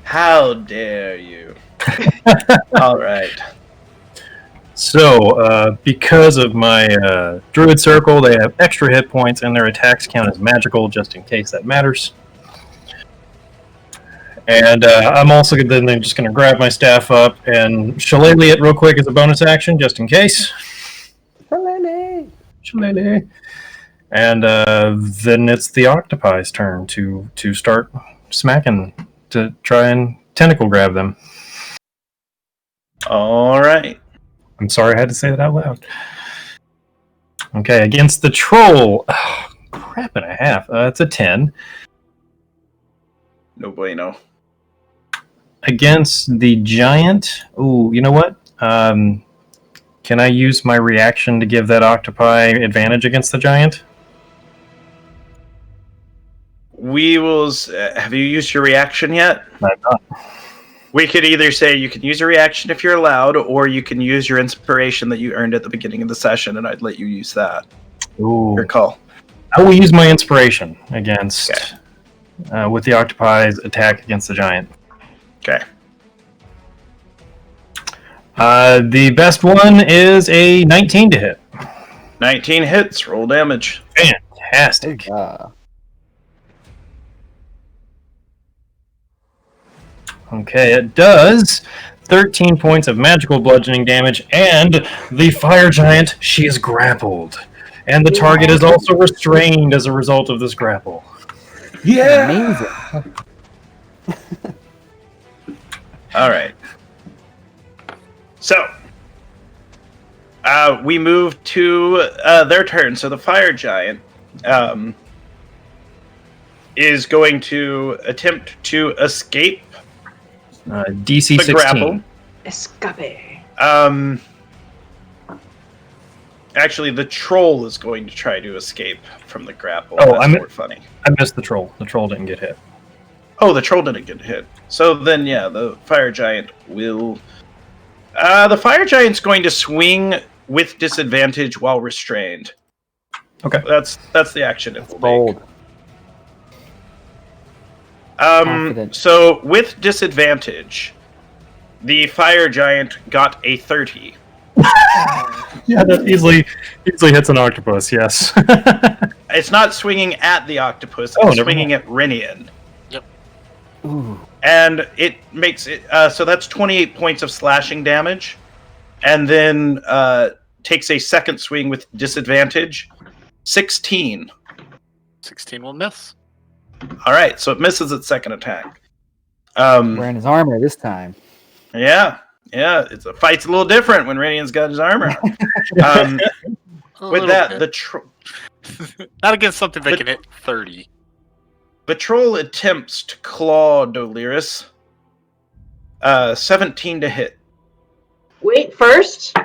How dare you? All right. so, because of my druid circle, they have extra hit points, and their attacks count as magical, just in case that matters. And I'm also then just going to grab my staff up and shillelagh it real quick as a bonus action, just in case. Shillelagh. And then it's the octopi's turn to start smacking, to try and tentacle grab them. All right. I'm sorry I had to say that out loud. Okay, against the troll. Oh, crap and a half. It's a 10. No bueno. Against the giant. Ooh, you know what? Can I use my reaction to give that octopi advantage against the giant? We will. Have you used your reaction yet? I've not. We could either say you can use a reaction if you're allowed, or you can use your inspiration that you earned at the beginning of the session, and I'd let you use that. Ooh. Your call. I will use my inspiration against with the octopi's attack against the giant. Okay. The best one is a 19 to hit. 19 hits. Roll damage. Fantastic. Okay, it does 13 points of magical bludgeoning damage, and the fire giant, she is grappled. And the target is also restrained as a result of this grapple. Yeah. Amazing. All right. So, we move to their turn. So the fire giant is going to attempt to escape DC the 16. grapple. Escape. Actually, the troll is going to try to escape from the grapple. Oh, That's more funny. I missed the troll. The troll didn't get hit. Oh, the troll didn't get hit. So then, yeah, the fire giant will... the fire giant's going to swing with disadvantage while restrained. Okay. That's the action it will Bold. make. Confident. So with disadvantage, the fire giant got a 30. Yeah, that easily hits an octopus. Yes. It's not swinging at the octopus; Oh, it's never swinging at Rinian. Ooh. And it makes it so that's 28 points of slashing damage, and then takes a second swing with disadvantage, 16. 16 will miss. All right, so it misses its second attack. Wearing his armor this time. Yeah, it's a fight's a little different when Radiant's got his armor on. With that, not against something that can hit 30. The troll attempts to claw Doliris. 17 to hit. Wait, first.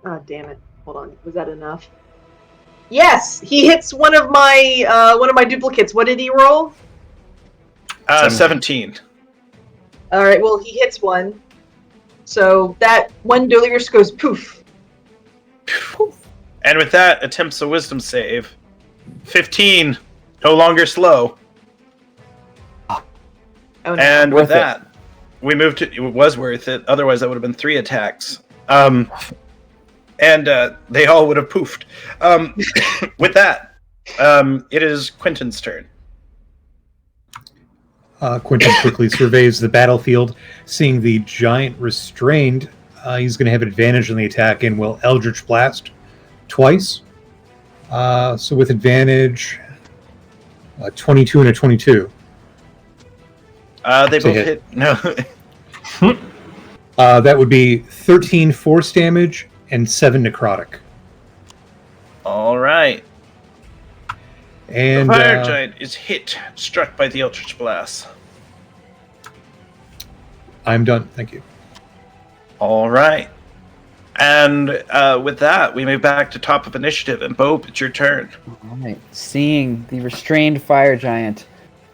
Oh, damn it. Hold on. Was that enough? Yes, he hits one of my duplicates. What did he roll? 17. All right. Well, he hits one. So that one Doliris goes poof. And with that, attempts a wisdom save. 15. No longer slow. Oh, no. And with that, we moved to... It was worth it. Otherwise, that would have been 3 attacks. And they all would have poofed. With that, it is Quentin's turn. Quentin quickly surveys the battlefield, seeing the giant restrained. He's going to have advantage on the attack and will Eldritch Blast twice. So with advantage, 22 and a 22. They both hit. No. That would be 13 force damage and 7 necrotic. All right. And the fire giant is struck by the Eldritch Blast. I'm done. Thank you. All right. And with that, we move back to top of initiative. And Bope, it's your turn. All right. Seeing the restrained fire giant,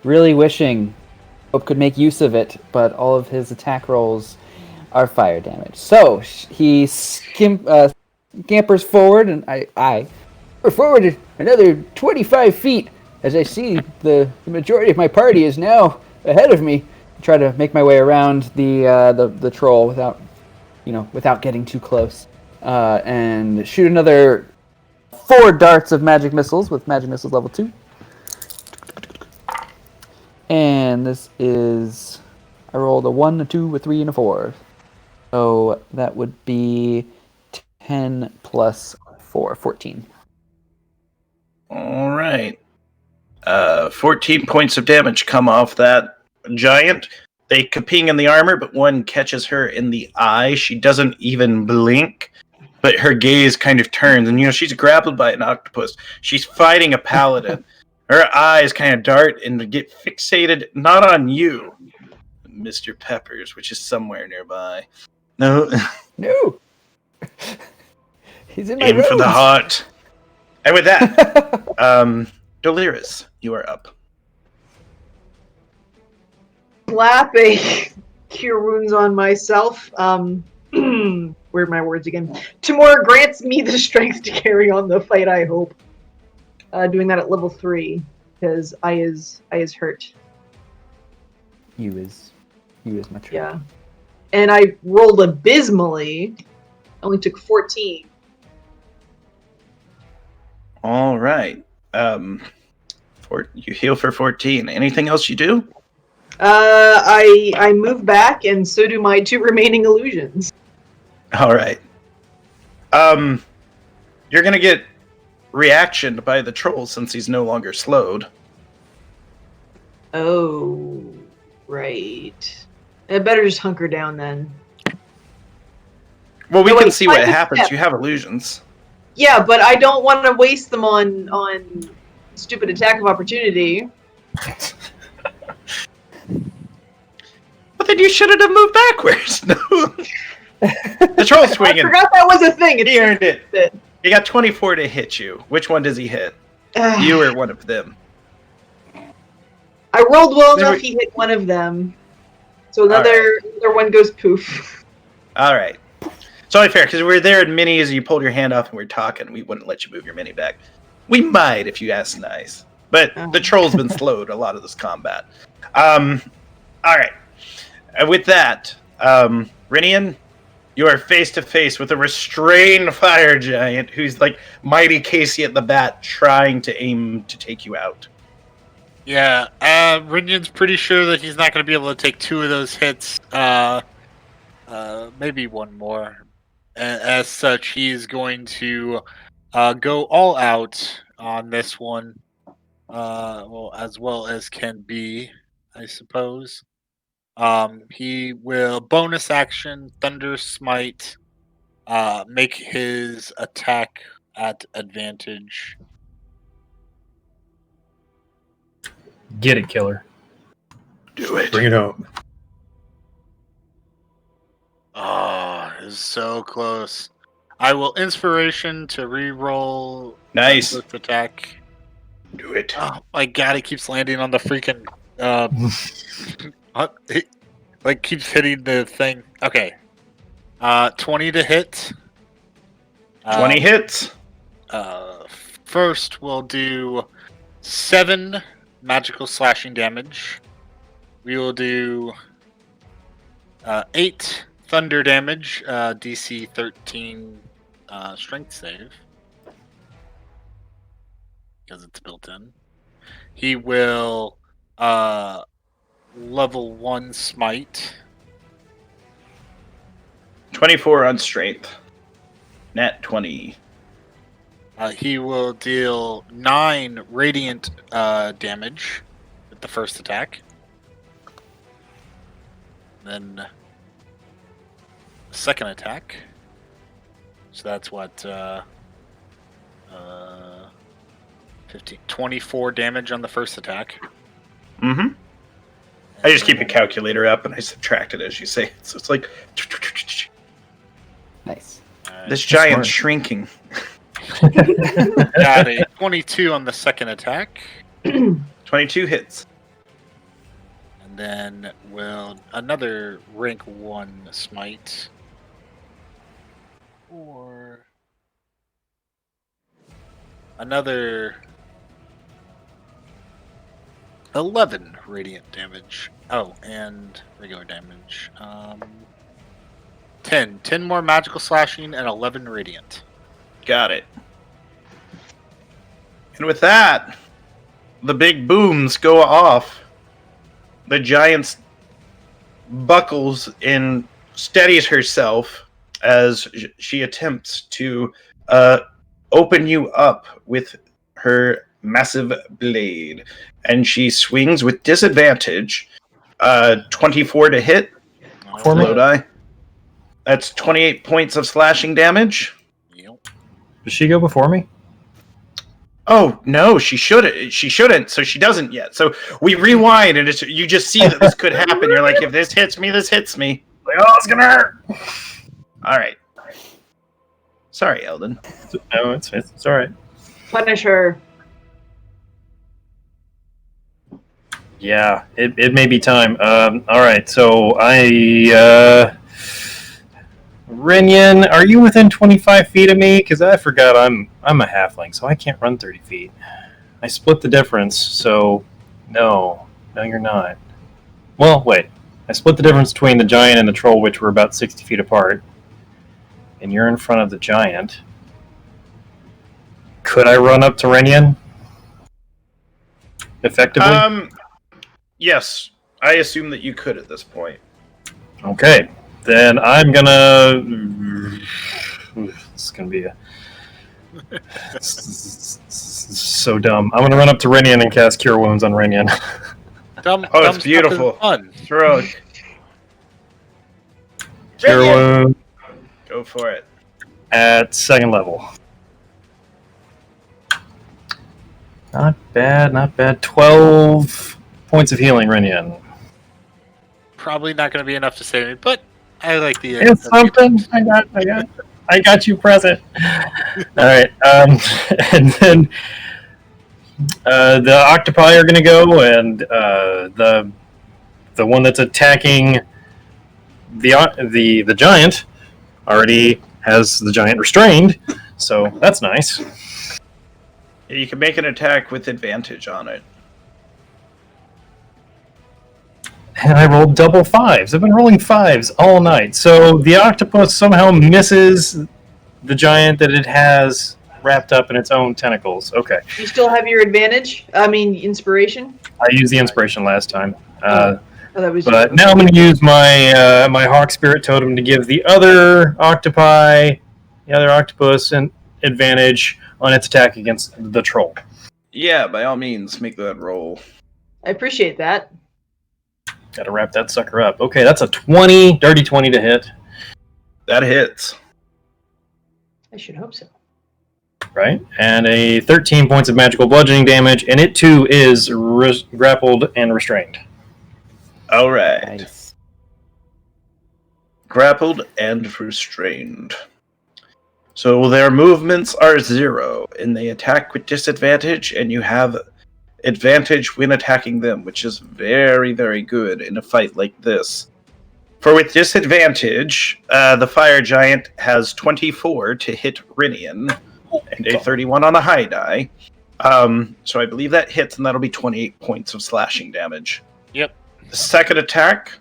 really wishing Bope could make use of it, but all of his attack rolls are fire damage. So he scampers forward, and I forward another 25 feet as I see the majority of my party is now ahead of me. I try to make my way around the troll without getting too close, and shoot another 4 darts of magic missiles with magic missiles level 2. And this is, I rolled a 1, a 2, a 3, and a 4. So that would be 10 plus 4, 14. All right. 14 points of damage come off that giant. They kaping in the armor, but one catches her in the eye. She doesn't even blink, but her gaze kind of turns. And, she's grappled by an octopus. She's fighting a paladin. Her eyes kind of dart and get fixated, not on you, Mr. Peppers, which is somewhere nearby. No. No. He's in my Aim for the robes. heart. And with that, Doliris, you are up. Slapping cure wounds on myself. Where are my words again? Tamora grants me the strength to carry on the fight, I hope. Doing that at level 3, because I is hurt. You is much hurt. Yeah. And I rolled abysmally. Only took 14. All right. You heal for 14. Anything else you do? I move back, and so do my 2 remaining illusions. All right. You're gonna get reactioned by the troll since he's no longer slowed. Oh, right. I better just hunker down then. Well, we No, can wait, see what I can happens. step. You have illusions. Yeah, but I don't want to waste them on stupid attack of opportunity. But then you shouldn't have moved backwards. No. The troll's I swinging. forgot that was a thing. He earned it. It. He got 24 to hit you. Which one does he hit? You or one of them? I rolled well enough. He hit one of them. So another one goes poof. All right. It's only fair because we're there in minis. You pulled your hand off and we're talking. We wouldn't let you move your mini back. We might if you ask nice. But the troll's been slowed a lot of this combat. All right. With that, Rinian, you are face to face with a restrained fire giant who's like mighty Casey at the bat, trying to aim to take you out. Yeah, Rinian's pretty sure that he's not going to be able to take 2 of those hits. Maybe 1 more. As such, he's going to go all out on this one. As well as can be, I suppose. He will bonus action Thunder Smite, make his attack at advantage. Get it, killer. Do it. Bring it home. Oh, it's so close. I will inspiration to re-roll. Nice. First attack. Do it. Oh my god, it keeps landing on the freaking it, like keeps hitting the thing. Okay. 20 to hit. 20 hits. First we'll do 7 magical slashing damage. We will do 8 thunder damage, DC 13 strength save. Because it's built in. He will level 1 smite. 24 on strength. Nat 20. He will deal 9 radiant damage with the first attack. Then second attack. So that's what 15, 24 damage on the first attack. Mm-hmm. I just keep a calculator up and I subtract it as you say. So it's like Nice. this giant's shrinking. Got a 22 on the second attack. 22 hits. And then will another rank 1 smite. Or another 11 radiant damage. Oh, and regular damage. 10 more magical slashing and 11 radiant. Got it. And with that, the big booms go off. The giant buckles and steadies herself as she attempts to open you up with her massive blade. And she swings with disadvantage. 24 to hit. For me? Lodi. That's 28 points of slashing damage. Yep. Does she go before me? Oh no, she shouldn't. She shouldn't. So she doesn't yet. So we rewind, and you just see that this could happen. You're like, if this hits me, this hits me. Like, oh, it's gonna hurt. All right. Sorry, Eldon. No, it's all right. Punish her. Yeah, it may be time. All right, so Rinian, are you within 25 feet of me? Because I forgot I'm a halfling, so I can't run 30 feet. I split the difference, so no, you're not. Well, wait. I split the difference between the giant and the troll, which were about 60 feet apart. And you're in front of the giant. Could I run up to Rinian? Effectively? Yes. I assume that you could at this point. Okay. Then I'm gonna... This is gonna be so dumb. I'm gonna run up to Rinian and cast Cure Wounds on Rinian. Oh, Dumb it's beautiful. stuff is fun. Throw it. Cure Wound Go for it. at 2nd level. Not bad. 12 points of healing, Rinian. Probably not going to be enough to save me, but I like the. It's something. I got you present. All right, and then the octopi are going to go, and the one that's attacking the giant already has the giant restrained, so that's nice. You can make an attack with advantage on it. And I rolled double 5s. I've been rolling 5s all night. So the octopus somehow misses the giant that it has wrapped up in its own tentacles. Okay. You still have your advantage? I mean, inspiration? I used the inspiration last time. Oh, that was But now I'm going to use my my Hawk Spirit Totem to give the other octopus, an advantage on its attack against the troll. Yeah, by all means, make that roll. I appreciate that. Got to wrap that sucker up. Okay, that's a 20, dirty 20 to hit. That hits. I should hope so. Right? And a 13 points of magical bludgeoning damage, and it too is grappled and restrained. All right. Nice. Grappled and restrained. So their movements are 0, and they attack with disadvantage, and you have advantage when attacking them, which is very, very good in a fight like this. For with disadvantage, the fire giant has 24 to hit Rinian, and a 31 on a high die. So I believe that hits, and that'll be 28 points of slashing damage. Yep. The second attack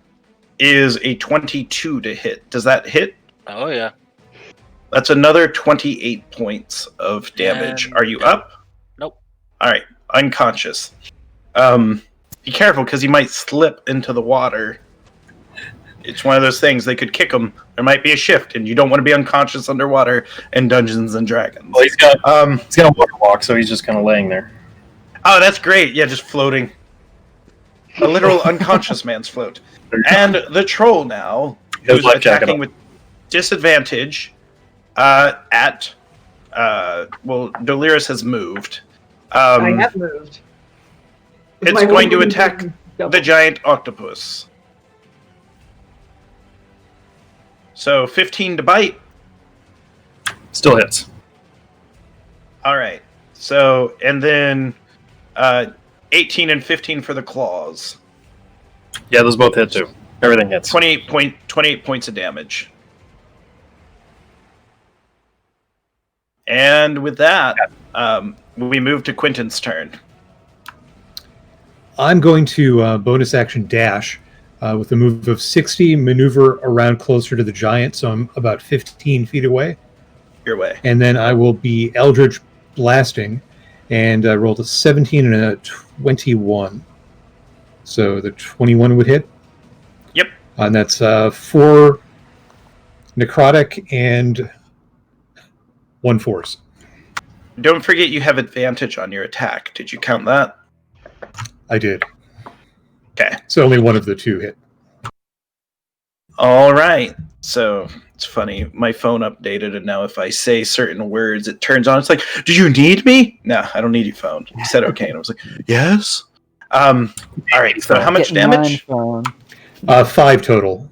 is a 22 to hit. Does that hit? Oh, yeah. That's another 28 points of damage. And- Are you up? Nope. All right, unconscious. Be careful, because he might slip into the water. It's one of those things. They could kick him. There might be a shift, and you don't want to be unconscious underwater in Dungeons and Dragons. Well, he's got a water walk, so he's just kind of laying there. Oh, that's great. Yeah, just floating. A literal unconscious man's float. And the troll now, His who's life jacket attacking on. with disadvantage at... Delirious has moved. I have moved. With It's my going to movement attack double. the giant octopus. So 15 to bite. Still hits. All right. So, and then 18 and 15 for the claws. Yeah, those both hit too. Everything hits. 28 points of damage. And with that, we move to Quentin's turn. I'm going to bonus action dash with a move of 60, maneuver around closer to the giant, so I'm about 15 feet away. Your way. And then I will be Eldritch Blasting, and I rolled a 17 and a 21. So the 21 would hit. Yep. And that's 4 necrotic and 1 force. Don't forget you have advantage on your attack. Did you count that? I did. Okay. So only one of the 2 hit. All right. So it's funny. My phone updated, and now if I say certain words, it turns on. It's like, do you need me? No, I don't need your phone. You said okay, and I was like, yes. All right. So how much Getting damage? mine phone. 5 total.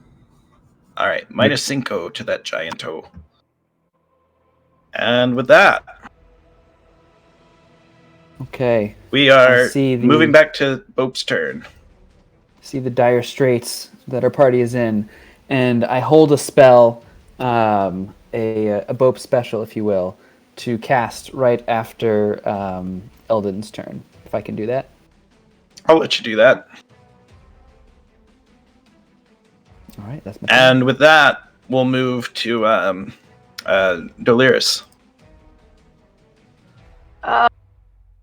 All right, minus 5 to that gianto. And with that, Okay. we are see the- moving back to Bope's turn. See the dire straits that our party is in, and I hold a spell, a Bope special, if you will, to cast right after Eldon's turn. If I can do that. I'll let you do that. All right, that's my turn. And with that, we'll move to Delirious.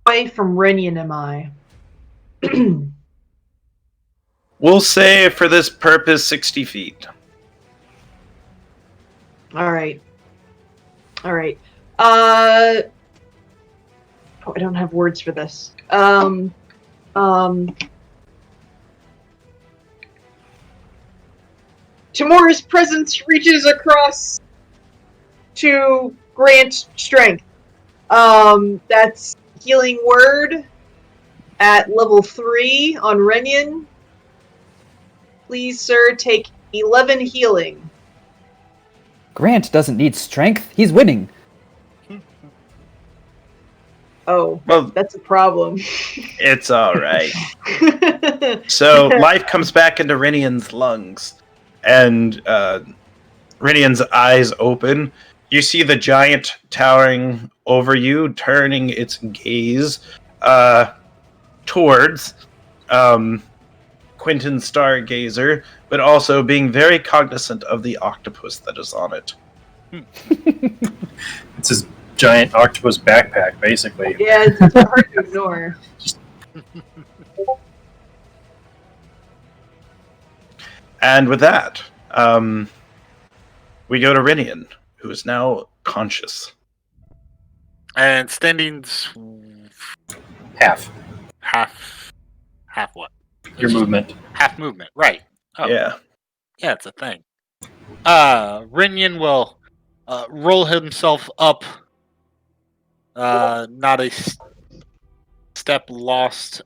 Away from Renian am I? We'll say for this purpose 60 feet. All right. Oh, I don't have words for this. Tamora's presence reaches across to grant strength. That's healing word at level 3 on Renian. Please, sir, take 11 healing. Grant doesn't need strength. He's winning. Oh, Well, that's a problem. it's all right. So life comes back into Rinian's lungs, and Rinian's eyes open. You see the giant towering over you, turning its gaze towards Quentin Stargazer, but also being very cognizant of the octopus that is on it. It's his giant octopus backpack, basically. Yeah, it's hard to ignore. And with that, we go to Rinian, who is now conscious. And standing Half what? your movement. Half movement, right. Oh, Yeah. Yeah, it's a thing. Rinian will roll himself up. Not a step lost.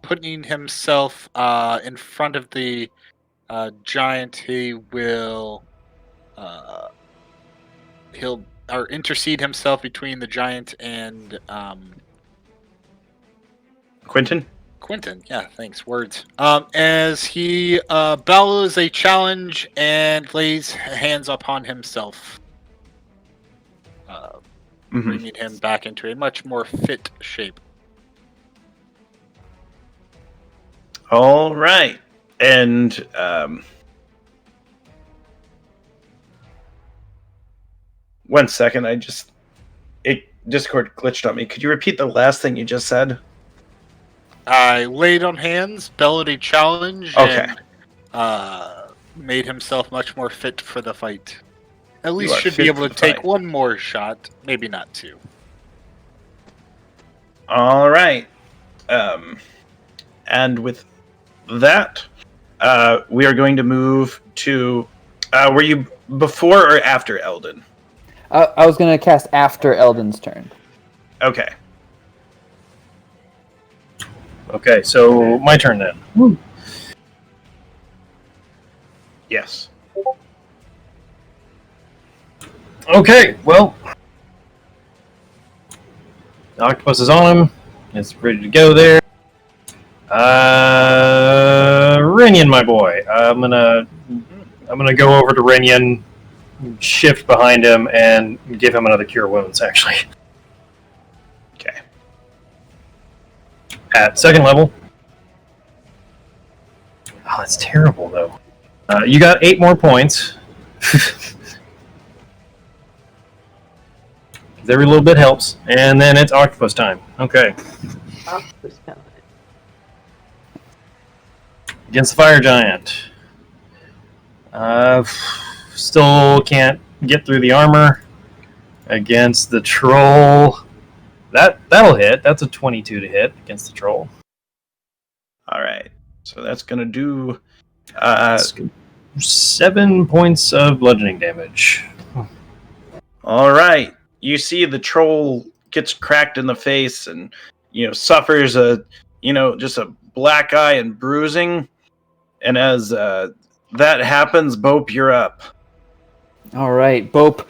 Putting himself in front of the giant, he will he'll intercede himself between the giant and Quentin? Quentin. Yeah, thanks. Words. As he bellows a challenge and lays hands upon himself, bringing him back into a much more fit shape. All right. And one second, Discord glitched on me. Could you repeat the last thing you just said? I laid on hands, bellowed a challenge, Okay. and made himself much more fit for the fight. At You least are should be fit able for to the take fight. one more shot, maybe not two. All right. And with that, we are going to move to... were you before or after Eldon? I was going to cast after Eldon's turn. Okay. Okay, so my turn then. Woo. Yes. Okay, well, the octopus is on him. It's ready to go there. Rinian, my boy. I'm gonna go over to Rinian, shift behind him, and give him another cure wounds. Actually, Okay. at second level. Oh, that's terrible though. You got 8 more points. Every little bit helps, and then it's octopus time. Okay. Octopus time. Against the fire giant. Still can't get through the armor. Against the troll. That'll hit. That's a 22 to hit against the troll. All right. So that's going to do... 7 points of bludgeoning damage. All right. You see the troll gets cracked in the face and, suffers just a black eye and bruising. And as that happens, Bope, you're up. All right, Bope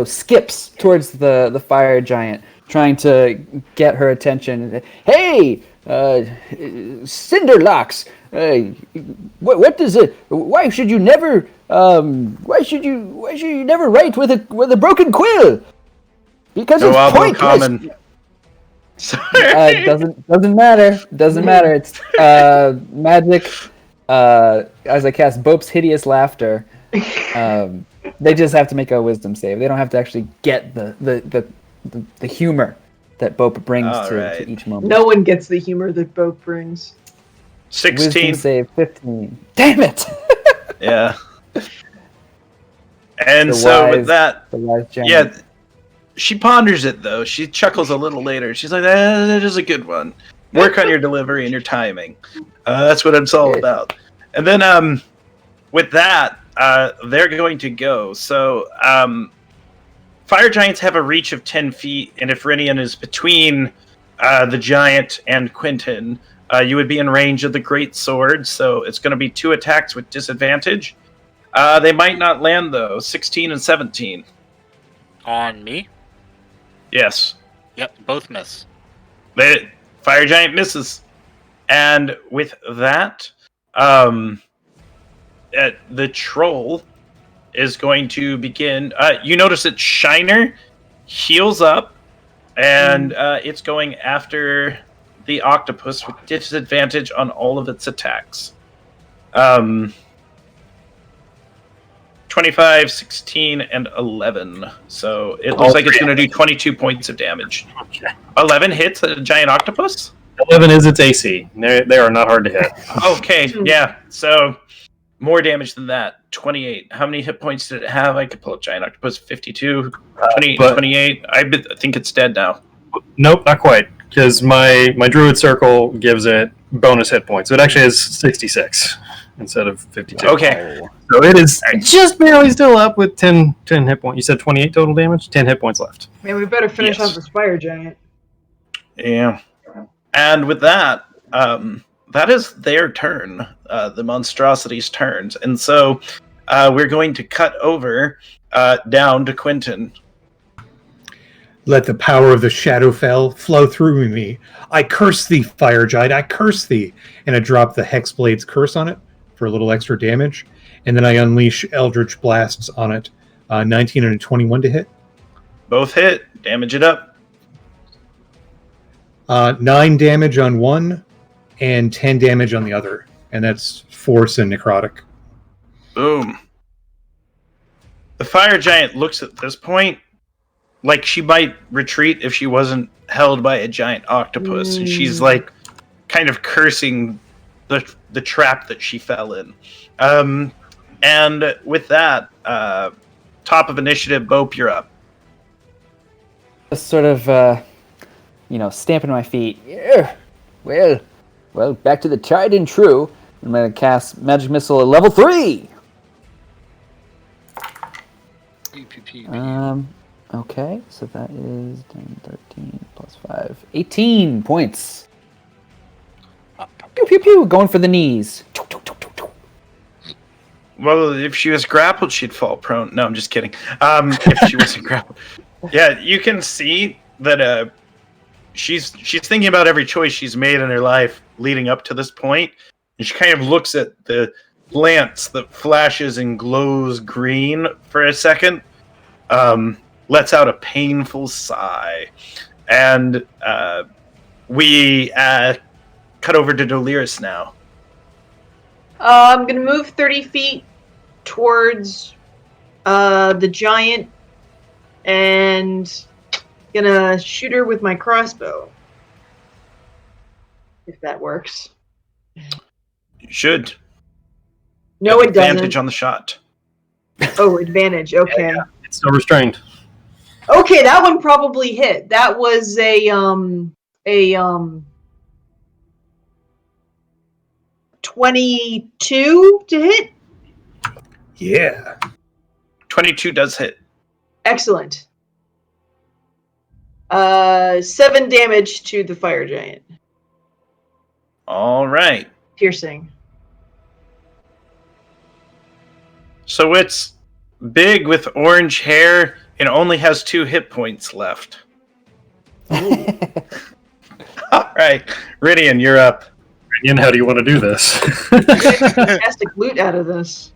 skips towards the fire giant, trying to get her attention. Hey, Cinderlocks, what does it? Why should you never? Why should you never write with a broken quill? Because it's pointless. Common. Sorry. Doesn't matter. Doesn't matter. It's magic. As I cast Bope's hideous laughter, they just have to make a wisdom save. They don't have to actually get the humor that Bope brings to each moment. No one gets the humor that Bope brings. 16. Wisdom save 15. Damn it! Yeah. And with that, the wise giant. yeah, she ponders it though. She chuckles a little later. She's like, "That is a good one. Work on your delivery and your timing. That's what it's all about." And then, with that, they're going to go. So, fire giants have a reach of 10 feet, and if Rinian is between the giant and Quentin, you would be in range of the great sword. So it's going to be 2 attacks with disadvantage. They might not land though. 16 and 17. On me? Yes. Yep, both miss. Fire giant misses. And with that, the troll is going to begin. You notice that Shiner heals up, and it's going after the octopus with disadvantage on all of its attacks. 25, 16, and 11. So it looks like it's going to do 22 points of damage. Okay. 11 hits a giant octopus? 11 is its AC. They are not hard to hit. Okay, yeah. So more damage than that. 28. How many hit points did it have? I could pull up giant octopus. 52, 28. I think it's dead now. Nope, not quite. Because my druid circle gives it bonus hit points. So it actually has 66 instead of 52. Okay. So it is just barely still up with 10 hit points. You said 28 total damage? 10 hit points left. Man, we better finish off this fire giant. Yeah. And with that, that is their turn, the monstrosity's turns. And so we're going to cut over down to Quentin. Let the power of the Shadowfell flow through me. I curse thee, fire giant, I curse thee. And I drop the Hexblade's curse on it for a little extra damage. And then I unleash Eldritch Blasts on it. 19 and a 21 to hit. Both hit. Damage it up. 9 damage on one and 10 damage on the other. And that's force and necrotic. Boom. The fire giant looks at this point like she might retreat if she wasn't held by a giant octopus. And she's like kind of cursing the trap that she fell in. And with that, top of initiative, Bope, you're up. Just sort of, stamping my feet. Yeah. Well, back to the tried and true. I'm going to cast Magic Missile at level 3. Okay, so that is 10, 13 plus 5, 18 points. Pew, pew, pew, going for the knees. Well, if she was grappled, she'd fall prone. No, I'm just kidding. If she wasn't grappled. Yeah, you can see that she's thinking about every choice she's made in her life leading up to this point, and she kind of looks at the lance that flashes and glows green for a second, lets out a painful sigh, and we cut over to Doliris now. I'm going to move 30 feet towards the giant and gonna shoot her with my crossbow. If that works. You should. No, it doesn't. Advantage on the shot. Oh, advantage. Okay. Yeah. It's still restrained. Okay, that one probably hit. That was a 22 to hit. Yeah. 22 does hit. Excellent. 7 damage to the fire giant. All right. Piercing. So it's big with orange hair and only has 2 hit points left. All right. Ridian, you're up. Ridian, how do you want to do this? Fantastic loot out of this.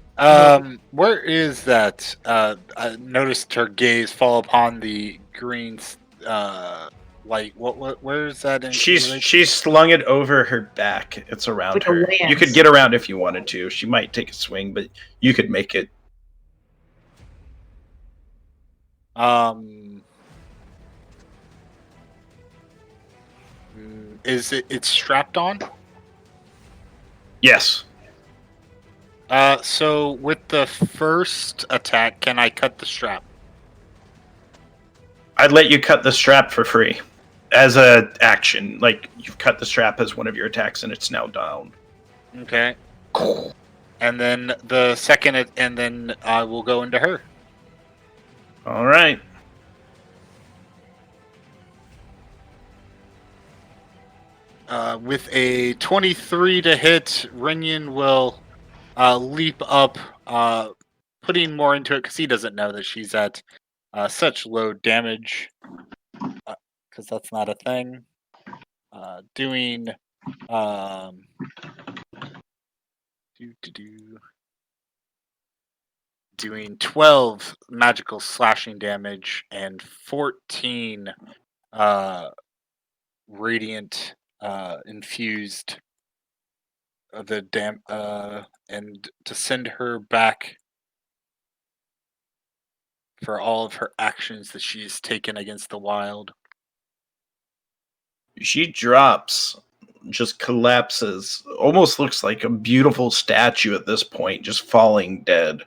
Where is that? I noticed her gaze fall upon the green light. Where is that? She's slung it over her back. It's around like her. You could get around if you wanted to. She might take a swing, but you could make it. Is it's strapped on? Yes. So with the first attack, can I cut the strap? I'd let you cut the strap for free as a action. Like, you've cut the strap as one of your attacks and it's now down. Okay. And then the second, and then I will go into her. All right. With a 23 to hit, Renyon will leap up, putting more into it because he doesn't know that she's at such low damage, because that's not a thing. Doing Doing 12 magical slashing damage and 14 radiant infused and to send her back for all of her actions that she's taken against the wild. She drops, just collapses, almost looks like a beautiful statue at this point, just falling dead,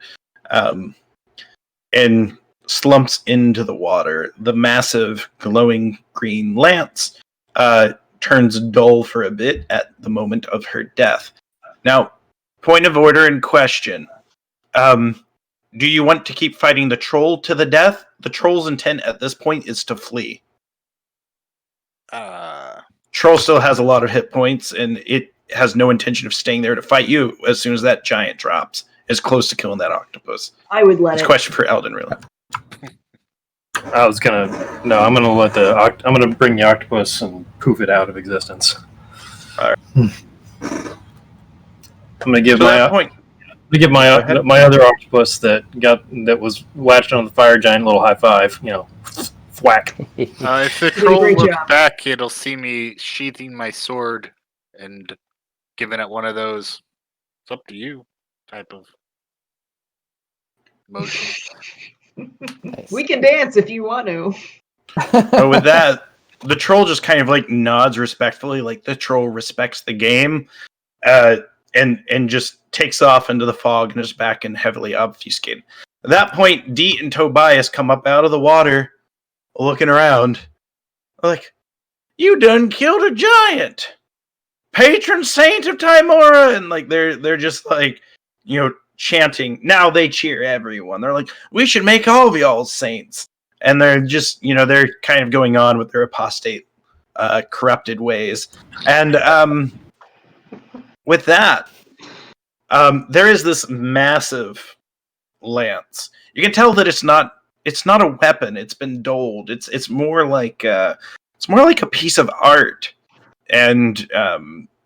and slumps into the water. The massive glowing green lance turns dull for a bit at the moment of her death. Now, point of order in question. Do you want to keep fighting the troll to the death? The troll's intent at this point is to flee. Troll still has a lot of hit points, and it has no intention of staying there to fight you as soon as that giant drops. It's close to killing that octopus. I would let It's it. a question for Eldon, really. I'm gonna bring the octopus and poof it out of existence. All right. I'm gonna give To my that point, my ahead. my other octopus that was latched on the fire giant a little high five. Thwack. If the did a troll great looks job. back, it'll see me sheathing my sword and giving it one of those "it's up to you" type of motion. Nice. We can dance if you want to. But with that, the troll just kind of like nods respectfully, like the troll respects the game, and just takes off into the fog and is back and heavily obfuscated. At that point, Deet and Tobias come up out of the water, looking around, like, "You done killed a giant, patron saint of Timora," and like they're just like, chanting. Now they cheer everyone. They're like, "We should make all of y'all saints." And they're just, they're kind of going on with their apostate, corrupted ways. And with that, there is this massive lance. You can tell that it's not a weapon. It's been dulled. It's more like a piece of art, and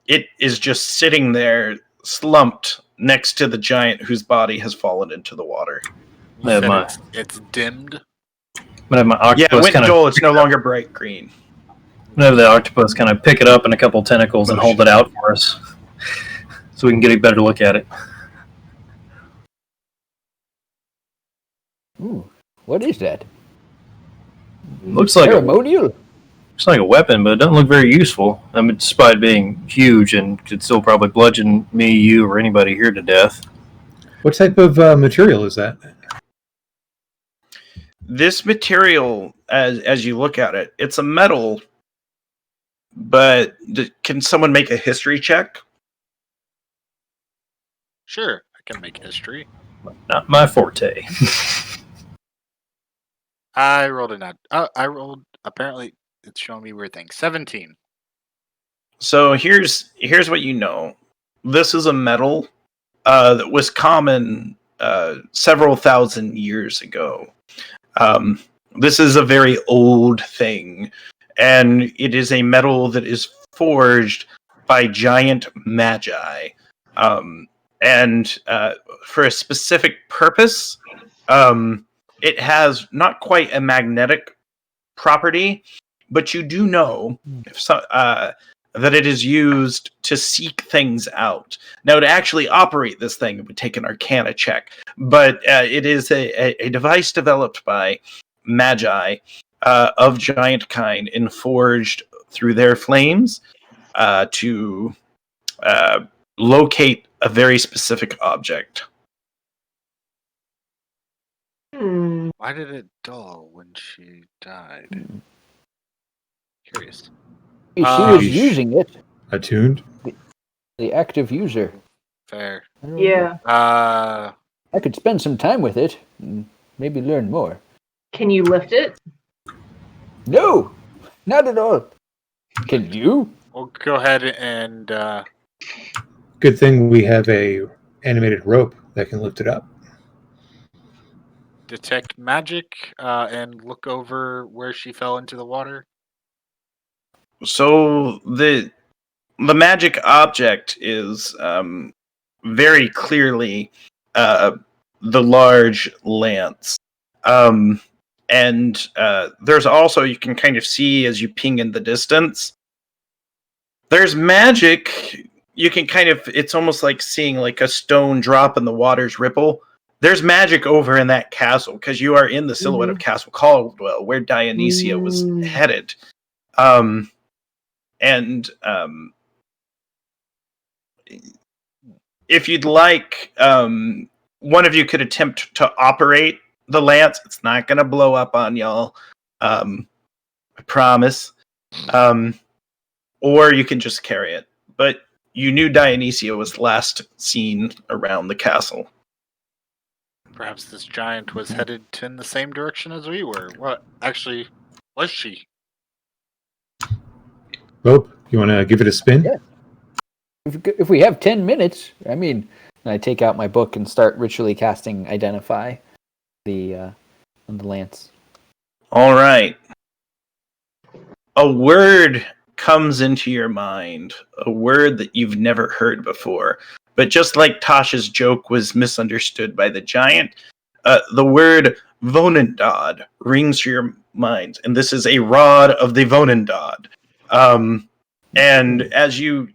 it is just sitting there, slumped next to the giant whose body has fallen into the water. You said it's dimmed. I'm gonna have my octopus Yeah, it went dull. It's no longer bright green. I'm gonna have the octopus kind of pick it up in a couple tentacles and hold it out for us, so we can get a better look at it. Ooh, what is that? Looks like Ceremonial? It's like a weapon, but it doesn't look very useful. I mean, despite being huge and could still probably bludgeon me, you, or anybody here to death. What type of material is that? This material, as you look at it, it's a metal, but can someone make a history check? Sure, I can make history. Not my forte. I rolled a nut. I rolled. Apparently, it's showing me weird things. 17. So here's what you know. This is a metal that was common several thousand years ago. This is a very old thing, and it is a metal that is forged by giant magi, and for a specific purpose. It has not quite a magnetic property, but you do know that it is used to seek things out. Now, to actually operate this thing, it would take an Arcana check, but it is a device developed by magi of giant kind and forged through their flames to locate a very specific object. Why did it dull when she died? Curious. She was using it. Attuned? The active user. Fair. Yeah. I could spend some time with it and maybe learn more. Can you lift it? No, not at all. Can you? Well, go ahead and Good thing we have a animated rope that can lift it up. detect magic and look over where she fell into the water. So the magic object is very clearly the large lance. And there's also, you can kind of see as you ping in the distance, there's magic. You can kind of, it's almost like seeing like a stone drop in the water's ripple. There's magic over in that castle because you are in the silhouette of Castle Caldwell, where Dionysia was headed. If you'd like, one of you could attempt to operate the lance. It's not going to blow up on y'all. I promise. Or you can just carry it. But you knew Dionysia was last seen around the castle. Perhaps this giant was headed in the same direction as we were. What actually was she? Bope, you want to give it a spin? Yeah. If we have 10 minutes, I mean, I take out my book and start ritually casting Identify on the lance. All right. A word comes into your mind, a word that you've never heard before. But just like Tasha's joke was misunderstood by the giant, the word Vonendad rings through your mind, and this is a rod of the Vonendad. And as you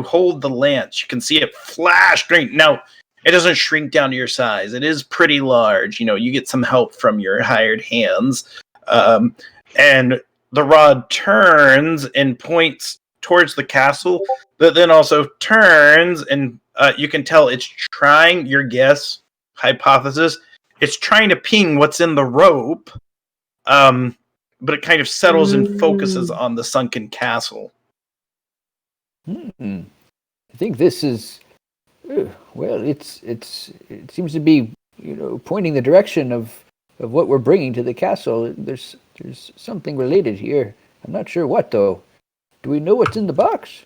hold the lance, you can see it flash green. Now, it doesn't shrink down to your size. It is pretty large. You know, you get some help from your hired hands. And the rod turns and points towards the castle, but then also turns and you can tell it's trying, your guess, hypothesis, it's trying to ping what's in the rope, but it kind of settles and focuses on the sunken castle. I think this is, well, it seems to be, pointing the direction of what we're bringing to the castle. There's something related here. I'm not sure what, though. Do we know what's in the box?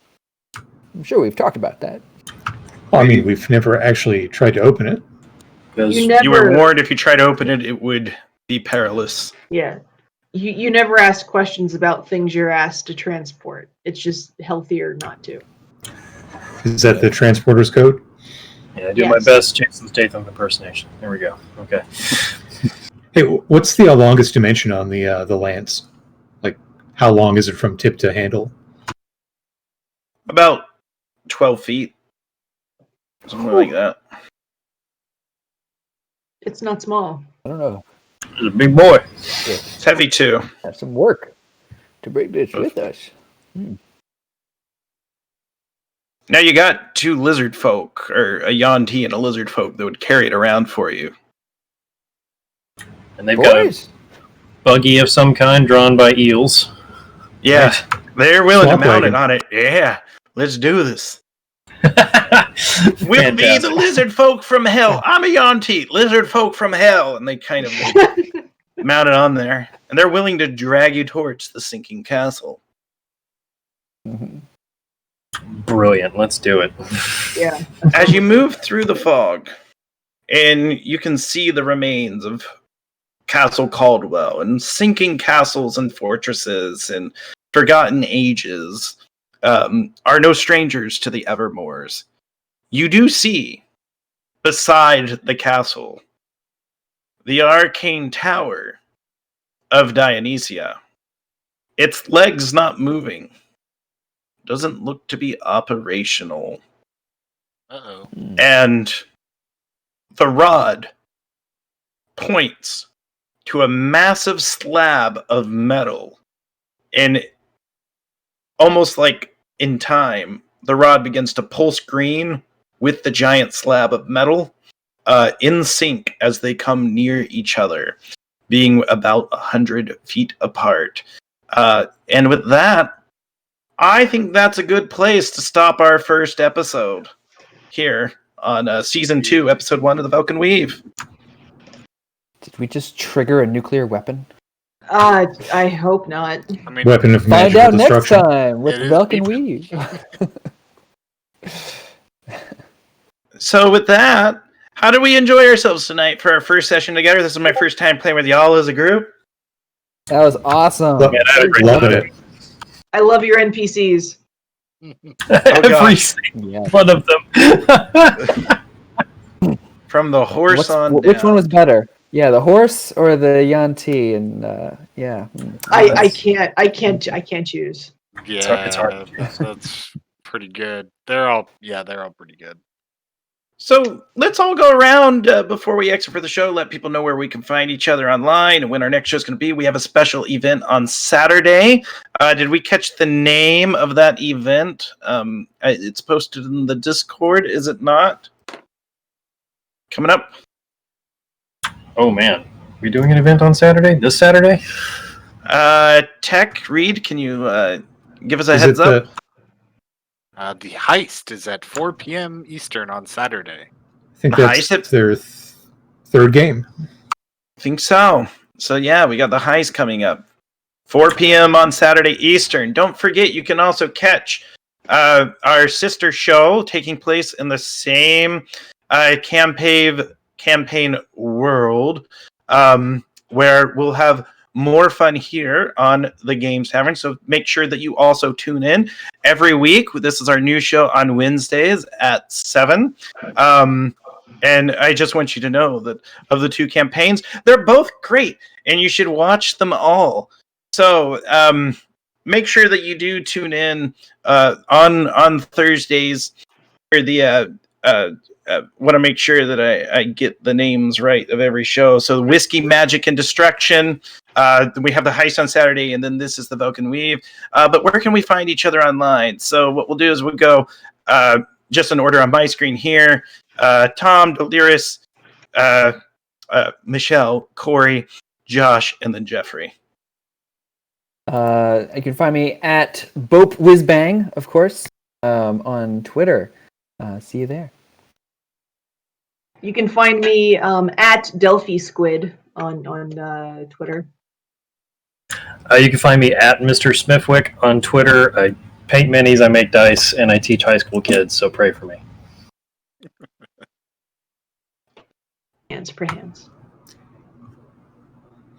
I'm sure we've talked about that. Well, I mean, we've never actually tried to open it. You were warned if you try to open it, it would be perilous. Yeah. You never ask questions about things you're asked to transport. It's just healthier not to. Is that the transporter's code? Yeah, I do my best Jason Statham impersonation. There we go. Okay. Hey, what's the longest dimension on the lance? Like, how long is it from tip to handle? About 12 feet. Something like that. It's not small. I don't know. It's a big boy. It's heavy too. Have some work to bring this with us. Now you got two lizard folk, or a Yuan-Ti and a lizard folk that would carry it around for you. And they've got a buggy of some kind drawn by eels. Yeah, they're willing to mount wagon. it on it. Yeah, let's do this. We'll be the lizard folk from hell. I'm a Yuan-Ti, lizard folk from hell. And they kind of mount it on there. And they're willing to drag you towards the sinking castle. Brilliant. Let's do it. Yeah. As you move through the fog, and you can see the remains of Castle Caldwell, and sinking castles and fortresses, and forgotten ages are no strangers to the Evermoors. You do see, beside the castle, the arcane tower of Dionysia. Its legs not moving. Doesn't look to be operational. Uh-oh. And the rod points to a massive slab of metal. And almost like in time, the rod begins to pulse green with the giant slab of metal in sync as they come near each other, being about 100 feet apart. And with that, I think that's a good place to stop our first episode here on Season 2, Episode 1 of the Velkyn Weave. Did we just trigger a nuclear weapon? I hope not. I mean, Weapon of Find magical out next destruction. time with It is Velkyn deep. Weave. So with that, how did we enjoy ourselves tonight for our first session together? This is my first time playing with y'all as a group. That was awesome. Love it. I love your NPCs. Every gosh. single one of them. From the horse on which down. one was better? Yeah, the horse or the Yanti? And yeah, I can't choose. Yeah, It's hard. that's pretty good. They're all pretty good. So let's all go around before we exit for the show, let people know where we can find each other online and when our next show is going to be. We have a special event on Saturday. Did we catch the name of that event? It's posted in the Discord, is it not? Coming up. Oh man, we doing an event on Saturday? This Saturday? Tech, Reed, can you give us a heads up? The heist is at 4 p.m. Eastern on Saturday. I think The that's heist? their third game. I think so. So yeah, we got the heist coming up. 4 p.m. on Saturday Eastern. Don't forget, you can also catch our sister show taking place in the same campaign world, where we'll have more fun here on the Games Tavern. So make sure that you also tune in every week. This is our new show on Wednesdays at 7. And I just want you to know that of the two campaigns, they're both great, and you should watch them all. So make sure that you do tune in on Thursdays for the want to make sure that I get the names right of every show. So Whiskey, Magic, and Destruction. We have the heist on Saturday, and then this is the Velkyn Weave. But where can we find each other online? So what we'll do is we'll go just in order on my screen here. Tom, Delirious, Michelle, Corey, Josh, and then Jeffrey. you can find me at BopeWhizBang, of course, on Twitter. See you there. You can find me at Delphi Squid on Twitter. You can find me at Mr. Smithwick on Twitter. I paint minis, I make dice, and I teach high school kids, so pray for me. Hands for hands.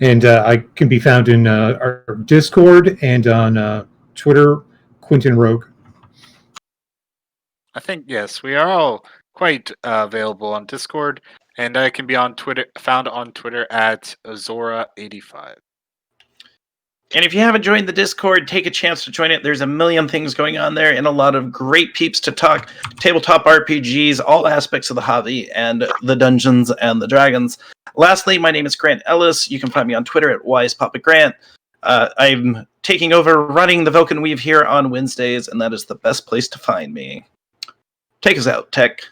And I can be found in our Discord and on Twitter, Quentin Rogue. I think, yes, we are all quite available on Discord, and I can be found on Twitter at Azora85. And if you haven't joined the Discord, take a chance to join it. There's a million things going on there and a lot of great peeps to talk tabletop RPGs, all aspects of the hobby and the Dungeons and the Dragons. Lastly, my name is Grant Ellis. You can find me on Twitter at WisePapaGrant. I'm taking over running the Velkyn Weave here on Wednesdays, and that is the best place to find me. Take us out, Tech.